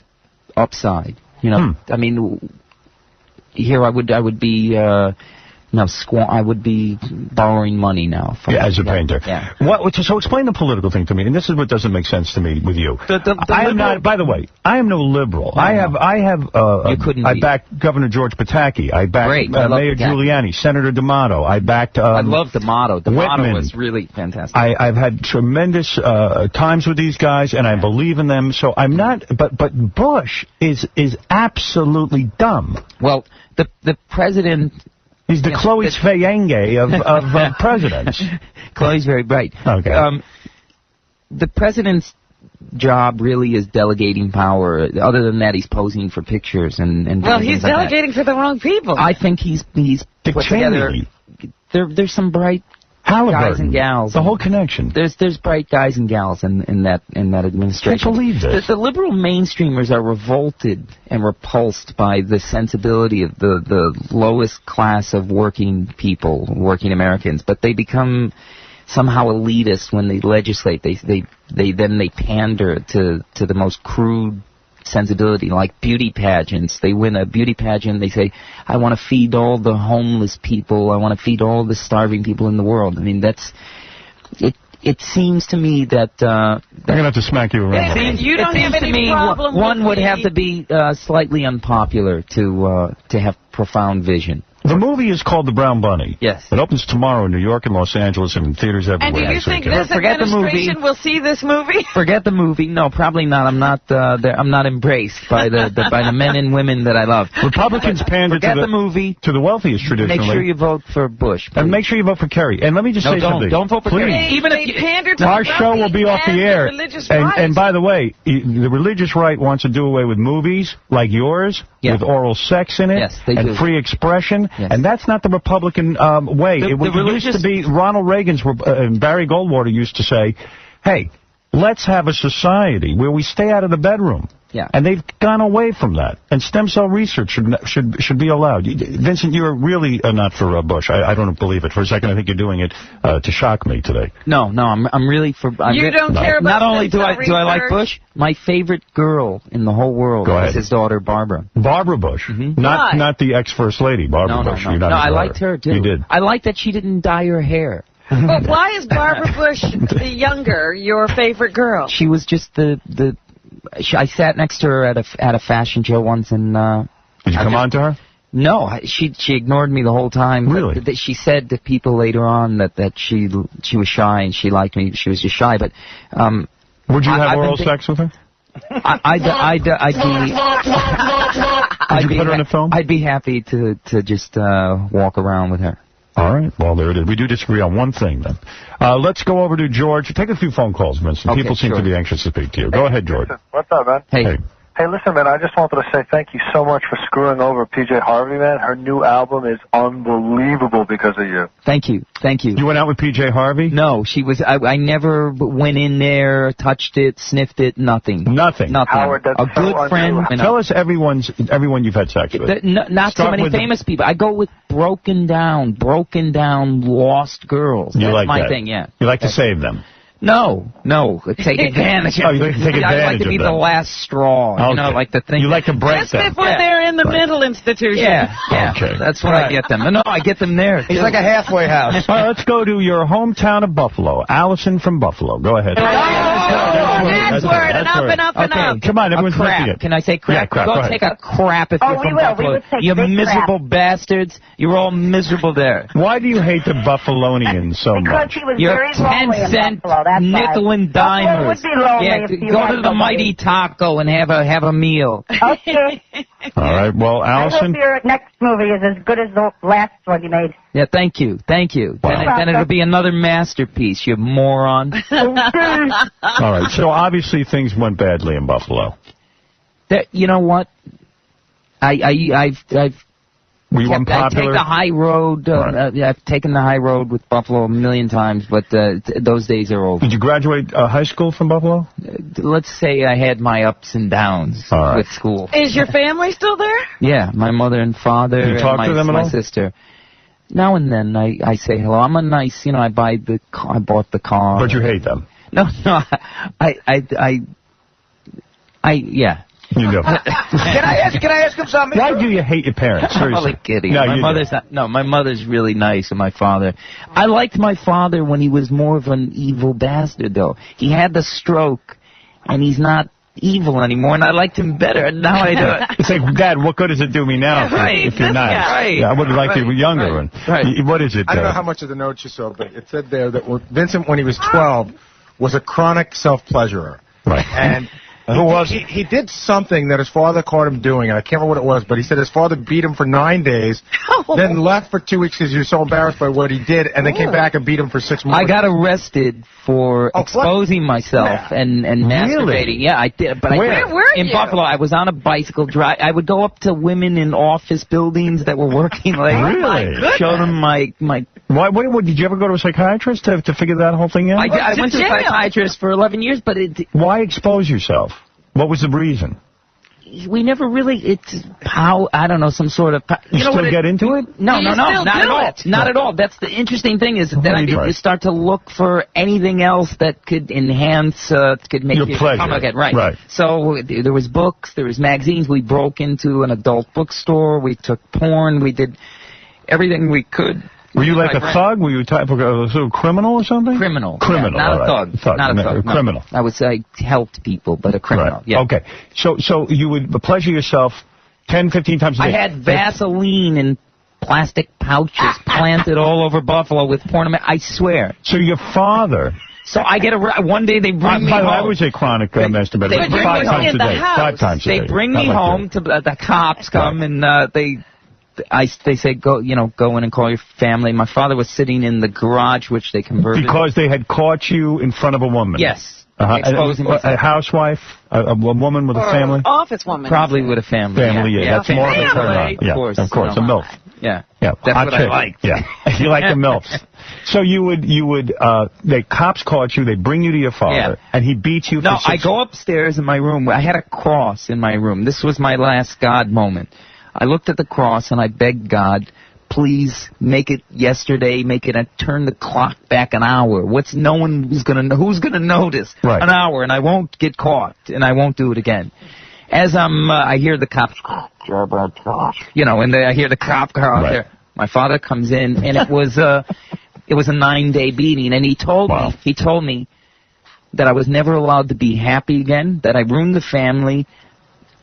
upside. I mean, here I would be. I would be borrowing money now. As a painter. Yeah. So explain the political thing to me, and this is what doesn't make sense to me with you. I am not. By the way, I am no liberal. No, I backed Governor George Pataki. I backed Mayor Giuliani, Senator D'Amato. I backed. I love D'Amato. D'Amato Whitman. was really fantastic. I've had tremendous times with these guys, and I believe in them. So I'm not. But Bush is absolutely dumb. Well, the president. He's the Chloe Svayenge of presidents. Chloe's very bright. Okay. The president's job really is delegating power. Other than that, he's posing for pictures and well, he's delegating for the wrong people. I think he's put together. There's some bright guys and gals. The whole connection. There's bright guys and gals in that administration. I can't believe this. The liberal mainstreamers are revolted and repulsed by the sensibility of the lowest class of working people, working Americans, but they become somehow elitist when they legislate. They pander to the most crude sensibility, like beauty pageants. They win a beauty pageant, they say, I want to feed all the homeless people, I want to feed all the starving people in the world. I mean, it seems to me that I'm gonna have to smack you around. You don't have any problem. One would have to be slightly unpopular to have profound vision. The movie is called The Brown Bunny. Yes. It opens tomorrow in New York and Los Angeles and in theaters everywhere. And do you think this administration will see this movie? Forget the movie. No, probably not. I'm not embraced by the men and women that I love. Republicans pander to the movie. To the wealthiest traditionally. Make sure you vote for Bush. Please. And make sure you vote for Kerry. And let me just say something. Don't vote for Kerry. Even if you pander to our show will be off the air. And by the way, the religious right wants to do away with movies like yours with oral sex in it and free expression. Yes. And that's not the Republican way. It used to be Ronald Reagan's and Barry Goldwater used to say, hey, let's have a society where we stay out of the bedroom. Yeah. And they've gone away from that. And stem cell research should be allowed. Vincent, you're really not for Bush. I don't believe it. For a second, I think you're doing it to shock me today. No, I'm really for... You don't care about Not only do I like Bush, my favorite girl in the whole world is his daughter, Barbara. Barbara Bush. Mm-hmm. Not the ex-first lady, Barbara Bush. No, I liked her, too. You did. I like that she didn't dye her hair. But why is Barbara Bush the younger your favorite girl? She was just I sat next to her at a fashion show once, and did you come on to her? No, she ignored me the whole time. Really? She said to people later on that she was shy and she liked me. She was just shy, but would you have oral sex with her? I'd you put her in a film? I'd be happy to just walk around with her. All right. Well, there it is. We do disagree on one thing, then. Let's go over to George. Take a few phone calls, Vincent. Okay, people seem to be anxious to speak to you. Go ahead, George. What's up, man? Hey. Hey, listen, man, I just wanted to say thank you so much for screwing over PJ Harvey, man. Her new album is unbelievable because of you. Thank you. You went out with PJ Harvey? No, she was. I never went in there, touched it, sniffed it, nothing. Nothing. Howard, that's a good friend. Tell us everyone you've had sex with. Not so many famous people. I go with broken down, lost girls. You That's like my that. thing, yeah. You like to save them. No, take advantage. Oh, you like to take advantage I like to be the last straw. Okay. You know, like the thing. You like to break Just them. before they're in the mental institution. Yeah. Okay. That's when I get them. No, I get them there. He's like a halfway house. All right, let's go to your hometown of Buffalo. Allison from Buffalo. Go ahead. Next word, and up and up and up. Come on, everyone's crap. Can I say crap? Yeah, crap. Go take a crap if you're from Buffalo. We would say You big miserable bastards. You're all miserable there. Why do you hate the Buffalonians so Because much? he was You're very lonely in 10-cent Buffalo, that's nickel why. and Buffalo dimers. would be lonely Yeah, if you go had to the nobody. Mighty Taco and have a meal. Okay. All right, well, I hope Allison. your next movie is as good as the last one you made. Yeah, thank you. Wow. Then it'll be another masterpiece, you moron. All right, so obviously things went badly in Buffalo. You know what? I've Were you unpopular? I take the high road. I've taken the high road with Buffalo a million times, but those days are over. Did you graduate high school from Buffalo? Let's say I had my ups and downs with school. Is your family still there? Yeah, my mother and father Did you talk and to them at my all? sister. Now and then I say hello. I'm a nice, I bought the car. But you hate them? No, yeah. You do. Can I ask him something? Why do you hate your parents? I'm Seriously. only kidding. No, my mother's really nice, and my father. I liked my father when he was more of an evil bastard, though. He had the stroke, and he's not evil anymore, and I liked him better, and now I do it. It's like, Dad, what good does it do me now if you're nice? Right. Yeah, I would have liked you younger. Right. What is it? I don't know how much of the notes you saw, but it said there that Vincent, when he was 12, was a chronic self-pleasurer. Right. And who was he? He did something that his father caught him doing, and I can't remember what it was, but he said his father beat him for 9 days, then left for 2 weeks because he was so embarrassed by what he did, and then came back and beat him for 6 months. I got arrested for exposing myself and masturbating. Yeah, I did. But Where were you? In Buffalo. I was on a bicycle drive. I would go up to women in office buildings that were working late. Really? Show them my. Why? Did you ever go to a psychiatrist to figure that whole thing out? I went to a psychiatrist for 11 years, but why expose yourself? What was the reason? We never really, I don't know, some sort of... You still get into it? No, not at all. Not at all. That's the interesting thing is that I start to look for anything else that could enhance, could make your pleasure. Come again. Right. So there was books, there was magazines. We broke into an adult bookstore. We took porn. We did everything we could Were you like a thug? Were you a type of a sort of criminal or something? Criminal. Criminal. Yeah, not a thug. Not a thug. Criminal. I would say I helped people, but a criminal. Right. Yeah. Okay. So you would pleasure yourself 10, 15 times a day. I had Vaseline in plastic pouches planted all over Buffalo with porn. I swear. So your father... So I get one day they bring me home. I was a chronic masturbator. They bring me 5 times a day. house. 5 times a day. They bring me home. The cops come and they say go in and call your family. My father was sitting in the garage, which they converted. Because they had caught you in front of a woman. Yes. A housewife, a woman with a family. Office woman. Probably with a family. Family, yeah. That's more of a turn on. Yeah, of course, a MILF. Yeah. Yeah, that's what I like. Yeah, you like the MILFs. So you would, the cops caught you, they bring you to your father, and he beats you for I go upstairs in my room. I had a cross in my room. This was my last God moment. I looked at the cross and I begged God, please make it yesterday, turn the clock back an hour. No one who's gonna notice an hour, and I won't get caught, and I won't do it again. As I hear the cops, and I hear the cop car out there. My father comes in, and it was a 9-day beating, and he told me that I was never allowed to be happy again, that I ruined the family,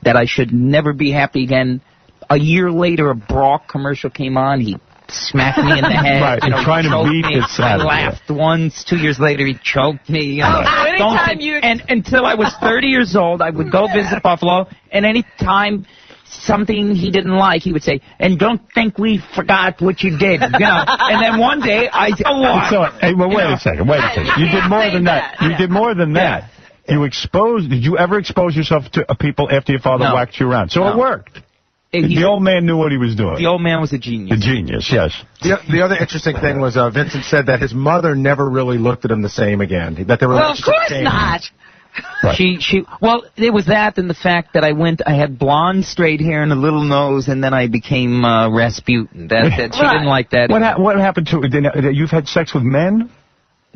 that I should never be happy again. A year later, a Brock commercial came on. He smacked me in the head. Right, trying to beat it. I laughed once. 2 years later, he choked me. And until I was 30 years old, I would go visit Buffalo, and any time something he didn't like, he would say, and don't think we forgot what you did. And then one day, I wait a second. You did more than that. You did more than that. Did you ever expose yourself to people after your father whacked you around? So it worked. The old man knew what he was doing. The old man was a genius. A genius, yes. The other interesting thing was Vincent said that his mother never really looked at him the same again. That they were of course not. Right. Well, it was that and the fact that I had blonde, straight hair and a little nose, and then I became Rasputin. She didn't like that. What happened to you've had sex with men?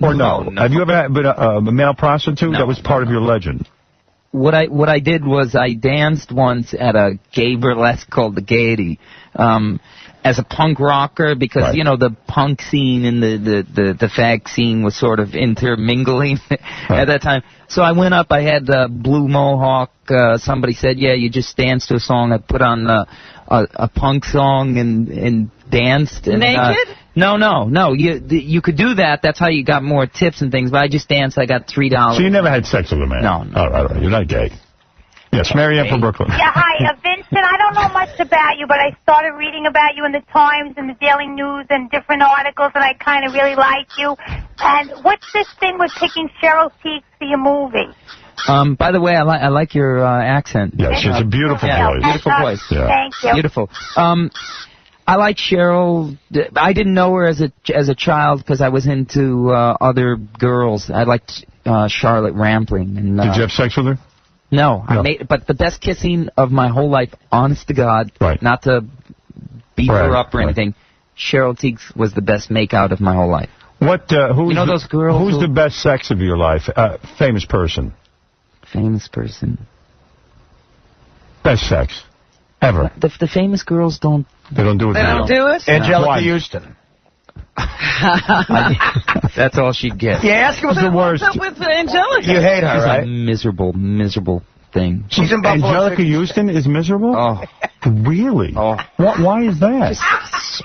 Or no? Have you ever been a male prostitute? No. That was part of your legend. What I did was I danced once at a gay burlesque called the Gaiety, as a punk rocker because the punk scene and the fag scene was sort of intermingling at that time. So I went up. I had a blue mohawk. Somebody said, "Yeah, you just danced to a song." I put on a punk song and danced. And, naked? No. You could do that. That's how you got more tips and things. But I just danced. I got $3. So you never had sex with a man? No. All right. You're not gay. Yes, Marianne from Brooklyn. Yeah, hi, Vincent. I don't know much about you, but I started reading about you in the Times and the Daily News and different articles, and I kind of really like you. And what's this thing with picking Cheryl Teague for your movie? By the way, I like your accent. Yeah, she's a beautiful voice. Beautiful voice. Yeah. Thank you. Beautiful. I like Cheryl. I didn't know her as a child because I was into other girls. I liked Charlotte Rampling. And, did you have sex with her? No. But the best kissing of my whole life, honest to God, not to beat her up or anything, Cheryl Teague was the best makeout of my whole life. Those girls? Who's the best sex of your life? Famous person. Famous person. Best sex. Ever. The famous girls don't... They don't do it. They don't do it? Angelica Houston. That's all she'd get. Yeah, ask him the worst. What's up with Angelica? You hate her, right? She's a miserable thing. She's in Buffalo. Angelica Houston is miserable? Oh. Really? Oh. Why is that?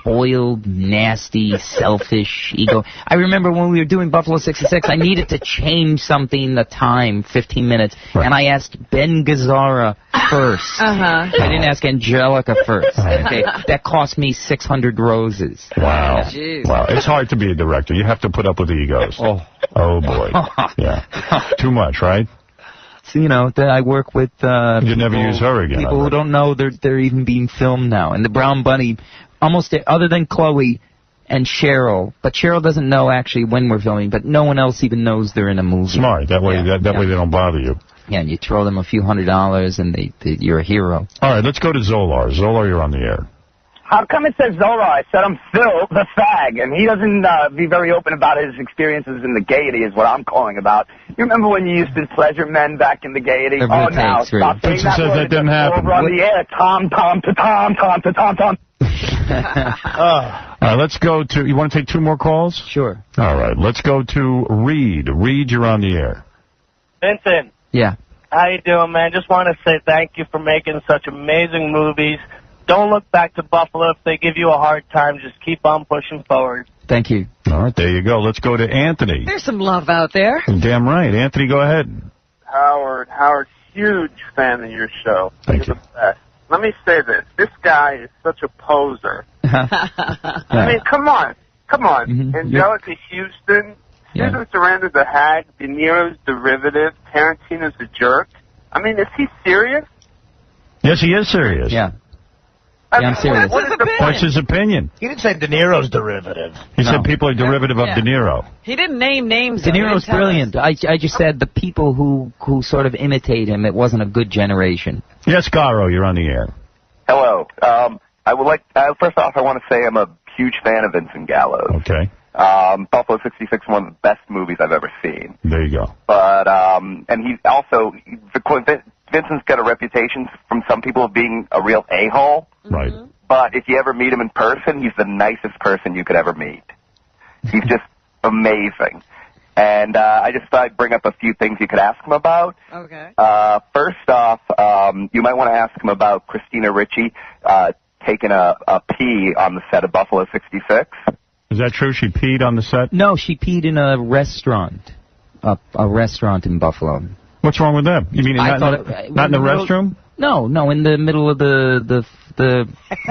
Spoiled, nasty, selfish, ego. I remember when we were doing Buffalo 66, I needed to change something, the time, 15 minutes, and I asked Ben Gazzara first. I didn't ask Angelica first. Okay, that cost me 600 roses. Wow. Wow. It's hard to be a director. You have to put up with egos. Oh boy. Yeah. Too much, right? So, that I work with you never use her again. People who don't know they're even being filmed now. And the Brown Bunny, almost other than Chloe and Cheryl, but Cheryl doesn't know actually when we're filming, but no one else even knows they're in a movie. Smart. That way way they don't bother you. Yeah, and you throw them a few $100 and you're a hero. All right, let's go to Zolar. Zolar, you're on the air. How come it says Zola? I said I'm Phil, the fag, and he doesn't be very open about his experiences in the Gaiety is what I'm calling about. You remember when you used to pleasure men back in the Gaiety? Now, stop saying that. Says that didn't happen. Over on the air, Tom. All right, let's go to... You want to take 2 more calls? Sure. All right, let's go to Reed. Reed, you're on the air. Vincent. Yeah. How you doing, man? Just want to say thank you for making such amazing movies. Don't look back to Buffalo. If they give you a hard time, just keep on pushing forward. Thank you. All right, there you go. Let's go to Anthony. There's some love out there. Damn right. Anthony, go ahead. Howard, huge fan of your show. Thank You're the best. Let me say this. This guy is such a poser. I mean, come on. Angelica Houston, Susan Sarandon's a hag, De Niro's derivative, Tarantino's a jerk. I mean, is he serious? Yes, he is serious. Yeah. I'm serious. What's his opinion? He didn't say De Niro's derivative. He said people are derivative of De Niro. He didn't name names. De Niro's brilliant. I just said the people who sort of imitate him, it wasn't a good generation. Yes, Garo, you're on the air. Hello. I would like, first off, I want to say I'm a huge fan of Vincent Gallo. Okay. Buffalo 66 is one of the best movies I've ever seen. There you go. But, and he's also, Vincent's got a reputation from some people of being a real a-hole. Right. But if you ever meet him in person, he's the nicest person you could ever meet. He's just amazing. And I just thought I'd bring up a few things you could ask him about. Okay. First off, you might want to ask him about Christina Ricci taking a pee on the set of Buffalo 66. Is that true? She peed on the set? No, she peed in a restaurant. A restaurant in Buffalo. What's wrong with that? You mean not in the restroom? No, in the middle of the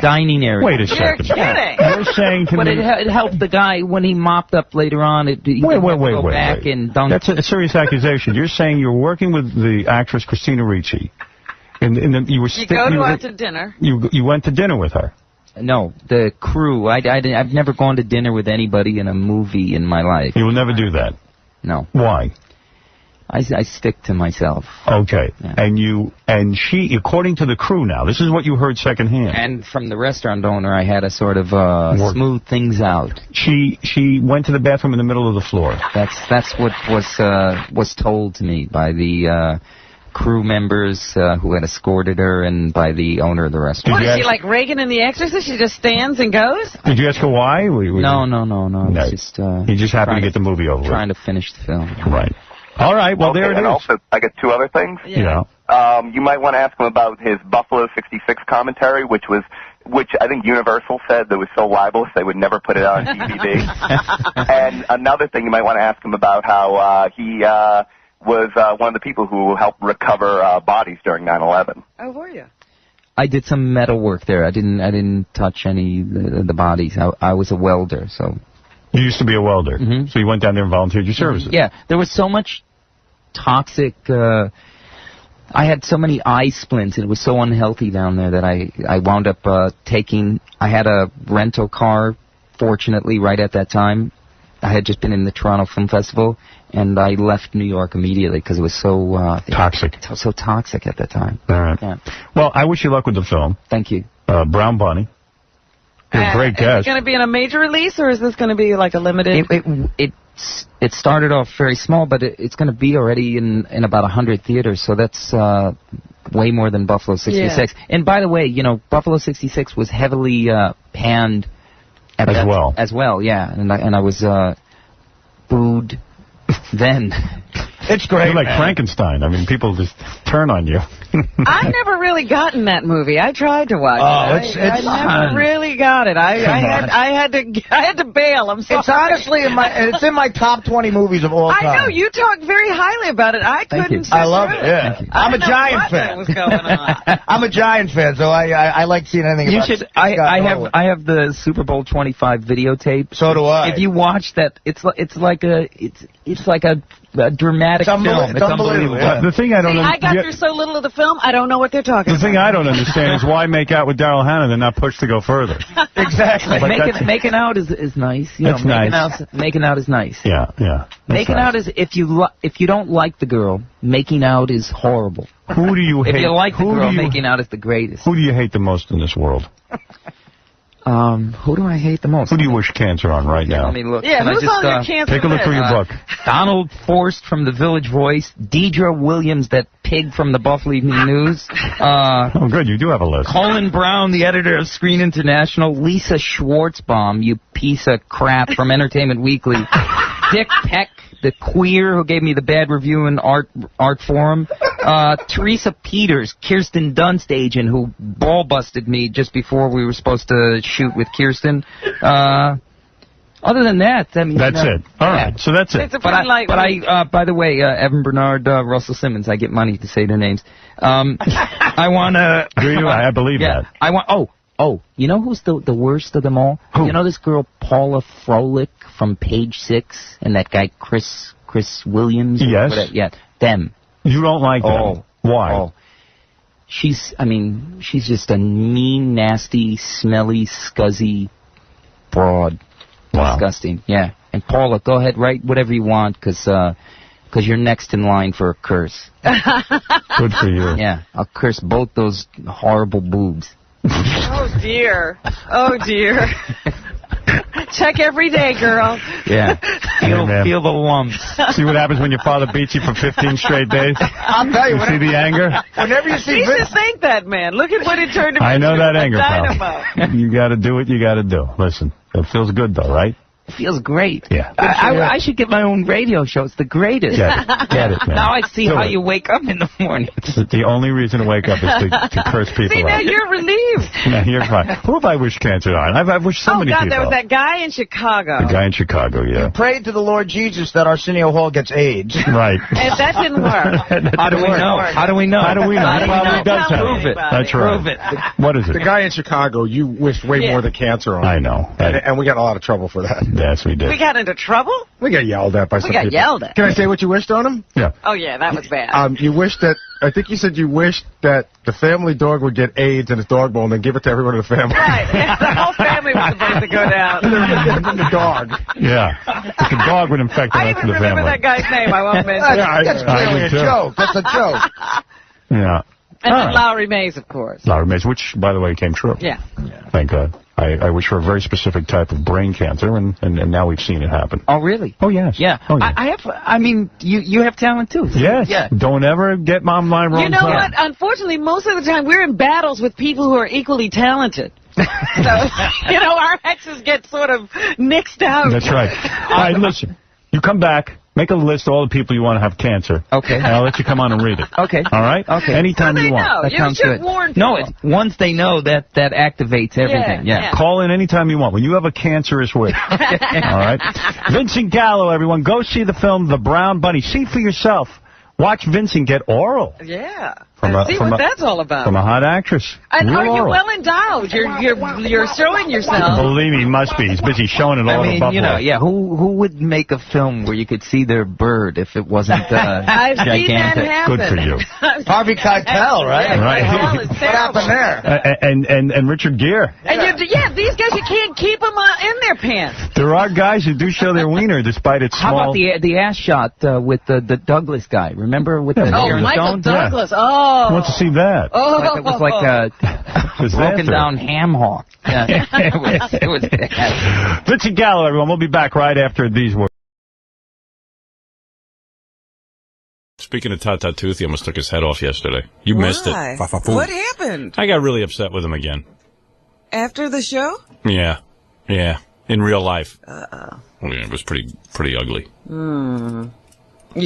dining area. Wait a second. You're kidding. You're saying to but me... it helped the guy when he mopped up later on. Wait. And dunk. That's a serious accusation. You're saying you're working with the actress Christina Ricci. You go out to dinner. You went to dinner with her. No, the crew. I've never gone to dinner with anybody in a movie in my life. You will never do that? No. Why? I stick to myself. Okay. Yeah. And she, according to the crew now, this is what you heard secondhand. And from the restaurant owner, I had to sort of smooth things out. She went to the bathroom in the middle of the floor. That's what was told to me by the crew members who had escorted her and by the owner of the restaurant. What, is she like Reagan in The Exorcist? She just stands and goes? Did you ask her why? No. No. Just, he just happened to get the movie over with. Trying to finish the film. Right. All right, well, there it is. Also, I got 2 other things. Yeah. You might want to ask him about his Buffalo 66 commentary, which I think Universal said that was so libelous they would never put it out on DVD. And another thing you might want to ask him about how he was one of the people who helped recover bodies during 9/11. Oh, were you? I did some metal work there. I didn't touch any of the bodies. I was a welder, so... You used to be a welder, so you went down there and volunteered your services. Yeah, there was so much toxic... I had so many eye splints, and it was so unhealthy down there that I wound up taking... I had a rental car, fortunately, right at that time. I had just been in the Toronto Film Festival, and I left New York immediately because it was so... toxic. So toxic at that time. All right. Yeah. Well, I wish you luck with the film. Thank you. Brown Bunny. You're a great guest. Is it going to be in a major release, or is this going to be like a limited? It started off very small, but it's going to be already in about 100 theaters, so that's way more than Buffalo 66. Yeah. And by the way, Buffalo 66 was heavily panned as well, yeah. And I was booed then. It's great. You're like Frankenstein. I mean, people just turn on you. I never really gotten that movie. I tried to watch it. I never really got it. I had to bail. I'm sorry. It's honestly it's in my top 20 movies of all time. I know you talk very highly about it. I couldn't. I love it. Yeah, I'm a Giant fan. What was going on? I'm a Giant fan, so I like seeing anything. You should. I have the Super Bowl 25 videotape. So do I. If you watch that, it's like a dramatic film. It's unbelievable. Yeah. The thing I don't I got through so little of the film, I don't know what they're talking about. The thing I don't understand is why make out with Daryl Hannah and not push to go further. Exactly. Making out is nice. That's nice. Making out is nice. Yeah. Making out is if you don't like the girl, making out is horrible. Who do you hate? If you like the girl, making out is the greatest. Who do you hate the most in this world? Who do I hate the most? Who do you wish cancer on right now? Let me look. Yeah, who's on your cancer Take a look through your book. Donald Forst from the Village Voice, Deidre Williams, that pig from the Buffalo Evening News. Oh, good, you do have a list. Colin Brown, the editor of Screen International. Lisa Schwartzbaum, you piece of crap, from Entertainment Weekly. Dick Peck, the queer who gave me the bad review in Art Forum. Teresa Peters, Kirsten Dunst agent, who ball-busted me just before we were supposed to shoot with Kirsten. Other than that, I mean... That's it. All right, so that's it. It's a pretty light But by the way, Evan Bernard, Russell Simmons, I get money to say their names. I want to... Do you? I believe that. I want... Oh, you know who's the worst of them all? Who? You know this girl, Paula Froelich from Page Six, and that guy, Chris Williams? Yes. Yeah, them. You don't like them? Why? Oh. She's just a mean, nasty, smelly, scuzzy broad. Wow. Disgusting, yeah. And Paula, go ahead, write whatever you want, because you're next in line for a curse. Good for you. Yeah, I'll curse both those horrible boobs. Oh, dear. Oh, dear. Check every day, girl. Yeah. Feel the lumps. See what happens when your father beats you for 15 straight days? I'll tell you. See the anger? Whenever you see Jesus, thank that man. Look at what it turned into. I know that anger, dynamo. pal. You got to do what you got to do. Listen, it feels good, though, right? It feels great. Yeah. I should get my own radio show. It's the greatest. Get it, man. Now I see how you wake up in the morning. The only reason to wake up is to curse people See, now out. you're relieved. Now you're fine. Who have I wished cancer on? I've wished so many people. Oh, God, there was that guy in Chicago. The guy in Chicago, yeah. You prayed to the Lord Jesus that Arsenio Hall gets AIDS. Right. And that didn't work. How do we know? How do we know? How do we know? He probably does have Prove it. That's right. Prove it. What is it? The guy in Chicago, you wished way more than cancer on. I know. And we got a lot of trouble for that. Yes, we did. We got into trouble? We got yelled at by some people. We got yelled at. Can I say what you wished on him? Yeah. Oh, yeah, that was bad. You wished that, I think you said you wished that the family dog would get AIDS in his dog bowl and then give it to everyone in the family. Right. The whole family was supposed to go down. And the dog. Yeah. But the dog would infect the I rest of even the remember family. that guy's name. I won't mention it. That's clearly a joke. That's a joke. Yeah. And then Lowry Mays, of course. Lowry Mays, which, by the way, came true. Yeah. Thank God. I wish for a very specific type of brain cancer, and now we've seen it happen. Oh, really? Oh, yes. Yeah. Oh, yeah. I mean, you have talent, too. Yes. Yeah. Don't ever get mom line wrong. You know what? Unfortunately, most of the time, we're in battles with people who are equally talented. So, our exes get sort of nixed out. That's right. All right, listen. You come back. Make a list of all the people you want to have cancer. Okay. And I'll let you come on and read it. Okay. All right? Okay. Anytime you want. Know. That sounds good. Warn no, once people. they know, that activates everything. Yeah. Call in anytime you want. When you have a cancerous wish. All right? Vincent Gallo, everyone. Go see the film The Brown Bunny. See for yourself. Watch Vincent get oral. Yeah. See what that's all about. From a hot actress. And Real are you oral. well endowed? You're showing yourself. Believe me, he must be. He's busy showing it all over Buffalo. Who would make a film where you could see their bird if it wasn't I've gigantic? seen that happen. Good for you. Harvey Keitel, right? Yeah, Right. what happened there? And Richard Gere. And these guys, you can't keep them in their pants. There are guys who do show their wiener despite its small... How about the ass shot with the Douglas guy? Remember with the Sharon Michael Stone? Douglas. Yeah. Oh. Who wants to see that? Oh. It was like a broken down ham hock. Yeah. it was bad. Vincent Gallo, everyone. We'll be back right after these words. Speaking of Tata Tooth, he almost took his head off yesterday. You missed it. What happened? I got really upset with him again. After the show? Yeah. In real life. Yeah, it was pretty ugly. You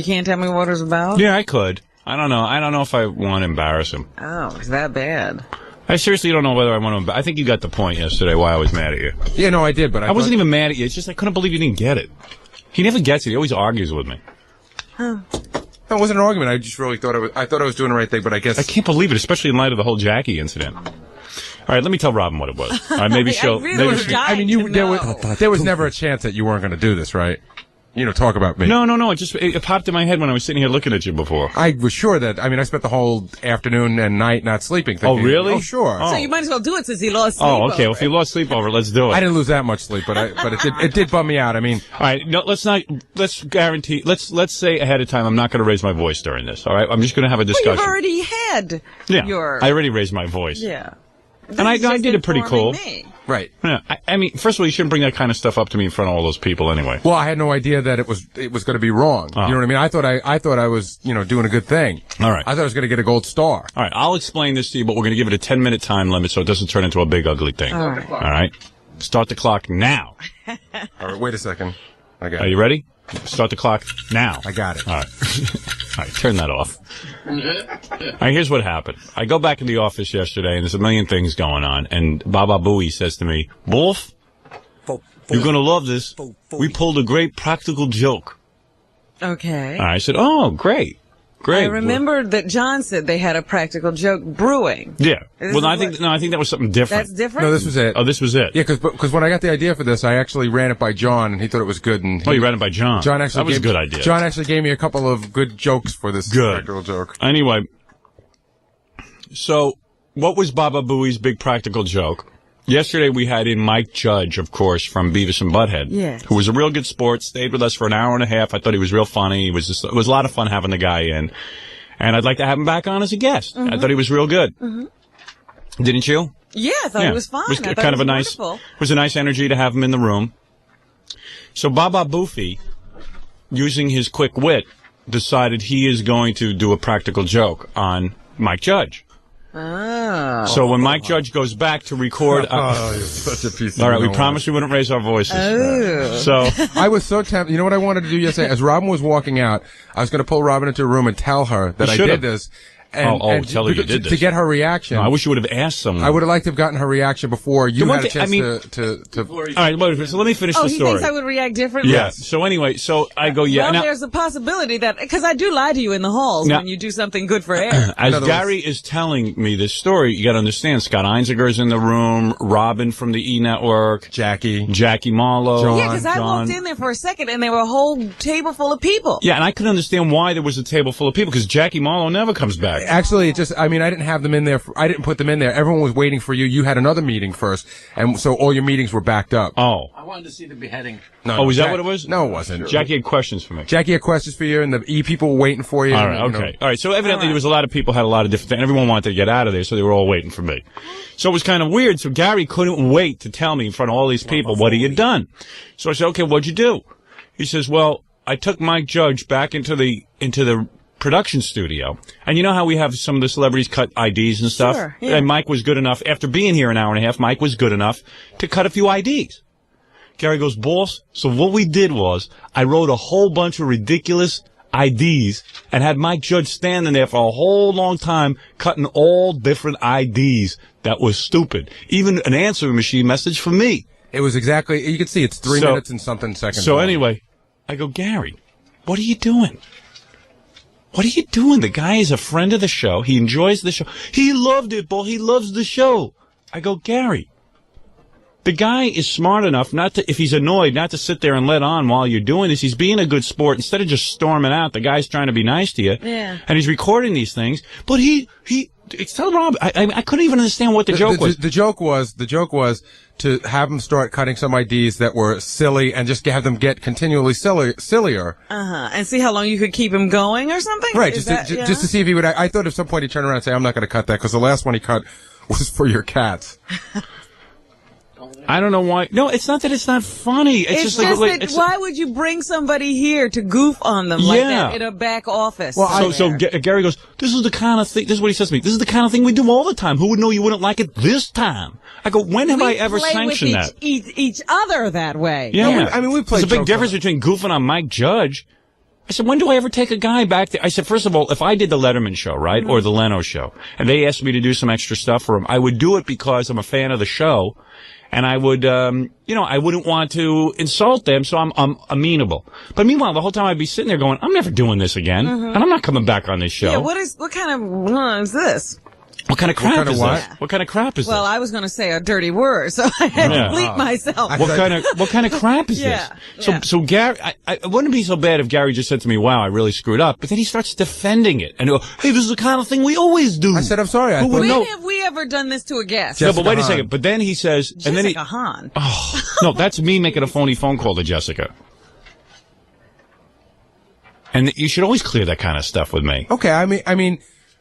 can't tell me what it was about? Yeah, I could. I don't know. I don't know if I want to embarrass him. Oh, it's that bad. I seriously don't know whether I want to. I think you got the point yesterday why I was mad at you. Yeah, no, I did, but I wasn't even mad at you. It's just I couldn't believe you didn't get it. He never gets it. He always argues with me. Huh. That wasn't an argument. I just really thought I thought I was doing the right thing, but I guess... I can't believe it, especially in light of the whole Jackie incident. All right, let me tell Robin what it was. All right, maybe she'll... I mean, there was never a chance that you weren't going to do this, right? Talk about me. No. It popped in my head when I was sitting here looking at you before. I was sure that, I spent the whole afternoon and night not sleeping. Thinking, oh, really? Oh, sure. So you might as well do it since he lost sleep. Oh, okay. Well, if he lost sleep over, let's do it. I didn't lose that much sleep, but it did bum me out. I mean. All right, no, let's say ahead of time I'm not going to raise my voice during this, all right? I'm just going to have a discussion. Well, you've already had I already raised my voice. Yeah. And I did it pretty cool. Right. Yeah. I mean, first of all, you shouldn't bring that kind of stuff up to me in front of all those people anyway. Well, I had no idea that it was going to be wrong. You know what I mean? I thought I was, doing a good thing. All right. I thought I was going to get a gold star. All right. I'll explain this to you, but we're going to give it a 10-minute time limit so it doesn't turn into a big ugly thing. All right. All right. Start the clock now. All right. Wait a second. I got it. Are you ready? Start the clock now. I got it. All right. All right, turn that off. All right, here's what happened. I go back in the office yesterday, and there's a million things going on, and Baba Booey says to me, Wolf, you're going to love this. We pulled a great practical joke. Okay. I said, oh, great. Great. I remembered that John said they had a practical joke brewing. Yeah. Well, I think that was something different. That's different? No, this was it. Oh, this was it. Yeah, because when I got the idea for this, I actually ran it by John, and he thought it was good. And you ran it by John. John actually that was a good idea. John actually gave me a couple of good jokes for this practical joke. Anyway, so what was Baba Booey's big practical joke? Yesterday we had in Mike Judge, of course, from Beavis and Butthead, who was a real good sport, stayed with us for an hour and a half. I thought he was real funny. It was a lot of fun having the guy in. And I'd like to have him back on as a guest. I thought he was real good. Didn't you? Yeah, I thought it was fun. It was kind of a nice, was a nice energy to have him in the room. So Baba Booey, using his quick wit, decided he is going to do a practical joke on Mike Judge. Oh. So when Mike Judge goes back to record... you're such a piece of all right, we promised we wouldn't raise our voices. Oh. So I was so tempted. You know what I wanted to do yesterday? As Robin was walking out, I was going to pull Robin into a room and tell her that I did this. And tell her you did this. To get her reaction. No, I wish you would have asked someone. I would have liked to have gotten her reaction before you had a chance to... All right, so let me finish the story. Oh, he thinks I would react differently? Yeah. So anyway, I go, yeah. Well, now, there's a possibility that... Because I do lie to you in the halls when you do something good for air. As Gary is telling me this story, you got to understand, Scott Einziger's in the room, Robin from the E! Network, Jackie Marlowe, John. Yeah, because I walked in there for a second and there were a whole table full of people. Yeah, and I couldn't understand why there was a table full of people, because Jackie Marlowe never comes back. Actually, I didn't have them in there. I didn't put them in there. Everyone was waiting for you. You had another meeting first, and so all your meetings were backed up. Oh. I wanted to see the beheading. No, was that what it was? No, it wasn't. Jackie had questions for me. Jackie had questions for you, and the E! people were waiting for you. All right, okay. All right, so evidently there was a lot of people had a lot of different things, and everyone wanted to get out of there, so they were all waiting for me. So it was kind of weird, so Gary couldn't wait to tell me in front of all these people what he had done. So I said, okay, what'd you do? He says, well, I took Mike Judge back into the production studio, and you know how we have some of the celebrities cut IDs and stuff? Sure, yeah. And Mike was good enough, after being here an hour and a half, Mike was good enough to cut a few IDs. Gary goes, boss, so what we did was, I wrote a whole bunch of ridiculous IDs and had Mike Judge standing there for a whole long time cutting all different IDs that was stupid. Even an answering machine message for me. It was exactly, you can see it's 3 minutes and something seconds. So anyway, I go, Gary, what are you doing? What are you doing? The guy is a friend of the show. He enjoys the show. He loved it, Bull. He loves the show. I go, Gary, the guy is smart enough not to, if he's annoyed, not to sit there and let on while you're doing this. He's being a good sport. Instead of just storming out, the guy's trying to be nice to you. Yeah. And he's recording these things. But tell Rob, I couldn't even understand what the joke was. The joke was to have him start cutting some IDs that were silly and just have them get continually sillier. And see how long you could keep him going or something? Right, just to see if he would. I thought at some point he'd turn around and say, I'm not going to cut that, because the last one he cut was for your cats. I don't know why. No, it's not that it's not funny. It's just that why would you bring somebody here to goof on them like that in a back office? Well, so Gary goes, this is the kind of thing, this is what he says to me, this is the kind of thing we do all the time. Who would know you wouldn't like it this time? I go, when have I ever sanctioned that? each other that way. Yeah. We played. There's a big difference between goofing on Mike Judge. I said, when do I ever take a guy back there? I said, first of all, if I did the Letterman show, right, or the Leno show, and they asked me to do some extra stuff for them, I would do it because I'm a fan of the show. And I would, I wouldn't want to insult them, so I'm amenable. But meanwhile, the whole time I'd be sitting there going, I'm never doing this again, and I'm not coming back on this show. Yeah, what kind of is this? What kind of crap is this? What kind of crap is this? Well, I was going to say a dirty word, so I had to bleep myself. What kind of crap is this? So Gary, it wouldn't be so bad if Gary just said to me, wow, I really screwed up. But then he starts defending it. And hey, this is the kind of thing we always do. I said, I'm sorry. When have we ever done this to a guest? No, but wait a second. But then he says... Jessica Hahn. Oh, no, that's me making a phony phone call to Jessica. And you should always clear that kind of stuff with me. Okay, I mean...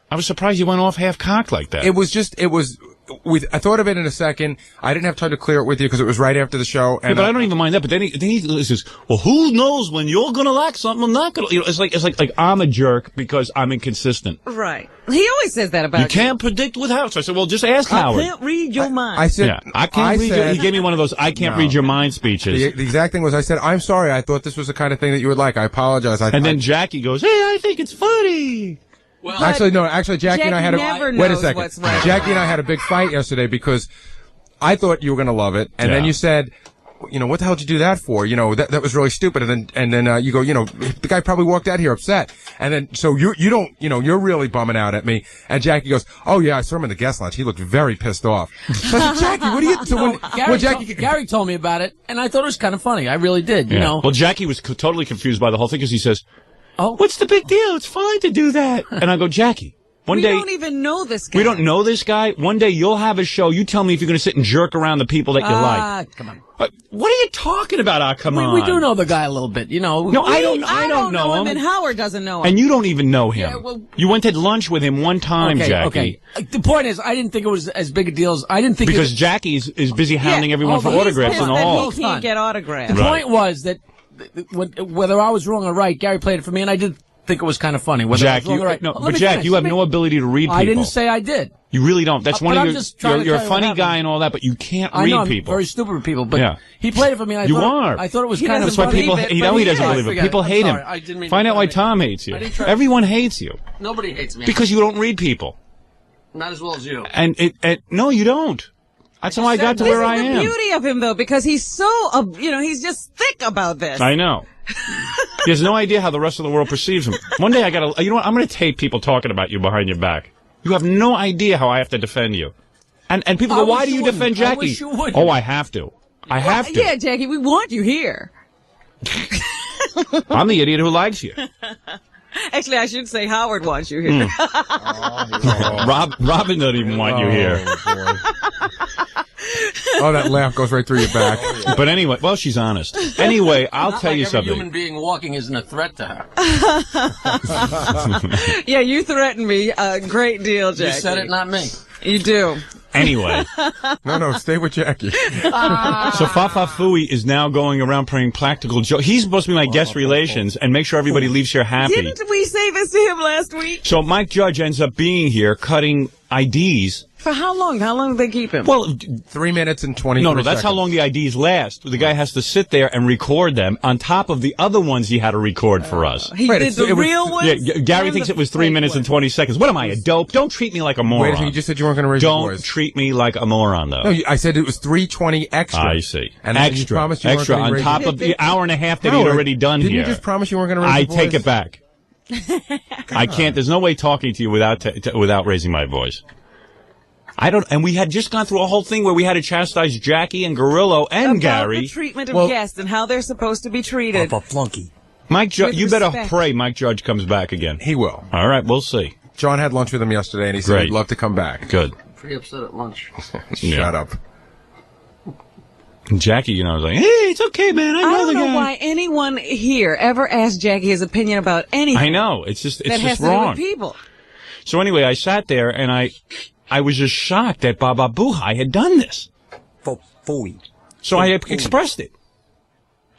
I was surprised you went off half-cocked like that. It was I thought of it in a second. I didn't have time to clear it with you because it was right after the show. And but I don't even mind that. But then he says, "Well, who knows when you're gonna like something or not gonna?" You know, it's like I'm a jerk because I'm inconsistent. Right. He always says that about you. You can't predict with Howard. So I said, "Well, just ask Howard." I can't read your mind. I said, I can't read your. He gave me one of those "I can't read your mind" speeches. The exact thing was, I said, "I'm sorry. I thought this was the kind of thing that you would like. I apologize." And then Jackie goes, "Hey, I think it's funny." Well, actually, Jackie and I had wait a second. Right. Jackie and I had a big fight yesterday because I thought you were going to love it, and then you said, you know, what the hell did you do that for? You know, that was really stupid. And then you go, you know, the guy probably walked out here upset. And then so you don't, you know, you're really bumming out at me. And Jackie goes, oh yeah, I saw him in the guest lounge. He looked very pissed off. So I said, Jackie, what are you? So Gary told me about it, and I thought it was kind of funny. I really did. You know. Well, Jackie was totally confused by the whole thing because he says, "Oh, what's the big deal? It's fine to do that." And I go, Jackie, one day... We don't even know this guy. We don't know this guy. One day you'll have a show. You tell me if you're going to sit and jerk around the people that you like. Come on. What are you talking about? Come on. We do know the guy a little bit, you know. No, I don't know him. And Howard doesn't know him. And you don't even know him. Yeah, well, you went to lunch with him one time, Jackie. Okay. The point is, I didn't think it was as big a deal as... I didn't think because Jackie is busy hounding everyone for autographs in the hall. He can't get autographs. The point was that whether I was wrong or right, Gary played it for me, and I did think it was kind of funny. Jack, you have no ability to read people. I didn't say I did. You really don't. That's one of your... You're a funny guy and all that, but you can't read people. I'm very stupid with people, but he played it for me, and I thought it was kind of funny. That's why people... He doesn't believe it. People hate him. Find out why Tom hates you. Everyone hates you. Nobody hates me. Because you don't read people. Not as well as you. And no, you don't. That's how I got to where I am. This is the beauty of him, though, because he's so, he's just thick about this. I know. He has no idea how the rest of the world perceives him. One day I'm going to tape people talking about you behind your back. You have no idea how I have to defend you. And people go, why do you defend Jackie? I wish you would. Oh, I have to. I have to. Yeah, Jackie, we want you here. I'm the idiot who likes you. Actually, I should say Howard wants you here. Robin doesn't even want you here. Oh, that laugh goes right through your back. But anyway, well, she's honest. Anyway, I'll tell you something. Every human being walking isn't a threat to her. Yeah, you threaten me a great deal, Jackie. You said it, not me. You do. Anyway. No, stay with Jackie. So Fafa Fooey is now going around playing practical jokes. He's supposed to be my guest relations and make sure everybody leaves here happy. Didn't we say this to him last week? So Mike Judge ends up being here cutting IDs. For how long? How long do they keep him? Well, 3 minutes and 20 No, that's how long the IDs last. The guy has to sit there and record them on top of the other ones he had to record for us. He did the real ones? Yeah, Gary thinks it was 3 minutes and 20 seconds. What am I, a dope? Don't treat me like a moron. Wait a second, you just said you weren't going to raise your voice. Don't treat me like a moron, though. No, I said it was 3:20 extra. I see. And extra on top of the hour and a half that he'd already done here. Didn't you just promise you weren't going to raise your voice? I take it back. I can't. There's no way talking to you without raising my voice. And we had just gone through a whole thing where we had to chastise Jackie and Gorillo and Gary. The treatment of guests and how they're supposed to be treated. A flunky. Mike Judge, you better pray Mike Judge comes back again. He will. All right, we'll see. John had lunch with him yesterday, and he said he'd love to come back. Good. Pretty upset at lunch. Shut up. Jackie, was like, hey, it's okay, man. I know the guy. I don't know why anyone here ever asked Jackie his opinion about anything. I know. It's just wrong. To do with people. So anyway, I sat there, and I was just shocked that Baba Booey had done this. So I expressed it.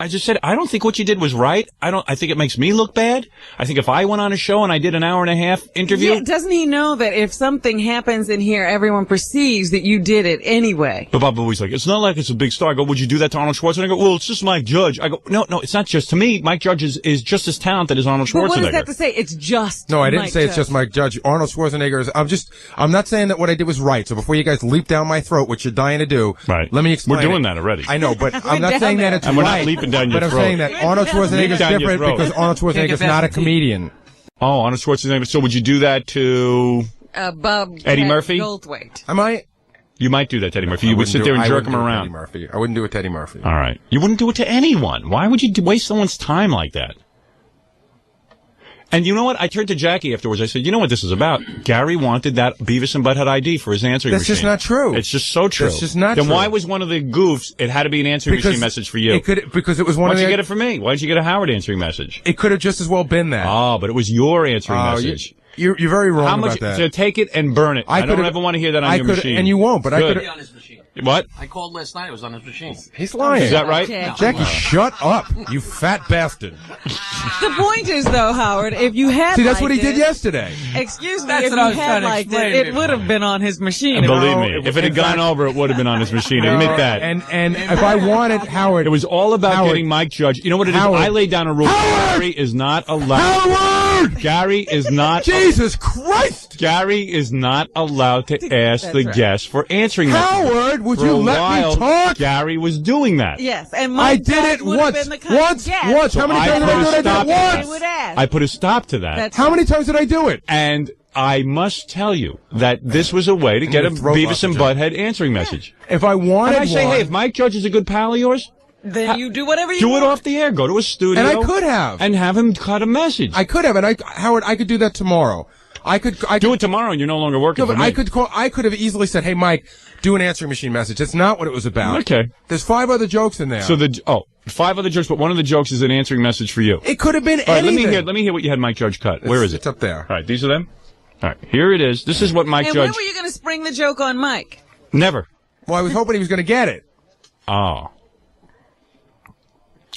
I just said, I don't think what you did was right. I think it makes me look bad. I think if I went on a show and I did an hour and a half interview. Yeah, doesn't he know that if something happens in here, everyone perceives that you did it anyway? But Baba Booey's like, it's not like it's a big star. I go, would you do that to Arnold Schwarzenegger? I go, well, it's just Mike Judge. I go, no, it's not just. To me, Mike Judge is just as talented as Arnold Schwarzenegger. But what does that to say? It's just No, I didn't say it's just Mike Judge. Arnold Schwarzenegger is, I'm not saying that what I did was right. So before you guys leap down my throat, which you're dying to do, let me explain. We're doing that already. I know, but I'm not saying that it's right. And we're not leaping down your throat. But I'm saying that Arnold Schwarzenegger is different because Arnold Schwarzenegger is not a comedian. Oh, Arnold Schwarzenegger. So would you do that to Eddie Murphy? Goldthwait. I might. You might do that to Eddie Murphy. You would sit there and jerk him around. Eddie Murphy. I wouldn't do it to Eddie Murphy. All right. You wouldn't do it to anyone. Why would you waste someone's time like that? And you know what? I turned to Jackie afterwards. I said, you know what this is about? Gary wanted that Beavis and Butthead ID for his answering machine. That's just not true. It's just so true. That's just not true. Then why was one of the goofs, it had to be an answering machine message for you? Because it was one of the... Why didn't you get it for me? Why didn't you get a Howard answering message? It could have just as well been that. Oh, but it was your answering message. You're very wrong about that. So take it and burn it. I don't ever want to hear that on your machine. And you won't, but I could. On his machine. What? I called last night. It was on his machine. He's lying. Is that right? Jackie, shut up, you fat bastard. The point is, though, Howard, if you had See, that's what he did yesterday. Excuse me, if you had liked it, it would have been on his machine. Believe me, if it had gone over, it would have been on his machine. Admit that. And if I wanted Howard... It was all about getting Mike Judge. You know what it is? I laid down a rule. Gary is not allowed... Howard! Gary is not... Jesus Christ! Gary is not allowed to ask the guests for answering that. Howard, would you let me talk? Gary was doing that. Yes, and Mike I did it once. How many times did I do that? Once. Ask. I put a stop to that. How many times did I do it? And I must tell you that this was a way to get a Beavis and Butthead answering message. If I wanted and I say, hey, if Mike Judge is a good pal of yours, then you do whatever you want. Do it off the air. Go to a studio. And I could have. And have him cut a message. I could have. And Howard, I could do that tomorrow. I could do it tomorrow and you're no longer working for me. I could have easily said, hey, Mike, do an answering machine message. That's not what it was about. Okay. There's 5 other jokes in there. So 5 other jokes, but one of the jokes is an answering message for you. It could have been anything. anything. Let me hear what you had Mike Judge cut. Where is it? It's up there. All right, these are them? All right, here it is. This is what Mike Judge... And when were you going to spring the joke on Mike? Never. Well, I was hoping he was going to get it. Oh.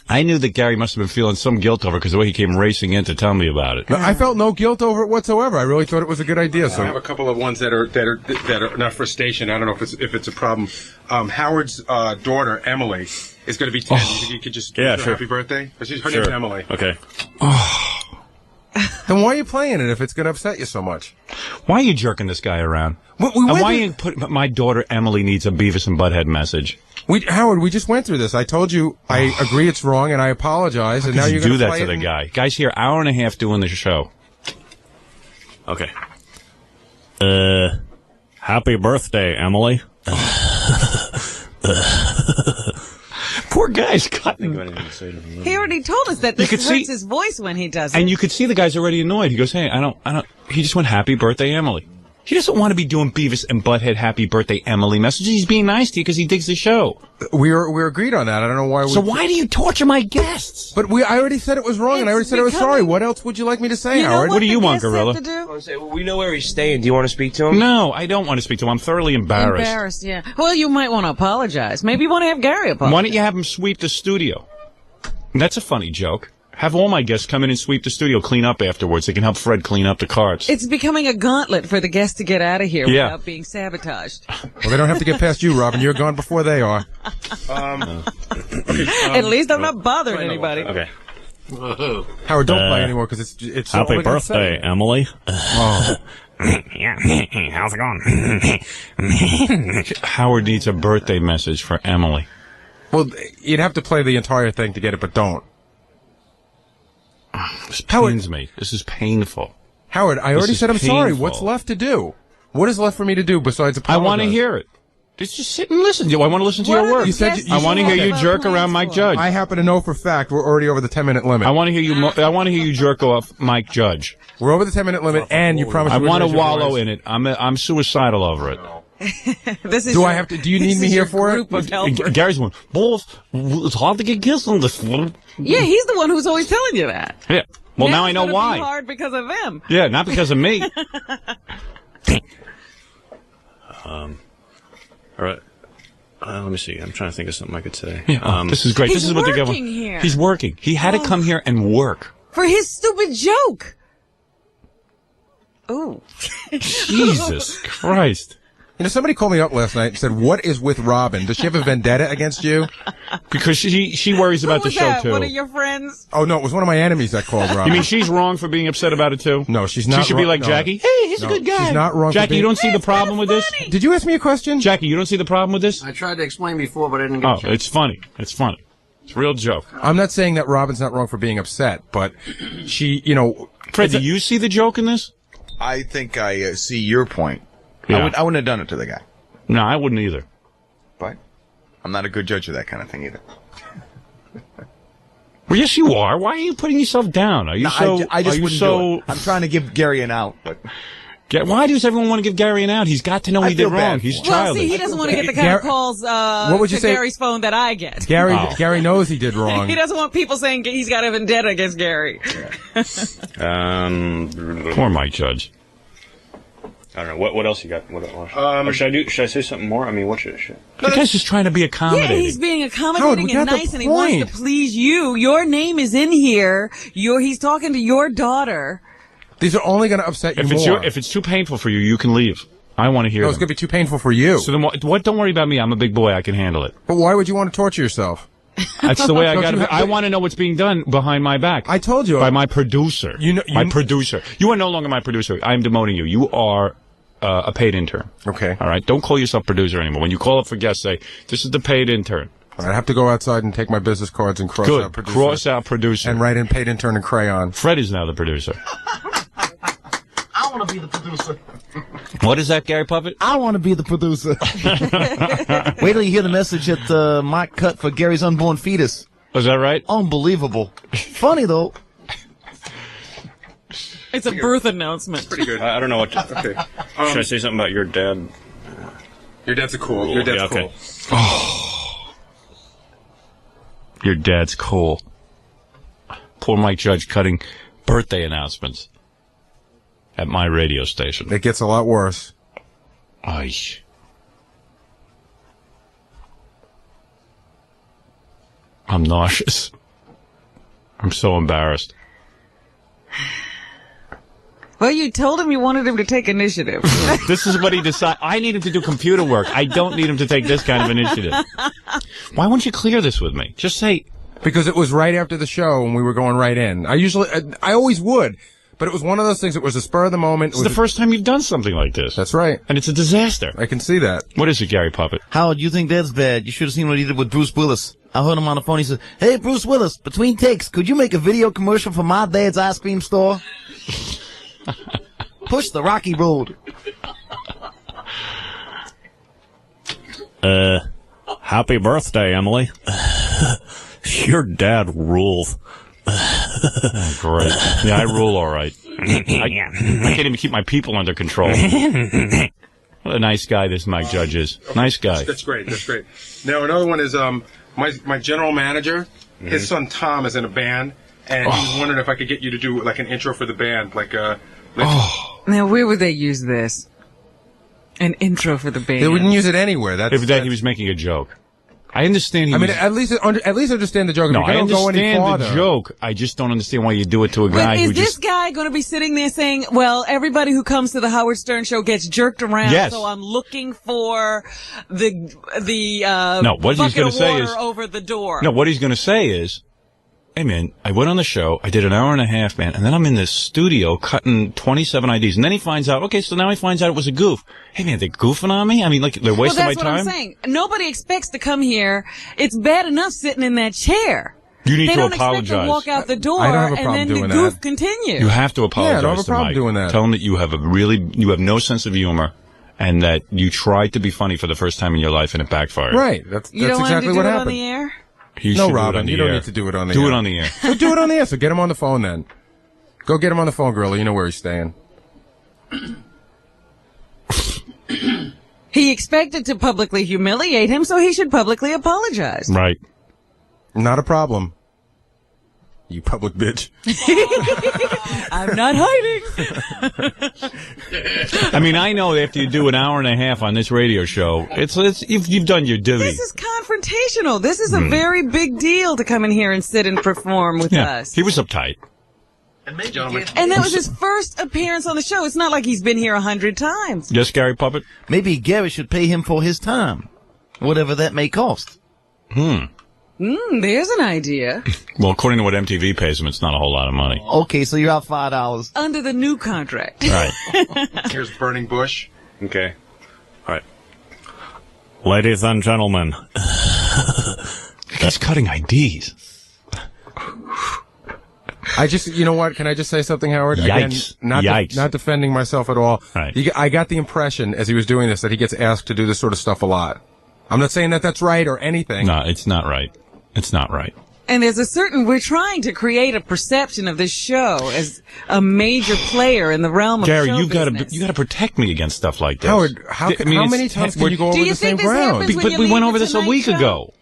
I knew that Gary must have been feeling some guilt over it because the way he came racing in to tell me about it. No, I felt no guilt over it whatsoever. I really thought it was a good idea. So I have a couple of ones that are not for station. I don't know if it's a problem. Howard's daughter Emily is going to be 10. You think you could just wish her happy birthday? Her name's Emily. Okay. Then why are you playing it if it's going to upset you so much? Why are you jerking this guy around? And why you put my daughter Emily needs a Beavis and Butthead message? Howard, we just went through this. I told you I agree it's wrong and I apologize. And now you're going to do that to the guy. Guy's here hour and a half doing the show. Okay. Happy birthday, Emily. Poor guy's cutting. He already told us that this hurts his voice when he does it. And you could see the guy's already annoyed. He goes, hey, I don't. He just went, happy birthday, Emily. He doesn't want to be doing Beavis and Butthead happy birthday Emily messages. He's being nice to you because he digs the show. We're agreed on that. I don't know why. So why do you torture my guests? But I already said it was wrong, and I already said I was sorry. What else would you like me to say, Howard? What do you want, Gorilla? We know where he's staying. Do you want to speak to him? No, I don't want to speak to him. I'm thoroughly embarrassed. Embarrassed, yeah. Well, you might want to apologize. Maybe you want to have Gary apologize. Why don't you have him sweep the studio? That's a funny joke. Have all my guests come in and sweep the studio, clean up afterwards. They can help Fred clean up the carts. It's becoming a gauntlet for the guests to get out of here without being sabotaged. Well, they don't have to get past you, Robin. You're gone before they are. At least I'm not bothering anybody. Okay. Howard, don't play anymore because it's happy birthday, Emily. Oh. Yeah. How's it going? Howard needs a birthday message for Emily. Well, you'd have to play the entire thing to get it, but don't. This pains me. This is painful. Howard, I already said I'm sorry. What's left to do? What is left for me to do besides apologize? I want to hear it. Just sit and listen. I want to listen to your work. I want to hear you jerk around Mike Judge. I happen to know for fact we're already over the 10-minute limit. I want to hear you. I want to hear you jerk off Mike Judge. We're over the 10-minute limit, and you promised. I want to wallow in it. I'm suicidal over it. Do you need me here for it? Gary's one. Boss, it's hard to get kissed on this one. Yeah, he's the one who's always telling you that. Yeah. Well, now I know why. It's hard because of him. Yeah, not because of me. All right. Let me see. I'm trying to think of something I could say. Yeah. This is great. This is what they working here. He's working. He had to come here and work. For his stupid joke. Ooh. Jesus Christ. You know, somebody called me up last night and said, what is with Robin? Does she have a vendetta against you? Because she worries about the show, too. One of your friends? Oh, no, it was one of my enemies that called Robin. You mean she's wrong for being upset about it, too? No, she's not. She should be like Jackie. Hey, he's a good guy. She's not wrong. Jackie, you don't see the problem with this? Did you ask me a question? Jackie, you don't see the problem with this? I tried to explain before, but I didn't get a chance. It's funny. It's funny. It's a real joke. I'm not saying that Robin's not wrong for being upset, but she, you know... Fred, do you see the joke in this? I think I see your point. Yeah. I wouldn't have done it to the guy. No, I wouldn't either. But I'm not a good judge of that kind of thing either. Well, yes, you are. Why are you putting yourself down? Are you I just wouldn't do it. I'm trying to give Gary an out, but Why does everyone want to give Gary an out? He's got to know he did wrong. He's childish. Well, see, he doesn't want to get the kind of calls what would you to say? Gary's phone that I get. Gary knows he did wrong. He doesn't want people saying he's got a vendetta against Gary. Poor Mike Judge. I don't know. What else you got? Or should I say something more? I mean, what should? The guy's just trying to be accommodating. Yeah, he's being accommodating and nice, and he wants to please you. Your name is in here. He's talking to your daughter. These are only going to upset you more. If it's too painful for you, you can leave. I want to hear. No, it's going to be too painful for you. So then, what? Don't worry about me. I'm a big boy. I can handle it. But why would you want to torture yourself? That's the way I got to. I want to know what's being done behind my back. I told you by my producer. My producer. You are no longer my producer. I am demoting you. You are a paid intern. Okay. All right. Don't call yourself producer anymore. When you call up for guests, say this is the paid intern. I have to go outside and take my business cards and cross out producer. Cross out producer. And write in paid intern in crayon. Fred is now the producer. I want to be the producer. What is that, Gary Puppet? I want to be the producer. Wait till you hear the message that Mike cut for Gary's unborn fetus. Was that right? Unbelievable. Funny, though. It's a birth announcement. Pretty good. I don't know what to... Okay. Should I say something about your dad? Your dad's cool. Your dad's cool. Oh. Your dad's cool. Poor Mike Judge cutting birthday announcements at my radio station. It gets a lot worse. Ay. I'm nauseous. I'm so embarrassed. Well, you told him you wanted him to take initiative. This is what he decided. I need him to do computer work. I don't need him to take this kind of initiative. Why won't you clear this with me? Just say... Because it was right after the show and we were going right in. I always would. But it was one of those things that was a spur of the moment. It's the first time you've done something like this. That's right. And it's a disaster. I can see that. What is it, Gary Puppet? Howard, you think that's bad? You should have seen what he did with Bruce Willis. I heard him on the phone. He said, "Hey, Bruce Willis, between takes, could you make a video commercial for my dad's ice cream store? Push the rocky road." Happy birthday, Emily. Your dad rules. Oh, great. Yeah, I rule all right. I can't even keep my people under control. What a nice guy this Mike Judge is. Nice guy. That's great. That's great. Now, another one is my general manager. His son Tom is in a band, and he was wondering if I could get you to do like an intro for the band, Now, where would they use this? An intro for the band. They wouldn't use it anywhere. He was making a joke. I understand. At least understand the joke. No, I understand the joke. I just don't understand why you do it to a guy who Is this guy going to be sitting there saying, well, everybody who comes to the Howard Stern show gets jerked around, so I'm looking for the no, what he's bucket gonna of say water is, over the door? No, what he's going to say is, hey, man, I went on the show, I did an hour and a half, man, and then I'm in this studio cutting 27 IDs, and then he finds out, now he finds out it was a goof. Hey, man, they're goofing on me? I mean, like, they're wasting my time? Well, that's what I'm saying. Nobody expects to come here. It's bad enough sitting in that chair. You need to apologize. They don't expect to walk out the door, and then the goof continues. You have to apologize I don't have a problem doing that. Tell him that you have no sense of humor, and that you tried to be funny for the first time in your life, and it backfired. Right. That's exactly what happened. You don't want him to do it on the air? No, Robin, you don't need to do it on the air. Do it on the air. So do it on the air. So get him on the phone then. Go get him on the phone, Gorilla. You know where he's staying. He expected to publicly humiliate him, so he should publicly apologize. Right. Not a problem. You public bitch. I'm not hiding. I mean, I know after you do an hour and a half on this radio show, you've done your duty. This is confrontational. This is a very big deal to come in here and sit and perform with us. He was uptight. And that was his first appearance on the show. It's not like he's been here 100 times. Yes, Gary Puppet? Maybe Gary should pay him for his time, whatever that may cost. There's an idea. Well, according to what MTV pays him, it's not a whole lot of money. Okay, so you're out $5. Under the new contract. Right. Here's Burning Bush. Okay. All right. Ladies and gentlemen. He's cutting IDs. You know what? Can I just say something, Howard? Yikes. Again, not defending myself at all. Right. I got the impression as he was doing this that he gets asked to do this sort of stuff a lot. I'm not saying that that's right or anything. No, it's not right. It's not right. And there's a certain, we're trying to create a perception of this show as a major player in the realm of Gary, show you business. gotta protect me against stuff like this. Howard, how many times can you go over the same ground? But we went over this a week ago.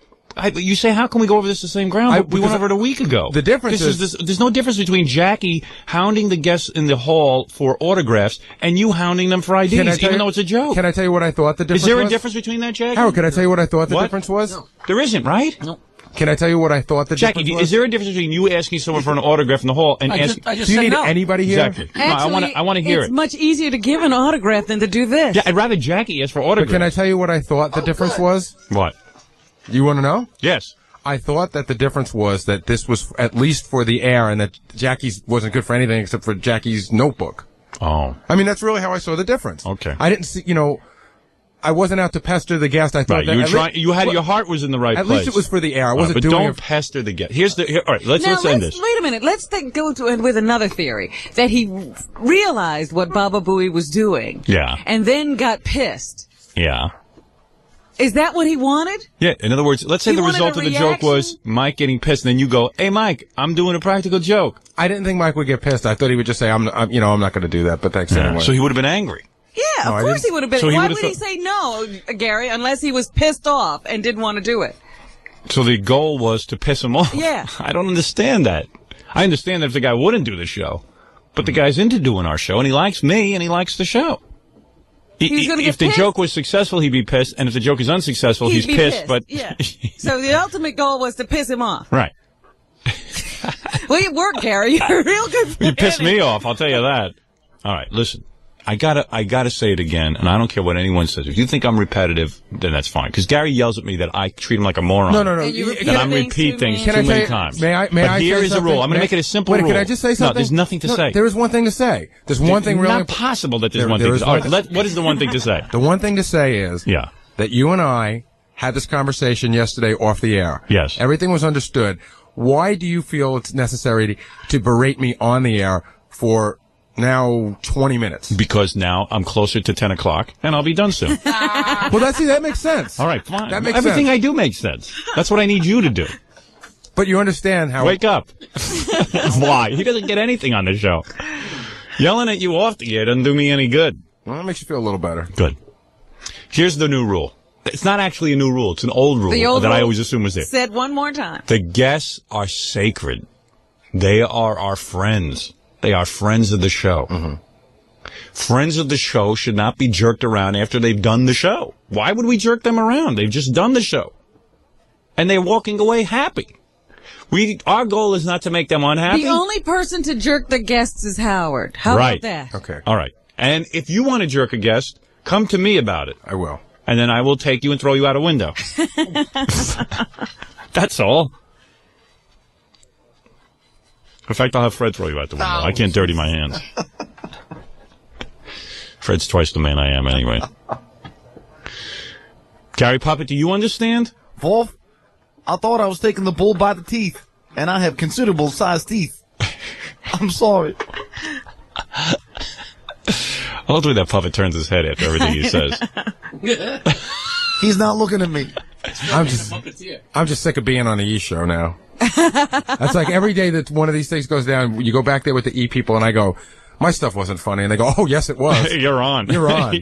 You say, how can we go over this the same ground? We went over it a week ago. The difference there's no difference between Jackie hounding the guests in the hall for autographs and you hounding them for IDs, even though it's a joke. Can I tell you what I thought the difference was? Is there a difference between that, Jackie? Howard, can I tell you what I thought the difference was? No. There isn't, right? No. Can I tell you what I thought the difference was? Jackie, is there a difference between you asking someone for an autograph in the hall and asking... Do you need anybody here? Exactly. Actually, I want to hear it. It's much easier to give an autograph than to do this. Yeah, I'd rather Jackie ask for autographs. But can I tell you what I thought the difference was? What? You want to know? Yes. I thought that the difference was that this was at least for the air and that Jackie's wasn't good for anything except for Jackie's notebook. Oh. I mean, that's really how I saw the difference. Okay. I didn't see, I wasn't out to pester the guest. I thought your heart was in the right place. At least it was for the air. I wasn't doing don't pester the guest. All right, let's end this. Wait a minute. Let's go to it with another theory. That he realized what Baba Booey was doing. Yeah. And then got pissed. Yeah. Is that what he wanted? Yeah. In other words, let's say the result of the joke was Mike getting pissed, and then you go, "Hey, Mike, I'm doing a practical joke." I didn't think Mike would get pissed. I thought he would just say, "I'm not going to do that." But thanks anyway. So he would have been angry. Yeah, of course he would have been. So Why would he say no, Gary, unless he was pissed off and didn't want to do it? So the goal was to piss him off? Yeah. I don't understand that. I understand that if the guy wouldn't do the show, but the guy's into doing our show, and he likes me, and he likes the show. If the joke was successful, he'd be pissed, and if the joke is unsuccessful, he's pissed. But yeah. So the ultimate goal was to piss him off. Right. Well, you work, Gary. You're real good. You pissed me off, I'll tell you that. All right, listen. I gotta say it again, and I don't care what anyone says. If you think I'm repetitive, then that's fine. Because Gary yells at me that I treat him like a moron. No. That I repeat things too many times. May I here say is a rule. I'm going to make it a simple rule. Can I just say something? No, there's nothing to say. There is one thing to say. There's one thing really... Not possible that there's one thing to say. All right, what is the one thing to say? The one thing to say is that you and I had this conversation yesterday off the air. Yes. Everything was understood. Why do you feel it's necessary to berate me on the air for... now 20 minutes. Because now I'm closer to 10 o'clock, and I'll be done soon. Well, that makes sense. All right, fine. That makes Everything sense. I do makes sense. That's what I need you to do. But you understand how... Wake up. Why? He doesn't get anything on the show. Yelling at you off the air doesn't do me any good. Well, that makes you feel a little better. Good. Here's the new rule. It's not actually a new rule. It's an old rule that I always assume was there. Said one more time. The guests are sacred. They are our friends. They are friends of the show. Mm-hmm. Friends of the show should not be jerked around after they've done the show. Why would we jerk them around? They've just done the show. And they're walking away happy. Our goal is not to make them unhappy. The only person to jerk the guests is Howard. How about that? Okay. All right. And if you want to jerk a guest, come to me about it. I will. And then I will take you and throw you out a window. That's all. In fact, I'll have Fred throw you out the window. I can't dirty my hands. Fred's twice the man I am anyway. Gary Puppet, do you understand? Wolf, I thought I was taking the bull by the teeth, and I have considerable sized teeth. I'm sorry. I love the way that Puppet turns his head after everything he says. He's not looking at me. I'm just sick of being on the E! Show now. That's like every day that one of these things goes down, you go back there with the E! people, and I go, my stuff wasn't funny. And they go, oh, yes, it was. You're on. You're on.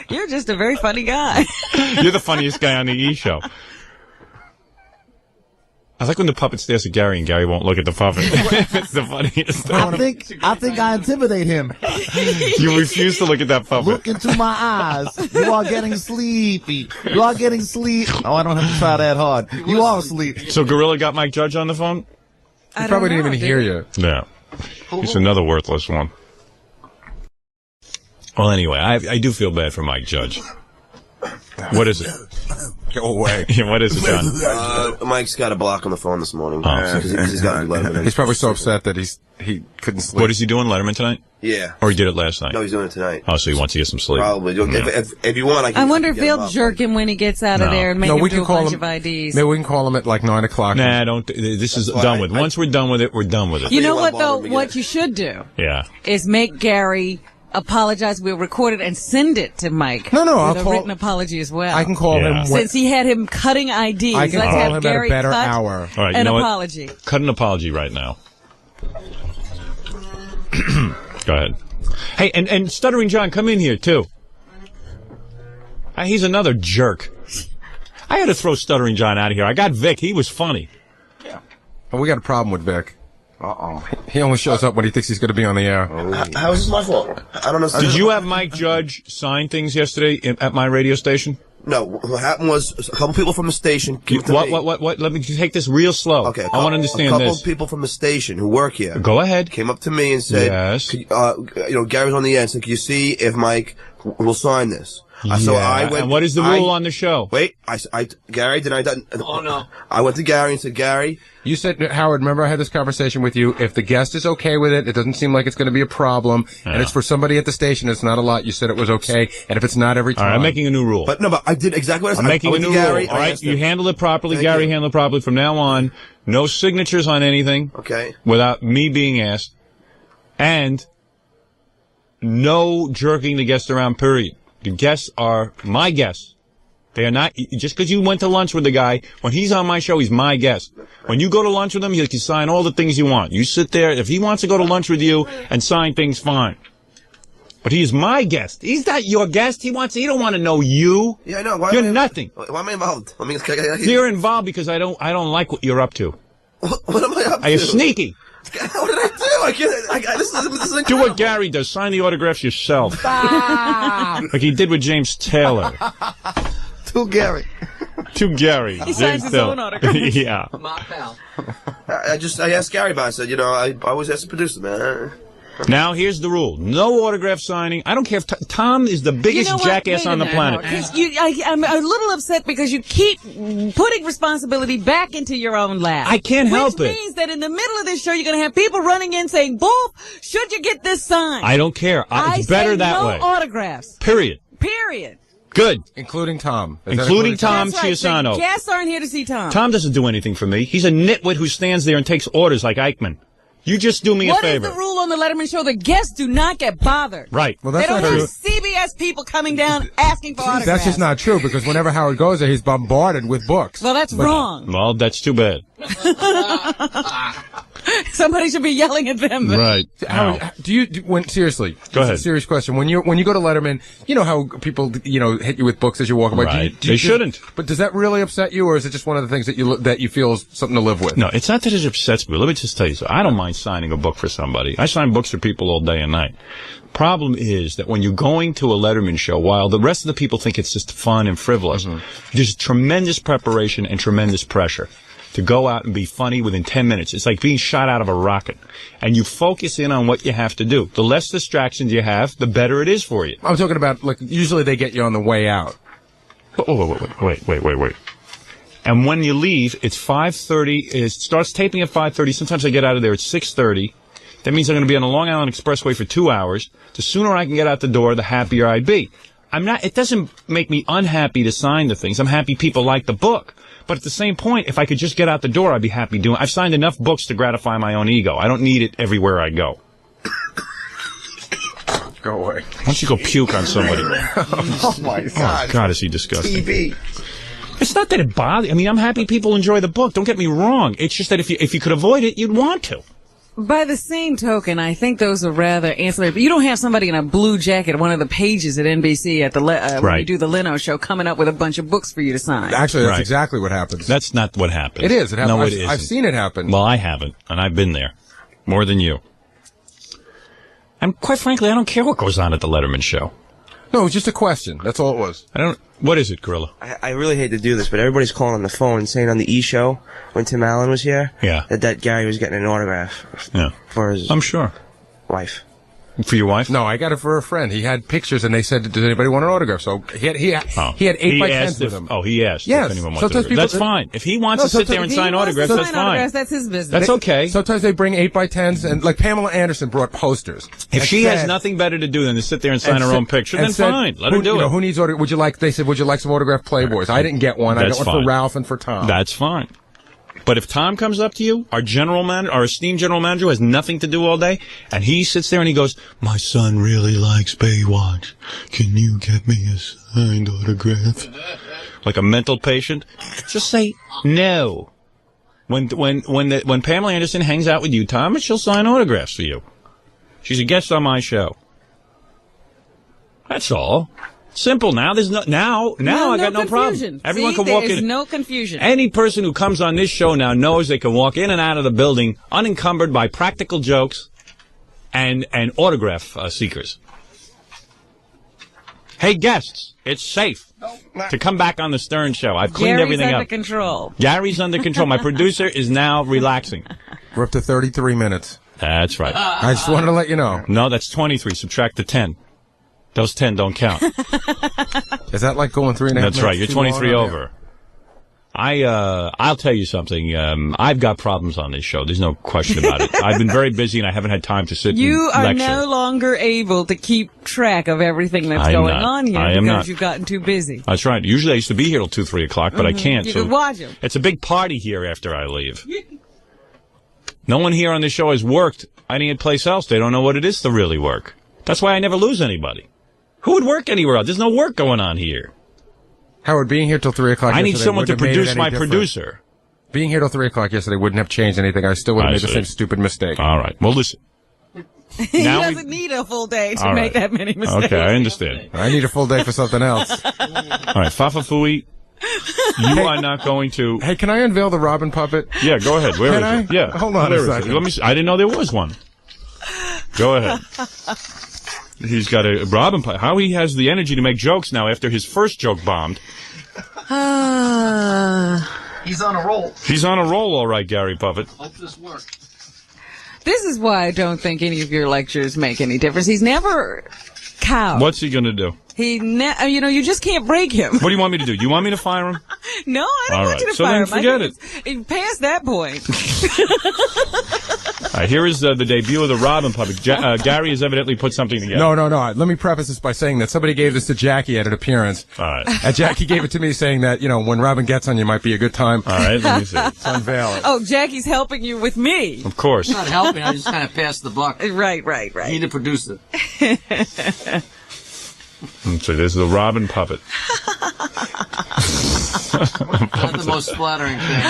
You're just a very funny guy. You're the funniest guy on the E! Show. I like when the puppet stares at Gary and Gary won't look at the puppet. It's the funniest thing. I think I intimidate him. You refuse to look at that puppet. Look into my eyes. You are getting sleepy. You are getting sleepy. Oh, I don't have to try that hard. You are asleep. So Gorilla got Mike Judge on the phone? He probably didn't even hear you. Yeah. He's another worthless one. Well, anyway, I do feel bad for Mike Judge. What is it? Go away. What is it, John? Mike's got a block on the phone this morning. Oh. He's got Letterman. He's probably so upset that he couldn't sleep. What is he doing, Letterman tonight? Yeah. Or he did it last night? No, he's doing it tonight. Oh, so he wants to get some sleep. Probably. Yeah. If you want, I wonder if they'll jerk him when he gets out of there and make him do a bunch of IDs. Maybe we can call him at like 9 o'clock. Nah, don't. This is done with. Once we're done with it, we're done with it. You know what, though? What you should do is make Gary apologize. We'll record it and send it to Mike. No, with I'll a call. written apology as well. I can call him. Since he had him cutting IDs. I can Let's call have him Gary at a better cut hour. All right, an you know apology. What? Cut an apology right now. Go ahead. Hey, and Stuttering John, come in here, too. He's another jerk. I had to throw Stuttering John out of here. I got Vic. He was funny. Yeah. Well, we got a problem with Vic. He only shows up when he thinks he's going to be on the air. How is this my fault? I don't know. Did you have Mike Judge sign things yesterday at my radio station? No. What happened was a couple people from the station came to me. What? Let me take this real slow. Okay. I want to understand this. A this. couple people from the station who work here. Go ahead. Came up to me and said, yes. Gary's on the end, so can you see if Mike will sign this? So I went. And what is the rule on the show? Wait, Gary, oh no. I went to Gary and said, Gary. You said, Howard, remember I had this conversation with you. If the guest is okay with it, it doesn't seem like it's going to be a problem, and it's for somebody at the station, it's not a lot. You said it was okay, and if it's not every time. All right, I'm making a new rule. But I did exactly what I said. I'm making a new rule. All right, you handle it properly. Gary, handle it properly. From now on, no signatures on anything. Okay. Without me being asked. And no jerking the guest around, period. The guests are my guests. They are not, just because you went to lunch with the guy, when he's on my show, he's my guest. When you go to lunch with him, he can sign all the things you want. You sit there, if he wants to go to lunch with you and sign things, fine. But he is my guest. He's not your guest. He don't want to know you. Yeah, I know. You're nothing. Why am I involved? You're involved because I don't like what you're up to. What am I up to? You're sneaky. What did I do? This is do what Gary does. Sign the autographs yourself. Like he did with James Taylor. To Gary. He signs his own autographs. Yeah. My pal. I asked Gary about it. I said, I always ask the producer, man. Now, here's the rule. No autograph signing. I don't care if Tom is the biggest jackass on the planet. I'm a little upset because you keep putting responsibility back into your own lap. I can't help it. Which means that in the middle of this show, you're going to have people running in saying, Wolf, should you get this signed? I don't care. It's better that way. No autographs. Period. Good. Including Tom. Including Tom Chiusano. The guests aren't here to see Tom. Tom doesn't do anything for me. He's a nitwit who stands there and takes orders like Eichmann. You just do me a favor. What is the rule on the Letterman show? The guests do not get bothered. Right. Well, that's they don't not have true. CBS people coming down asking for autographs. That's just not true, because whenever Howard goes there, he's bombarded with books. Well, that's wrong. Well, that's too bad. Somebody should be yelling at them. Right. Howard, seriously? Go ahead. Serious question. When you go to Letterman, you know how people hit you with books as you walk by. Right. They shouldn't. But does that really upset you, or is it just one of the things that you feel is something to live with? No, it's not that it upsets me. Let me just tell you something. I don't mind signing a book for somebody. I sign books for people all day and night. Problem is that when you're going to a Letterman show, while the rest of the people think it's just fun and frivolous, there's tremendous preparation and tremendous pressure to go out and be funny within 10 minutes. It's like being shot out of a rocket. And you focus in on what you have to do. The less distractions you have, the better it is for you. I'm talking about, usually they get you on the way out. Wait. And when you leave, it's 5:30. It starts taping at 5:30. Sometimes I get out of there at 6:30. That means I'm going to be on the Long Island Expressway for 2 hours. The sooner I can get out the door, the happier I'd be. It doesn't make me unhappy to sign the things. I'm happy people like the book. But at the same point, if I could just get out the door, I'd be happy doing it. I've signed enough books to gratify my own ego. I don't need it everywhere I go. Go away. Why don't you go puke on somebody? Oh, my God. Oh, God, is he disgusting. TV. It's not that it bothers. I mean, I'm happy people enjoy the book. Don't get me wrong. It's just that if you could avoid it, you'd want to. By the same token, I think those are rather ancillary. But you don't have somebody in a blue jacket at one of the pages at NBC at the when you do the Leno show coming up with a bunch of books for you to sign. Actually, that's exactly what happens. That's not what happens. It is. It happens. No, it isn't. I've seen it happen. Well, I haven't, and I've been there more than you. And quite frankly, I don't care what goes on at the Letterman show. No, it was just a question. That's all it was. What is it, Gorilla? I really hate to do this, but everybody's calling on the phone saying on the E! Show, when Tim Allen was here, that Gary was getting an autograph for his wife. For your wife? No, I got it for a friend. He had pictures, and they said, "Does anybody want an autograph?" So he had 8x10s with him. Oh, he asked. Yes. If anyone wants an that's fine. If he wants to sit there and sign autographs, that's fine. That's his business. That's okay. Sometimes they bring 8x10s, and like Pamela Anderson brought posters. If she has nothing better to do than to sit there and sign her own picture, then fine. Let her do it. Who needs autograph? They said, would you like some autographed Playboys? I didn't get one. I got one for Ralph and for Tom. That's fine. But if Tom comes up to you, our esteemed general manager who has nothing to do all day, and he sits there and he goes, my son really likes Baywatch. Can you get me a signed autograph? Like a mental patient, just say no. When Pamela Anderson hangs out with you, Tom, she'll sign autographs for you. She's a guest on my show. That's all. Simple now. There's no I got no problem. Everyone can walk in. There's no confusion. Any person who comes on this show now knows they can walk in and out of the building unencumbered by practical jokes and autograph seekers. Hey, guests, it's safe to come back on the Stern Show. I've cleaned everything up. Gary's under control. Gary's under control. My producer is now relaxing. We're up to 33 minutes. That's right. I just wanted to let you know. No, that's 23. Subtract the 10. Those 10 don't count. Is that like going 3.5 minutes? That's right. You're 23 over. I'll tell you something. I've got problems on this show. There's no question about it. I've been very busy and I haven't had time to sit and lecture. You are no longer able to keep track of everything that's going on here because you've gotten too busy. That's right. Usually I used to be here till 2, 3 o'clock, but I can't. You can watch them. It's a big party here after I leave. No one here on this show has worked any place else. They don't know what it is to really work. That's why I never lose anybody. Who would work anywhere else? There's no work going on here. Howard, being here till 3 o'clock I need someone to produce my producer. Being here till 3 o'clock yesterday wouldn't have changed anything. I still would have made the same stupid mistake. All right. Well, listen. He doesn't need a full day to make that many mistakes. Okay, I understand. I need a full day for something else. All right, Fafafui, you are not going to... Hey, can I unveil the Robin puppet? Yeah, go ahead. Where is it? Yeah. Hold on a second. Let me see. I didn't know there was one. Go ahead. He's got a Robin puppet. How he has the energy to make jokes now after his first joke bombed. He's on a roll. He's on a roll, all right, Gary Puppet. Hope this works. This is why I don't think any of your lectures make any difference. He's never cowed. What's he going to do? You just can't break him. What do you want me to do? You want me to fire him? No, I don't want you to fire him. So then forget it. Past that point. All right, here is the debut of the Robin Puppet. Gary has evidently put something together. No. Let me preface this by saying that somebody gave this to Jackie at an appearance. All right. And Jackie gave it to me saying that, when Robin gets on you might be a good time. All right, let me see. To unveil it. Oh, Jackie's helping you with me. Of course. Not helping, I just kind of passed the buck. Right. I need to produce it. Let's see, this is the Robin Puppet. Not the most flattering thing.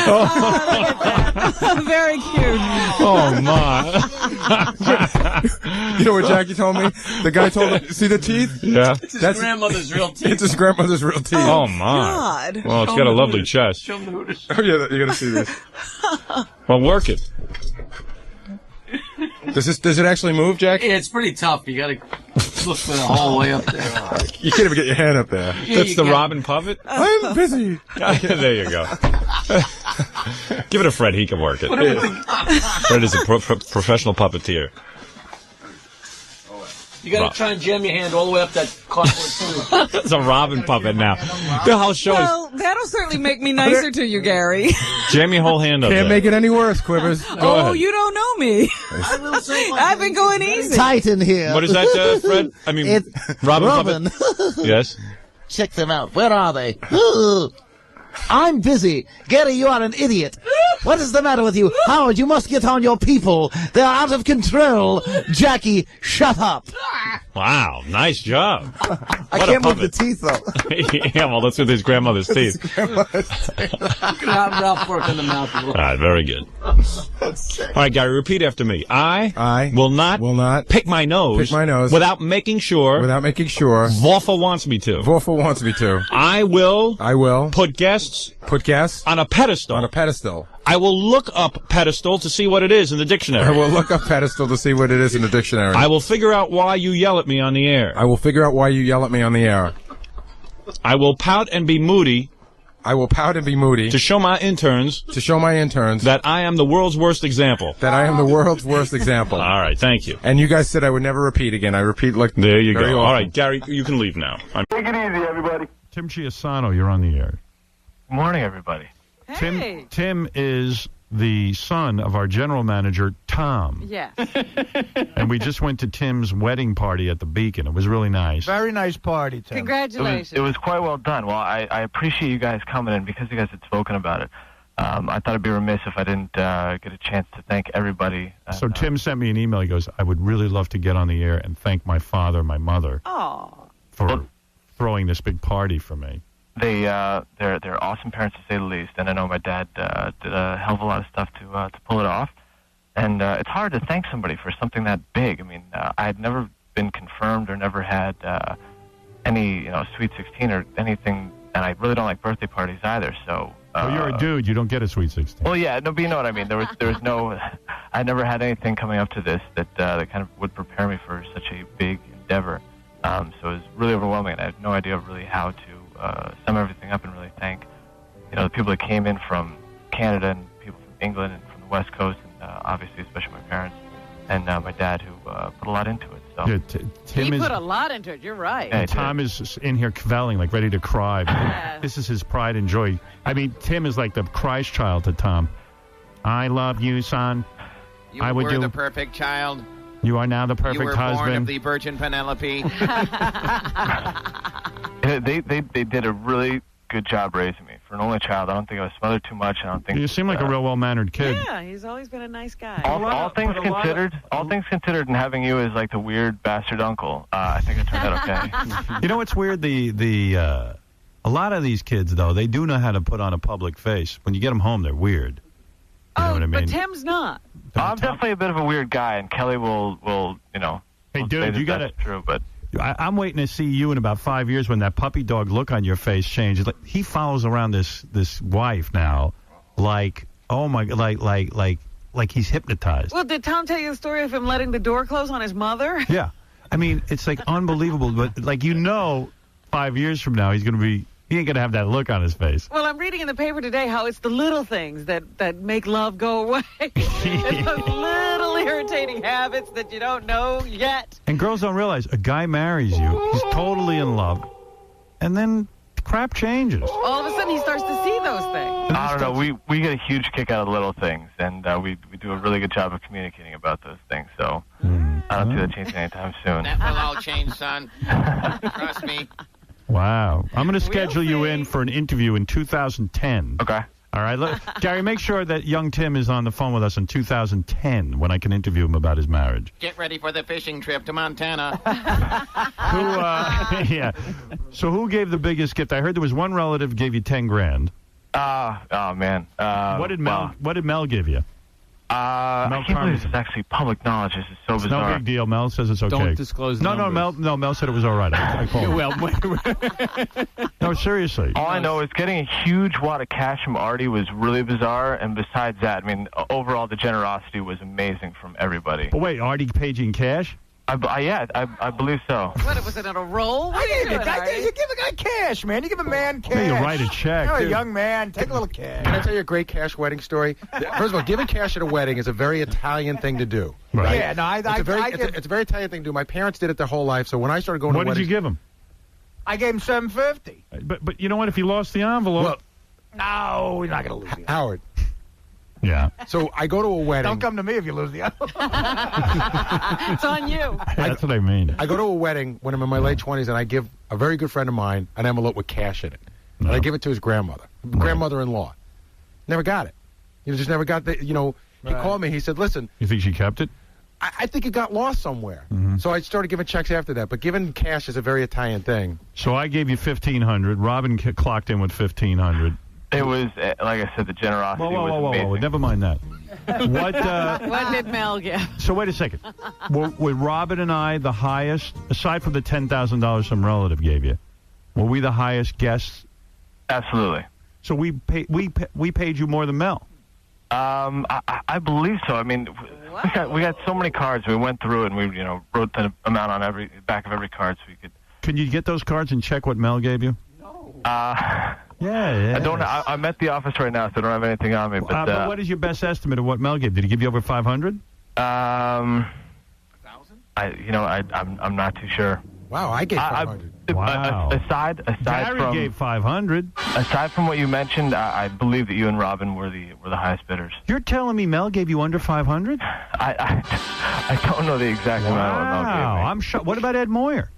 Very cute. Oh, my. You know what Jackie told me? The guy told him, see the teeth? Yeah. It's his grandmother's real teeth. It's his grandmother's real teeth. Oh, my. God. Well, it's got a lovely chest. Show him the hooters. Oh, yeah, you're going to see this. Well, work it. Does it actually move, Jack? Yeah, it's pretty tough. You got to look for the whole way up there. You can't even get your hand up there. Yeah, That's the Robin Puppet? I'm busy. There you go. Give it to Fred. He can work it. Fred is a professional puppeteer. You got to try and jam your hand all the way up that cardboard tube. It's a Robin Puppet now. The whole show Well, that'll certainly make me nicer to you, Gary. Jam your whole hand up Can't there. make it any worse, Quivers. Go ahead. You don't know me. I've been going easy. Tight in here. What is that, Fred? I mean, Robin. Yes. Check them out. Where are they? I'm busy. Gary, you are an idiot. What is the matter with you? Howard, you must get on your people. They're out of control. Jackie, shut up. Wow, nice job. I can't move the teeth, though. Yeah, well, that's with his grandmother's teeth. You can have Ralph work in the mouth. All right, very good. All right, Gary, repeat after me. I will not pick my nose without making sure Wolfer wants me to. I will put guests on a pedestal. I will look up pedestal to see what it is in the dictionary. I will figure out why you yell at me on the air. I will pout and be moody. To show my interns. That I am the world's worst example. All right, thank you. And you guys said I would never repeat again. I repeat like there you go. Often. All right, Gary, you can leave now. Take it easy, everybody. Tim Chiusano, you're on the air. Good morning, everybody. Hey. Tim is the son of our general manager, Tom. Yes. And we just went to Tim's wedding party at the Beacon. It was really nice. Very nice party, Tim. Congratulations. It was quite well done. Well, I appreciate you guys coming in because you guys had spoken about it. I thought I'd be remiss if I didn't get a chance to thank everybody. So Tim sent me an email. He goes, I would really love to get on the air and thank my father and my mother for throwing this big party for me. They're awesome parents, to say the least, and I know my dad did a hell of a lot of stuff to pull it off. And it's hard to thank somebody for something that big. I mean, I had never been confirmed or never had any, Sweet 16 or anything, and I really don't like birthday parties either. So. Well, you're a dude. You don't get a Sweet 16. Well, yeah, no, but you know what I mean. There was no. I never had anything coming up to this that kind of would prepare me for such a big endeavor. So it was really overwhelming, and I had no idea really how to sum everything up and really thank, the people that came in from Canada and people from England and from the West Coast, and obviously especially my parents and my dad, who put a lot into it. So Tim put a lot into it. You're right. Yeah, Tom is in here kvelling, like ready to cry. Yeah. This is his pride and joy. I mean, Tim is like the Christ child to Tom. I love you, son. You were the perfect child. You are now the perfect husband. You were born of the Virgin Penelope. They did a really good job raising me. For an only child, I don't think I was smothered too much. I don't think you seem like a real well-mannered kid. Yeah, he's always been a nice guy. All things considered, and having you as like the weird bastard uncle, I think it turned out okay. You know what's weird? A lot of these kids, though, they do know how to put on a public face. When you get them home, they're weird. You know what I mean? But Tim's not. I'm definitely a bit of a weird guy, and Kelly will Hey, dude, you got it. True, but. I'm waiting to see you in about 5 years when that puppy dog look on your face changes. Like, he follows around this wife now, like, oh my, like he's hypnotized. Well, did Tom tell you the story of him letting the door close on his mother? Yeah, I mean, it's like unbelievable. But 5 years from now, he ain't gonna have that look on his face. Well, I'm reading in the paper today how it's the little things that make love go away. It's those little irritating habits that you don't know yet. And girls don't realize a guy marries you, he's totally in love, and then crap changes. All of a sudden, he starts to see those things. I don't know. We get a huge kick out of the little things, and we do a really good job of communicating about those things. So I don't see that changing anytime soon. That will all change, son. Trust me. Wow. I'm going to schedule you in for an interview in 2010. Okay. All right. Gary, make sure that young Tim is on the phone with us in 2010 when I can interview him about his marriage. Get ready for the fishing trip to Montana. Yeah. So who gave the biggest gift? I heard there was one relative gave you 10 grand. Oh, man. What did Mel give you? I can't believe this is actually public knowledge. This is so bizarre. No big deal. Mel says it's okay. Don't disclose numbers. Mel said it was all right. I called him. No, seriously. All I know is getting a huge wad of cash from Artie was really bizarre, and besides that, I mean, overall, the generosity was amazing from everybody. But wait, Artie paid you in cash? I believe so. What, was it on a roll? What are you doing, Artie? You give a guy cash, man. You give a man cash. You write a check. You're a young man. Take a little cash. Can I tell you a great cash wedding story? First of all, giving cash at a wedding is a very Italian thing to do. Right. Yeah, no, it's a very Italian thing to do. My parents did it their whole life, so when I started going to weddings... What did you give them? I gave him $750. But you know what? If you lost the envelope... Well, no, you're not going to lose the envelope. Howard. Yeah. So I go to a wedding. Don't come to me if you lose the envelope. It's on you. That's what I mean. I go to a wedding when I'm in my late 20s, and I give a very good friend of mine an envelope with cash in it. No. And I give it to his grandmother-in-law. Never got it. Just never got the, He called me. He said, listen. You think she kept it? I think it got lost somewhere. Mm-hmm. So I started giving checks after that. But giving cash is a very Italian thing. So I gave you $1,500. Robin clocked in with $1,500. It was, like I said, the generosity was amazing. Whoa, never mind that. What did Mel give? So wait a second. Were Robin and I the highest, aside from the $10,000 some relative gave you, were we the highest guests? Absolutely. So we paid you more than Mel? I believe so. I mean, we got so many cards. We went through it and we wrote the amount on every back of every card so we could. Can you get those cards and check what Mel gave you? No. Yeah. I don't. I'm at the office right now, so I don't have anything on me. But what is your best estimate of what Mel gave? Did he give you over 500? 1,000? I'm not too sure. Wow, I gave 500. Wow. Aside Gary from gave 500. Aside from what you mentioned, I believe that you and Robin were the highest bidders. You're telling me Mel gave you under 500? I don't know the exact amount of what Mel gave me. I'm shocked. What about Ed Moyer?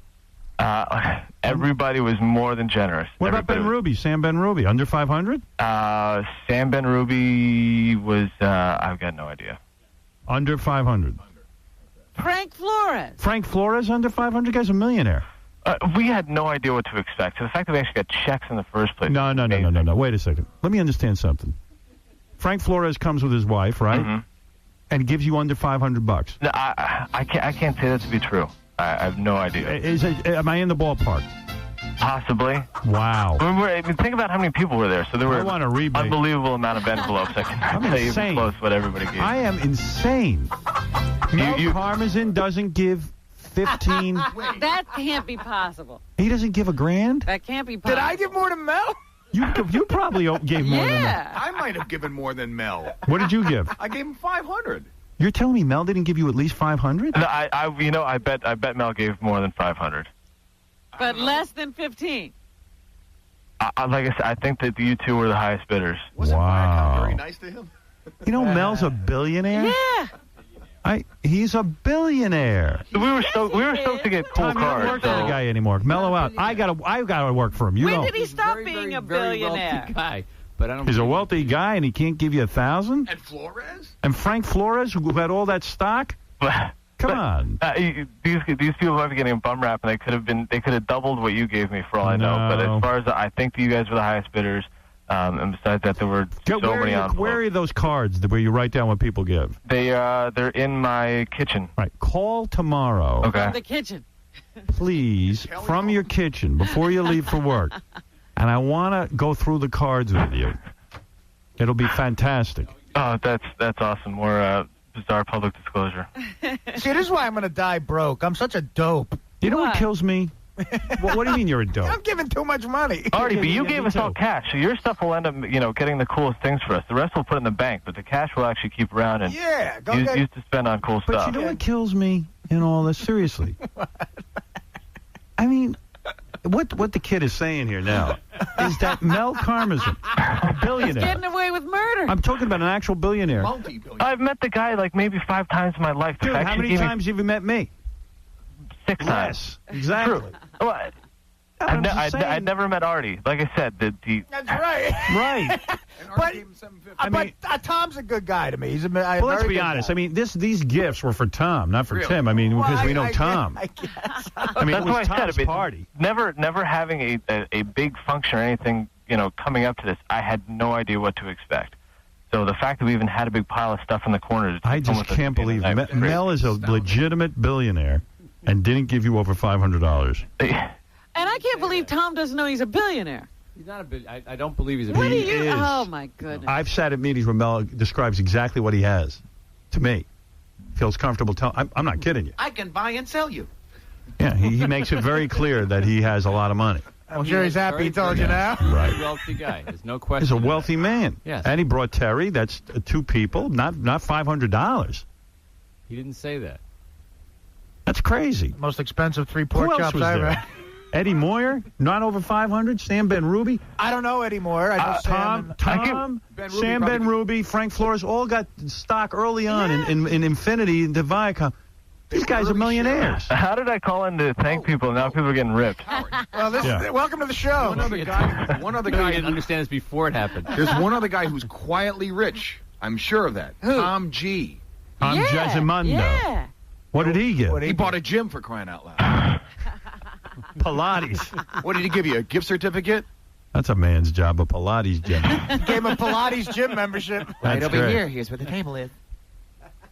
Everybody was more than generous. What about Ben Ruby? Sam Ben Ruby, under 500? Sam Ben Ruby was, I've got no idea. Under 500. Frank Flores. Frank Flores under 500? Guy's a millionaire. We had no idea what to expect. So the fact that we actually got checks in the first place. No. Wait a second. Let me understand something. Frank Flores comes with his wife, right? Mm-hmm. And gives you under $500. No, I can't say that to be true. I have no idea. Am I in the ballpark? Possibly. Wow. Think about how many people were there. So there were an unbelievable amount of envelopes. I can tell you close what everybody gave. I am insane. Mel Karmazin doesn't give 15. That can't be possible. He doesn't give $1,000? That can't be possible. Did I give more than Mel? You probably gave more than Mel. I might have given more than Mel. What did you give? I gave him 500. You're telling me Mel didn't give you at least 500? No, I bet Mel gave more than 500. But less than 15. Like I said, I think that you two were the highest bidders. Wasn't Viacom very nice to him? You know, Mel's a billionaire. Yeah. He's a billionaire. We were stoked to get cool Tom, cars. You don't work for the guy anymore. Mellow out. I gotta work for him. When did he stop being a billionaire? Guy, but I don't. He's a wealthy guy, and he can't give you 1,000. And Flores? And Frank Flores, who had all that stock. Come on. These people might be getting a bum rap, and they could have doubled what you gave me for all I know. But as far as I think that you guys were the highest bidders, and besides that, there were so many envelopes. Where are those cards where you write down what people give? They're in my kitchen. Right. Call tomorrow. Okay. From the kitchen. Please, from your kitchen before you leave for work, and I want to go through the cards with you. It'll be fantastic. Oh, that's awesome. More bizarre public disclosure. See, this is why I'm going to die broke. I'm such a dope. You know what kills me? What do you mean you're a dope? I'm giving too much money. Artie, but you gave us all cash, so your stuff will end up, getting the coolest things for us. The rest we'll put in the bank, but the cash will actually keep around and used to spend on cool stuff. But you know what kills me in all this? Seriously. I mean, what the kid is saying here now is that Mel Karmazin, a billionaire. He's getting away with murder. I'm talking about an actual billionaire. I've met the guy like maybe 5 times in my life. Dude, how many times have you met me? 6 times. Exactly. Well, I never met Artie. Like I said, That's right. Right. But Tom's a good guy to me. He's let's be honest. Guy. I mean, these gifts were for Tom, not for Tim. I mean, because we know Tom. I guess. I mean, it was Tom's party. Never having a big function or anything, coming up to this, I had no idea what to expect. So the fact that we even had a big pile of stuff in the corner. I just can't believe Mel is a legitimate billionaire and didn't give you over $500. And I can't believe Tom doesn't know he's a billionaire. He's not a billionaire. I don't believe he's a billionaire. He is. Oh, my goodness. I've sat at meetings where Mel describes exactly what he has to me. Feels comfortable telling. I'm not kidding you. I can buy and sell you. Yeah, he makes it very clear that he has a lot of money. I'm sure he's happy he told you now. Right. He's a wealthy guy. There's no question. He's a wealthy man. Yes. And he brought Terry. That's 2 people, not $500. He didn't say that. That's crazy. Most expensive 3 pork chops I ever had. Eddie Moyer, not over 500. Sam Ben Ruby. I don't know Eddie Moyer. I know Tom, Sam Ben Ruby, Frank Flores, all got stock early on in Infinity and Viacom. These guys are millionaires. How did I call in to thank people? And now people are getting ripped. Well, welcome to the show. One other guy didn't understand this before it happened. There's one other guy who's quietly rich. I'm sure of that. Who? Tom G. Tom Jesimondo. Yeah. What did he give? He bought a gym for crying out loud. Pilates. What did he give you? A gift certificate? That's a man's job, a Pilates gym. Gave him a Pilates gym membership. Right over here. Here's where the table is.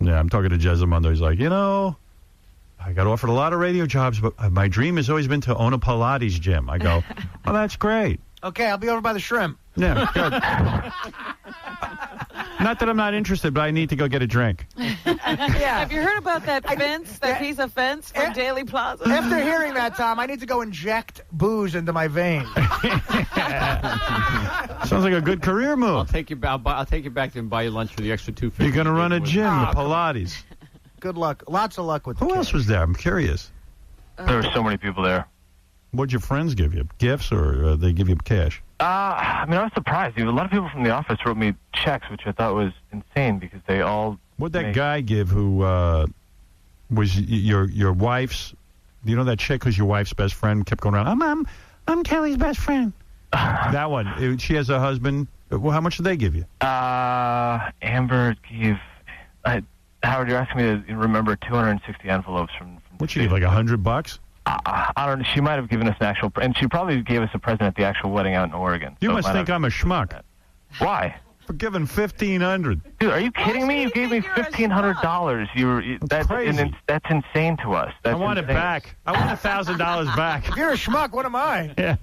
Yeah, I'm talking to Jesimondo. He's like, I got offered a lot of radio jobs, but my dream has always been to own a Pilates gym. I go, well, that's great. Okay, I'll be over by the shrimp. Yeah, good. Not that I'm not interested, but I need to go get a drink. Have you heard about that fence, that piece of fence from Daily Plaza? After hearing that, Tom, I need to go inject booze into my veins. Sounds like a good career move. I'll take you back there and buy you lunch for the extra $250. You're going to run a gym, the Pilates. Good luck. Lots of luck with Who else was there? I'm curious. There were so many people there. What'd your friends give you? Gifts or they give you cash? I was surprised. A lot of people from the office wrote me checks, which I thought was insane because they all... What'd that guy give who was your wife's You know that chick who's your wife's best friend kept going around, I'm Kelly's best friend. That one. She has a husband. Well, how much did they give you? Amber gave... Howard, you're asking me to remember 260 envelopes from What'd she give, like $100? I don't know. She might have given us an actual... And she probably gave us a present at the actual wedding out in Oregon. You must think I'm a schmuck. Why? For giving $1,500. Dude, are you kidding me? You gave me $1,500. That's crazy. That's insane to us. I want it back. I want $1,000 back. If you're a schmuck, what am I? Yeah.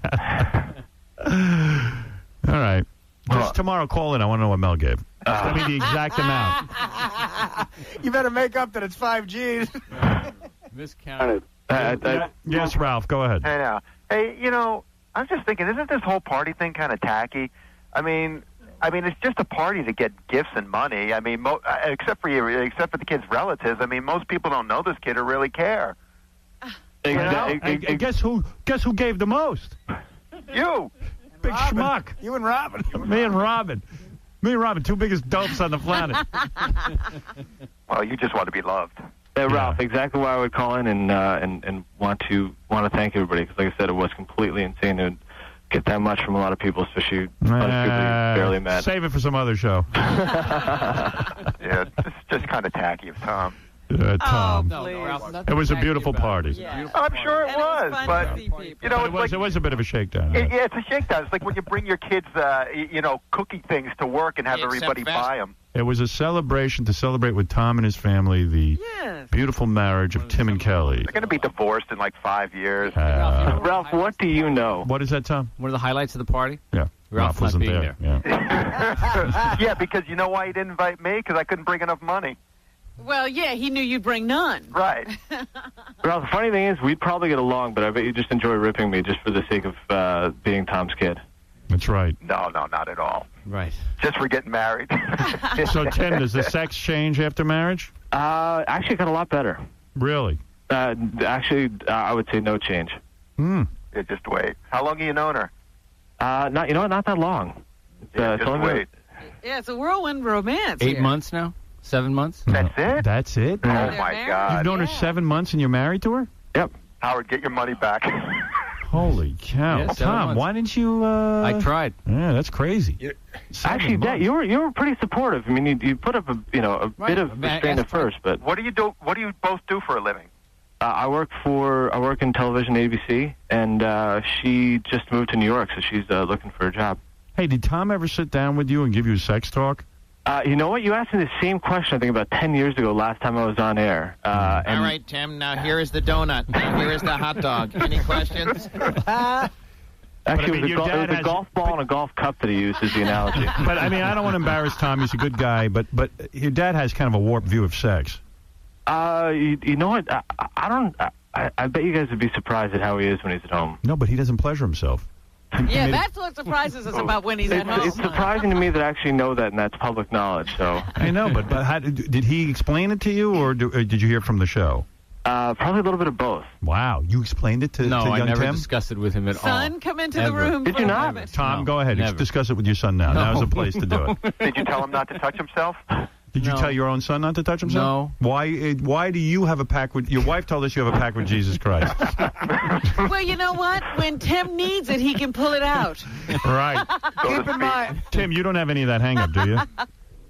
All right. Just tomorrow, call in. I want to know what Mel gave. Tell me the exact amount. You better make up that it's 5 G's. Miscounted. Yes, Ralph, go ahead. Hey, now. Hey, I'm just thinking, isn't this whole party thing kind of tacky? I mean, it's just a party to get gifts and money. I mean, except for the kid's relatives. I mean, most people don't know this kid or really care. Guess who gave the most? You. Big schmuck. You and Robin. Me and Robin, two biggest dopes on the planet. Well, you just want to be loved. Ralph, exactly why I would call in and want to thank everybody, because like I said, it was completely insane to get that much from a lot of people, especially other people who barely met. Save it for some other show. Yeah, it's just kind of tacky of Tom. Tom. No, Ralph, it was a beautiful party. Yeah. I'm sure it was, but it was a bit of a shakedown. Yeah, it's a shakedown. It's like when you bring your kids, cookie things to work and have everybody buy them. It was a celebration to celebrate with Tom and his family the beautiful marriage of Tim and Kelly. They're going to be divorced in like 5 years. Ralph, what do you know? What is that, Tom? One of the highlights of the party? Yeah. Ralph wasn't there. Yeah. Yeah, because you know why he didn't invite me? Because I couldn't bring enough money. Well, yeah, he knew you'd bring none. Right. Ralph, the funny thing is, we'd probably get along, but I bet you just enjoy ripping me just for the sake of being Tom's kid. That's right. No, not at all. Right. Just for getting married. So, Tim, does the sex change after marriage? Actually, it got a lot better. Really? Actually, I would say no change. Yeah, just wait. How long have you known her? Not that long. Just wait. Yeah, it's a whirlwind romance. 8 months now? 7 months? That's it? That's it? Oh, my God. You've known her 7 months and you're married to her? Yep. Howard, get your money back. Holy cow. Yeah, Tom, why didn't you... I tried. Yeah, that's crazy. Actually, Dad, you were pretty supportive. I mean, you put up a bit of restraint at first, but... What do you both do for a living? I work in television, ABC, and she just moved to New York, so she's looking for a job. Hey, did Tom ever sit down with you and give you a sex talk? You know what? You asked me the same question, I think, about 10 years ago, last time I was on air. All right, Tim, now here is the donut. Now here is the hot dog. Any questions? Actually, it was a golf ball and a golf cup that he used as the analogy. But, I mean, I don't want to embarrass Tom. He's a good guy, but your dad has kind of a warped view of sex. You know what? I bet you guys would be surprised at how he is when he's at home. No, but he doesn't pleasure himself. Yeah, that's what surprises us about when he's at home. It's surprising to me that I actually know that, and that's public knowledge. So I know, but how, did he explain it to you, or did you hear it from the show? Probably a little bit of both. Wow, you explained it to young Tim? No, I never discussed it with him at all. Son, come into the room. Did you not? Tom, go ahead. Discuss it with your son now. Now's the place to do it. Did you tell him not to touch himself? Did you tell your own son not to touch himself? No. Why do you have a pact with... Your wife told us you have a pact with Jesus Christ. Well, you know what? When Tim needs it, he can pull it out. Right. Keep in mind. Tim, you don't have any of that hang-up, do you?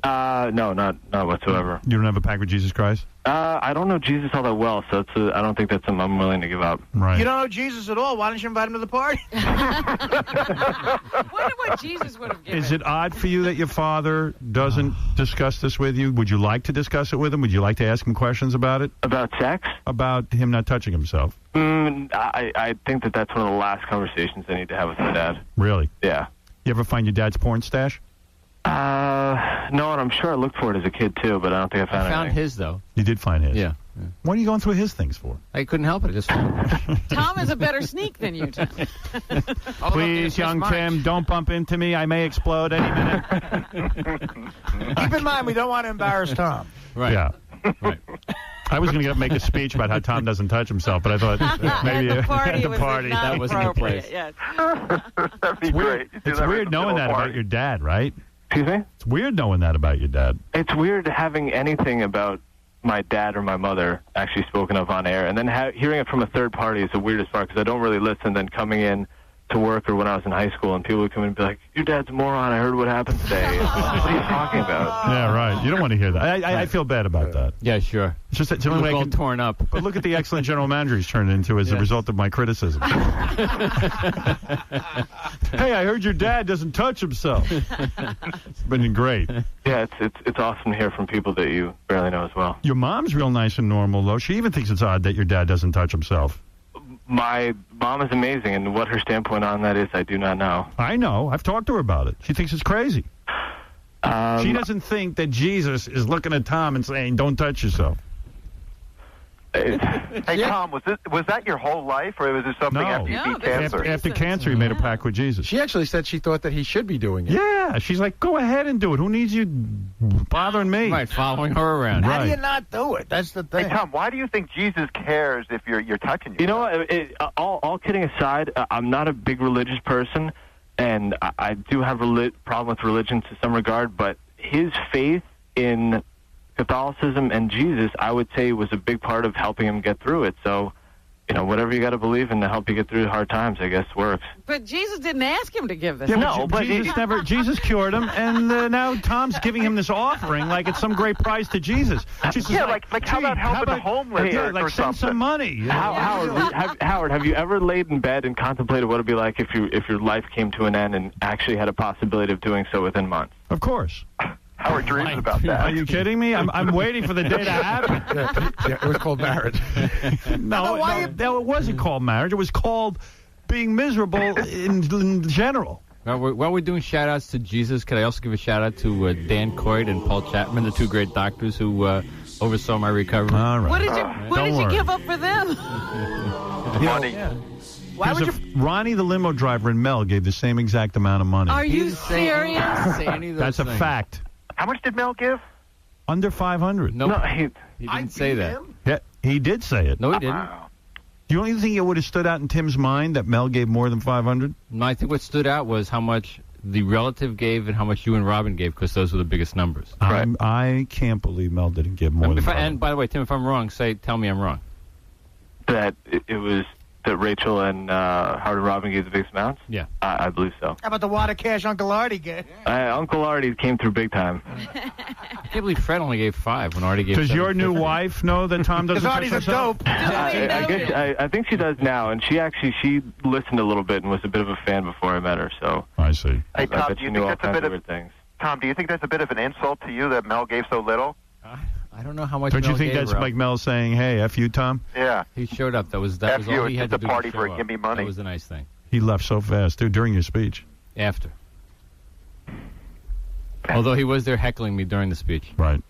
No, not whatsoever. You don't have a pact with Jesus Christ? I don't know Jesus all that well, so I don't think that's something I'm willing to give up. Right. You don't know Jesus at all. Why don't you invite him to the party? Wonder what Jesus would have given. Is it odd for you that your father doesn't discuss this with you? Would you like to discuss it with him? Would you like to ask him questions about it? About sex? About him not touching himself? I think that's one of the last conversations I need to have with my dad. Really? Yeah. You ever find your dad's porn stash? No, and I'm sure I looked for it as a kid, too, but I don't think I found anything. His, though. You did find his? Yeah. What are you going through his things for? I couldn't help it. Tom is a better sneak than you, Tom. Please, young Tim, don't bump into me. I may explode any minute. Keep in mind, we don't want to embarrass Tom. Right. Yeah. Right. I was going to make a speech about how Tom doesn't touch himself, but I thought maybe at the party that wasn't the place. Yes. That'd be great. It's weird knowing that about your dad, right? Excuse me? It's weird knowing that about your dad. It's weird having anything about my dad or my mother actually spoken of on air. And then hearing it from a third party is the weirdest part because I don't really listen. Then coming in to work or when I was in high school and people would come in and be like, your dad's a moron, I heard what happened today. What are you talking about? Yeah, right. You don't want to hear that. I feel bad about that. Yeah, sure. It's just that it's the only way I can, torn up. But look at the excellent general manager he's turned into as a result of my criticism. Hey, I heard your dad doesn't touch himself. It's been great. Yeah, it's awesome to hear from people that you barely know as well. Your mom's real nice and normal, though. She even thinks it's odd that your dad doesn't touch himself. My mom is amazing, and what her standpoint on that is, I do not know. I know. I've talked to her about it. She thinks it's crazy. She doesn't think that Jesus is looking at Tom and saying, don't touch yourself. Hey, Tom, was that your whole life, or was it something after you beat cancer? After cancer, he made a pact with Jesus. She actually said she thought that he should be doing it. Yeah, she's like, go ahead and do it. Who needs you bothering me? Right, following her around. How do you not do it? That's the thing. Hey, Tom, why do you think Jesus cares if you're touching you? You know what? All kidding aside, I'm not a big religious person, and I do have a problem with religion to some regard, but his faith in Catholicism and Jesus, I would say, was a big part of helping him get through it. So, whatever you got to believe in to help you get through the hard times, I guess, works. But Jesus didn't ask him to give this. Yeah, no, but Jesus cured him, and now Tom's giving him this offering like it's some great prize to Jesus. Jesus like how about helping the homeless or send some money. Howard, have you ever laid in bed and contemplated what it'd be like if your life came to an end and actually had a possibility of doing so within months? Of course. Howard dreams about that. Are you kidding me? I'm waiting for the day to happen. Yeah, it was called marriage. No, it wasn't called marriage. It was called being miserable in general. While we're doing shout-outs to Jesus, could I also give a shout-out to Dan Coyd and Paul Chapman, the two great doctors who oversaw my recovery? All right. What did you give up for them? Money. Why would Ronnie, the limo driver, and Mel gave the same exact amount of money. Are you serious? That's a fact. How much did Mel give? Under 500. No, he didn't say that. Yeah, he did say it. No, he didn't. Do you only think it would have stood out in Tim's mind that Mel gave more than 500? No, I think what stood out was how much the relative gave and how much you and Robin gave, because those were the biggest numbers. I can't believe Mel didn't give more than 500. And by the way, Tim, if I'm wrong, tell me I'm wrong. That it was that Rachel and Howard and Robin gave the biggest amounts? Yeah. I believe so. How about the wad of cash Uncle Artie gave? Uncle Artie came through big time. I can't believe Fred only gave 5 when Artie gave 7. Does your new wife know that Tom doesn't touch Artie's a dope. I think she does now, and she listened a little bit and was a bit of a fan before I met her, so. I see. Hey, Tom, do you think that's a bit of things. Tom, do you think that's a bit of an insult to you that Mel gave so little? I don't know how much. Don't Mel you think gave that's like Mel saying, "Hey, f you, Tom"? Yeah. He showed up. That was all he had to do. Party for give me money. That was a nice thing. He left so fast, dude, during your speech. After. Although he was there heckling me during the speech. Right.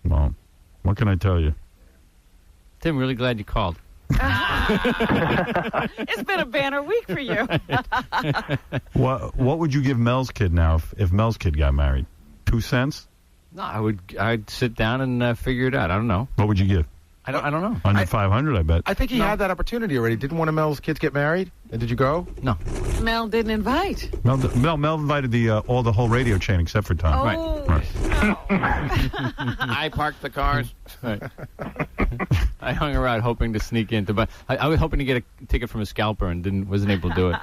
Well, what can I tell you? Tim, really glad you called. It's been a banner week for you. What would you give Mel's kid now if Mel's kid got married? 2 cents? No, I'd sit down and figure it out. I don't know. What would you give? I don't know. Under 500, I bet. I think he had that opportunity already. Didn't one of Mel's kids get married? And did you go? No. Mel didn't invite. Mel invited the whole radio chain except for Tom. Oh, right. No. I parked the cars. Right. I hung around hoping to sneak into, but I was hoping to get a ticket from a scalper and wasn't able to do it.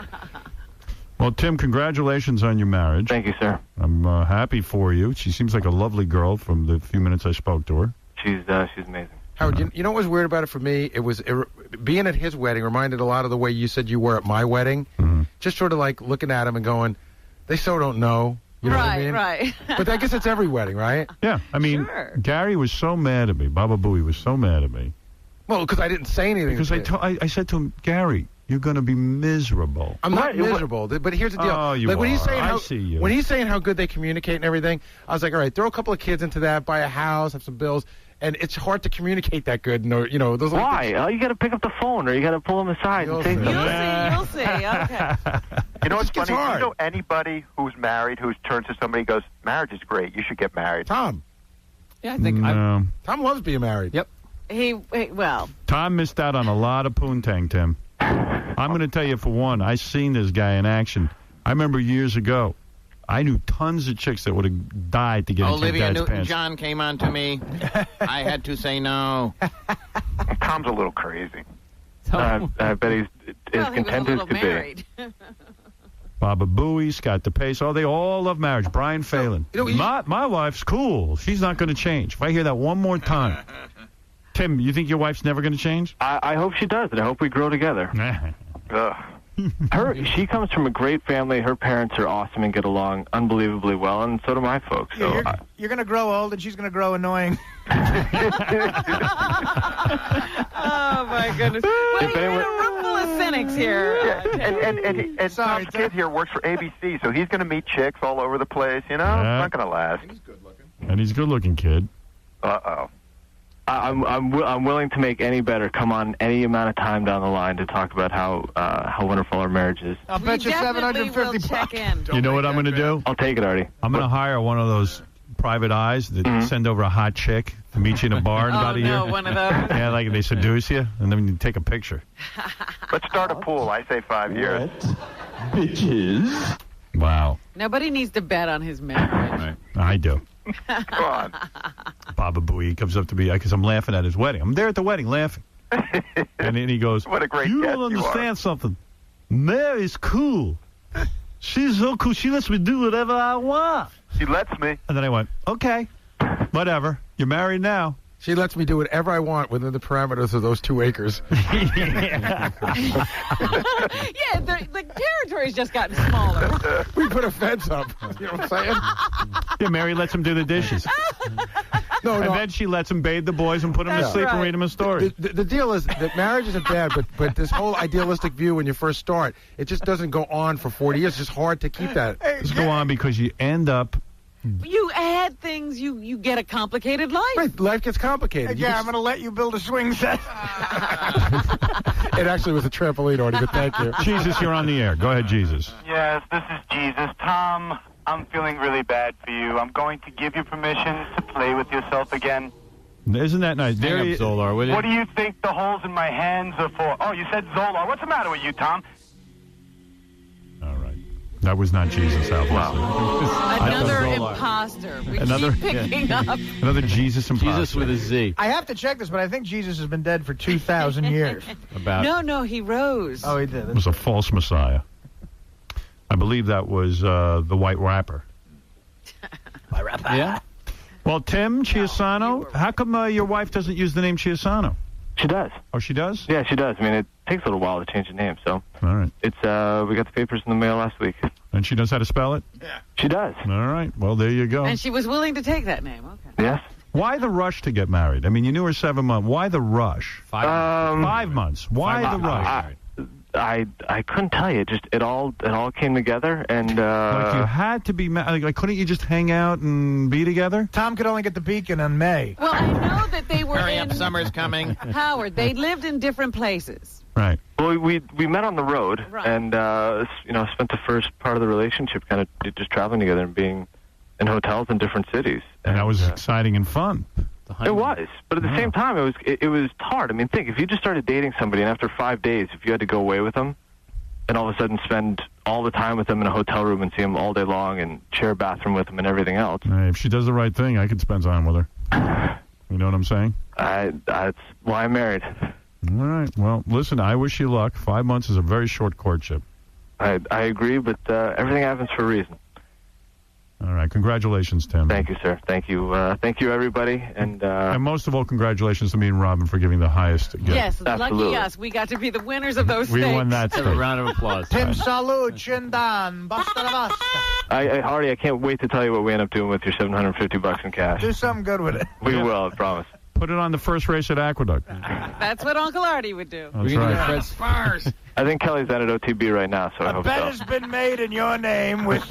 Well, Tim, congratulations on your marriage. Thank you, sir. I'm happy for you. She seems like a lovely girl from the few minutes I spoke to her. She's amazing. Howard, you know what was weird about it for me? It was being at his wedding reminded a lot of the way you said you were at my wedding. Mm-hmm. Just sort of like looking at him and going, they so don't know. You know what I mean? Right. But I guess it's every wedding, right? Yeah. I mean, Sure. Gary was so mad at me. Baba Booey was so mad at me. Well, because I didn't say anything. Because I said to him, Gary, you're going to be miserable. I'm not miserable, but here's the deal. Oh, you like when he's are. saying I see you. When he's saying how good they communicate and everything, I was like, all right, throw a couple of kids into that, buy a house, have some bills, and it's hard to communicate that good. Those Why? You got to pick up the phone, or you got to pull them aside and say something. You'll see. Okay. You know what's funny? Do hard. you know anybody who's married who turns to somebody and goes, marriage is great, you should get married? Tom. Yeah, I think Tom loves being married. Yep. Tom missed out on a lot of poontang, Tim. I'm going to tell you, for one, I seen this guy in action. I remember years ago, I knew tons of chicks that would have died to get into Olivia Dad's pants. Newton-John came on to me. I had to say no. Tom's a little crazy. I bet he's as content as could be. Baba Booey, Scott DePace, they all love marriage. Brian Phelan. My wife's cool. She's not going to change. If I hear that one more time. Tim, you think your wife's never going to change? I hope she does, and I hope we grow together. She comes from a great family. Her parents are awesome and get along unbelievably well, and so do my folks. So you're going to grow old, and she's going to grow annoying. Oh, my goodness. Well, you're in a room full of cynics here. And Tom's kid here works for ABC, so he's going to meet chicks all over the place, you know? Yeah. It's not going to last. And he's a good-looking kid. Uh-oh. I'm willing to make any better. Come on, any amount of time down the line to talk about how wonderful our marriage is. I'll bet you $750. You know what I'm going to do? I'll take it, Artie. I'm going to hire one of those private eyes that send over a hot chick to meet you in a bar in about a year. One of those. Yeah, like they seduce you, and then you take a picture. Let's start a pool. I say 5 years. Bitches. Wow. Nobody needs to bet on his marriage. Right. I do. Go on. Baba Booey comes up to me because I'm laughing at his wedding. I'm there at the wedding laughing. And then he goes, what a great you guest don't you understand are. something. Mary's cool. She's so cool. She lets me do whatever I want. She lets me. And then I went, okay, whatever. You're married now. She lets me do whatever I want within the parameters of those 2 acres. Yeah, the territory's just gotten smaller. We put a fence up. You know what I'm saying? Yeah, Mary lets him do the dishes. No. And then she lets him bathe the boys and put them to sleep and read them a story. The deal is that marriage isn't bad, but this whole idealistic view when you first start, it just doesn't go on for 40 years. It's just hard to keep that. It's go on because you end up... You add things, you get a complicated life. Right, life gets complicated. Yeah, I'm going to let you build a swing set. It actually was a trampoline, Artie, but thank you. Jesus, you're on the air. Go ahead, Jesus. Yes, this is Jesus. Tom, I'm feeling really bad for you. I'm going to give you permission to play with yourself again. Isn't that nice? Hang up, Zolar, will you? What do you think the holes in my hands are for? Oh, you said Zolar. What's the matter with you, Tom? All right. That was not Jesus, Another imposter. We keep picking up. Another Jesus imposter. Jesus with a Z. I have to check this, but I think Jesus has been dead for 2,000 years. No, he rose. Oh, he did. It was a false Messiah. I believe that was the White Rapper. White Rapper? Yeah. Well, Tim Chiusano, how come your wife doesn't use the name Chiusano? She does. Oh, she does? Yeah, she does. I mean, it takes a little while to change the name, so. All right. It's we got the papers in the mail last week. And she knows how to spell it? Yeah. She does. All right. Well, there you go. And she was willing to take that name. Okay. Yes. Why the rush to get married? I mean, you knew her 7 months. Why the rush? 5 months. Why the rush? I couldn't tell you. Just it all came together, and like you had to be. Like, couldn't you just hang out and be together? Tom could only get the beacon in May. Well, I know that they were Hurry up, summer's coming. Howard, they lived in different places. Right. Well, we met on the road, and spent the first part of the relationship kind of just traveling together and being in hotels in different cities. And that was exciting and fun. It was, but at the same time, it was hard. I mean, think if you just started dating somebody, and after 5 days, if you had to go away with them, and all of a sudden spend all the time with them in a hotel room and see them all day long and share a bathroom with them and everything else. Hey, if she does the right thing, I could spend time with her. You know what I'm saying? That's why I'm married. All right. Well, listen, I wish you luck. 5 months is a very short courtship. I agree, but everything happens for a reason. All right. Congratulations, Tim. Thank you, sir. Thank you, everybody. And most of all, congratulations to me and Robin for giving the highest gift. Yes, absolutely. Lucky us. We got to be the winners of those We things. won that Have a round of applause. Tim Salud, Chindan, Basta la Basta. Hardy, I can't wait to tell you what we end up doing with your $750 in cash. Do something good with it. We will, I promise. Put it on the first race at Aqueduct. That's what Uncle Artie would do. That's right. Spurs. I think Kelly's at OTB right now, so I hope Bet so. has been made in your name with...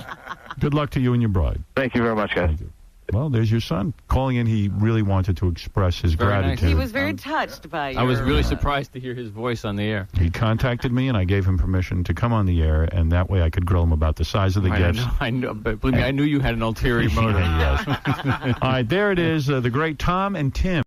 Good luck to you and your bride. Thank you very much, guys. Thank you. Well, there's your son. Calling in, he really wanted to express his Very nice. gratitude. He was very touched by you. I was really surprised to hear his voice on the air. He contacted me, and I gave him permission to come on the air, and that way I could grill him about the size of the gifts. I know, but believe me, I knew you had an ulterior motive. Yes. All right, there it is, the great Tom and Tim.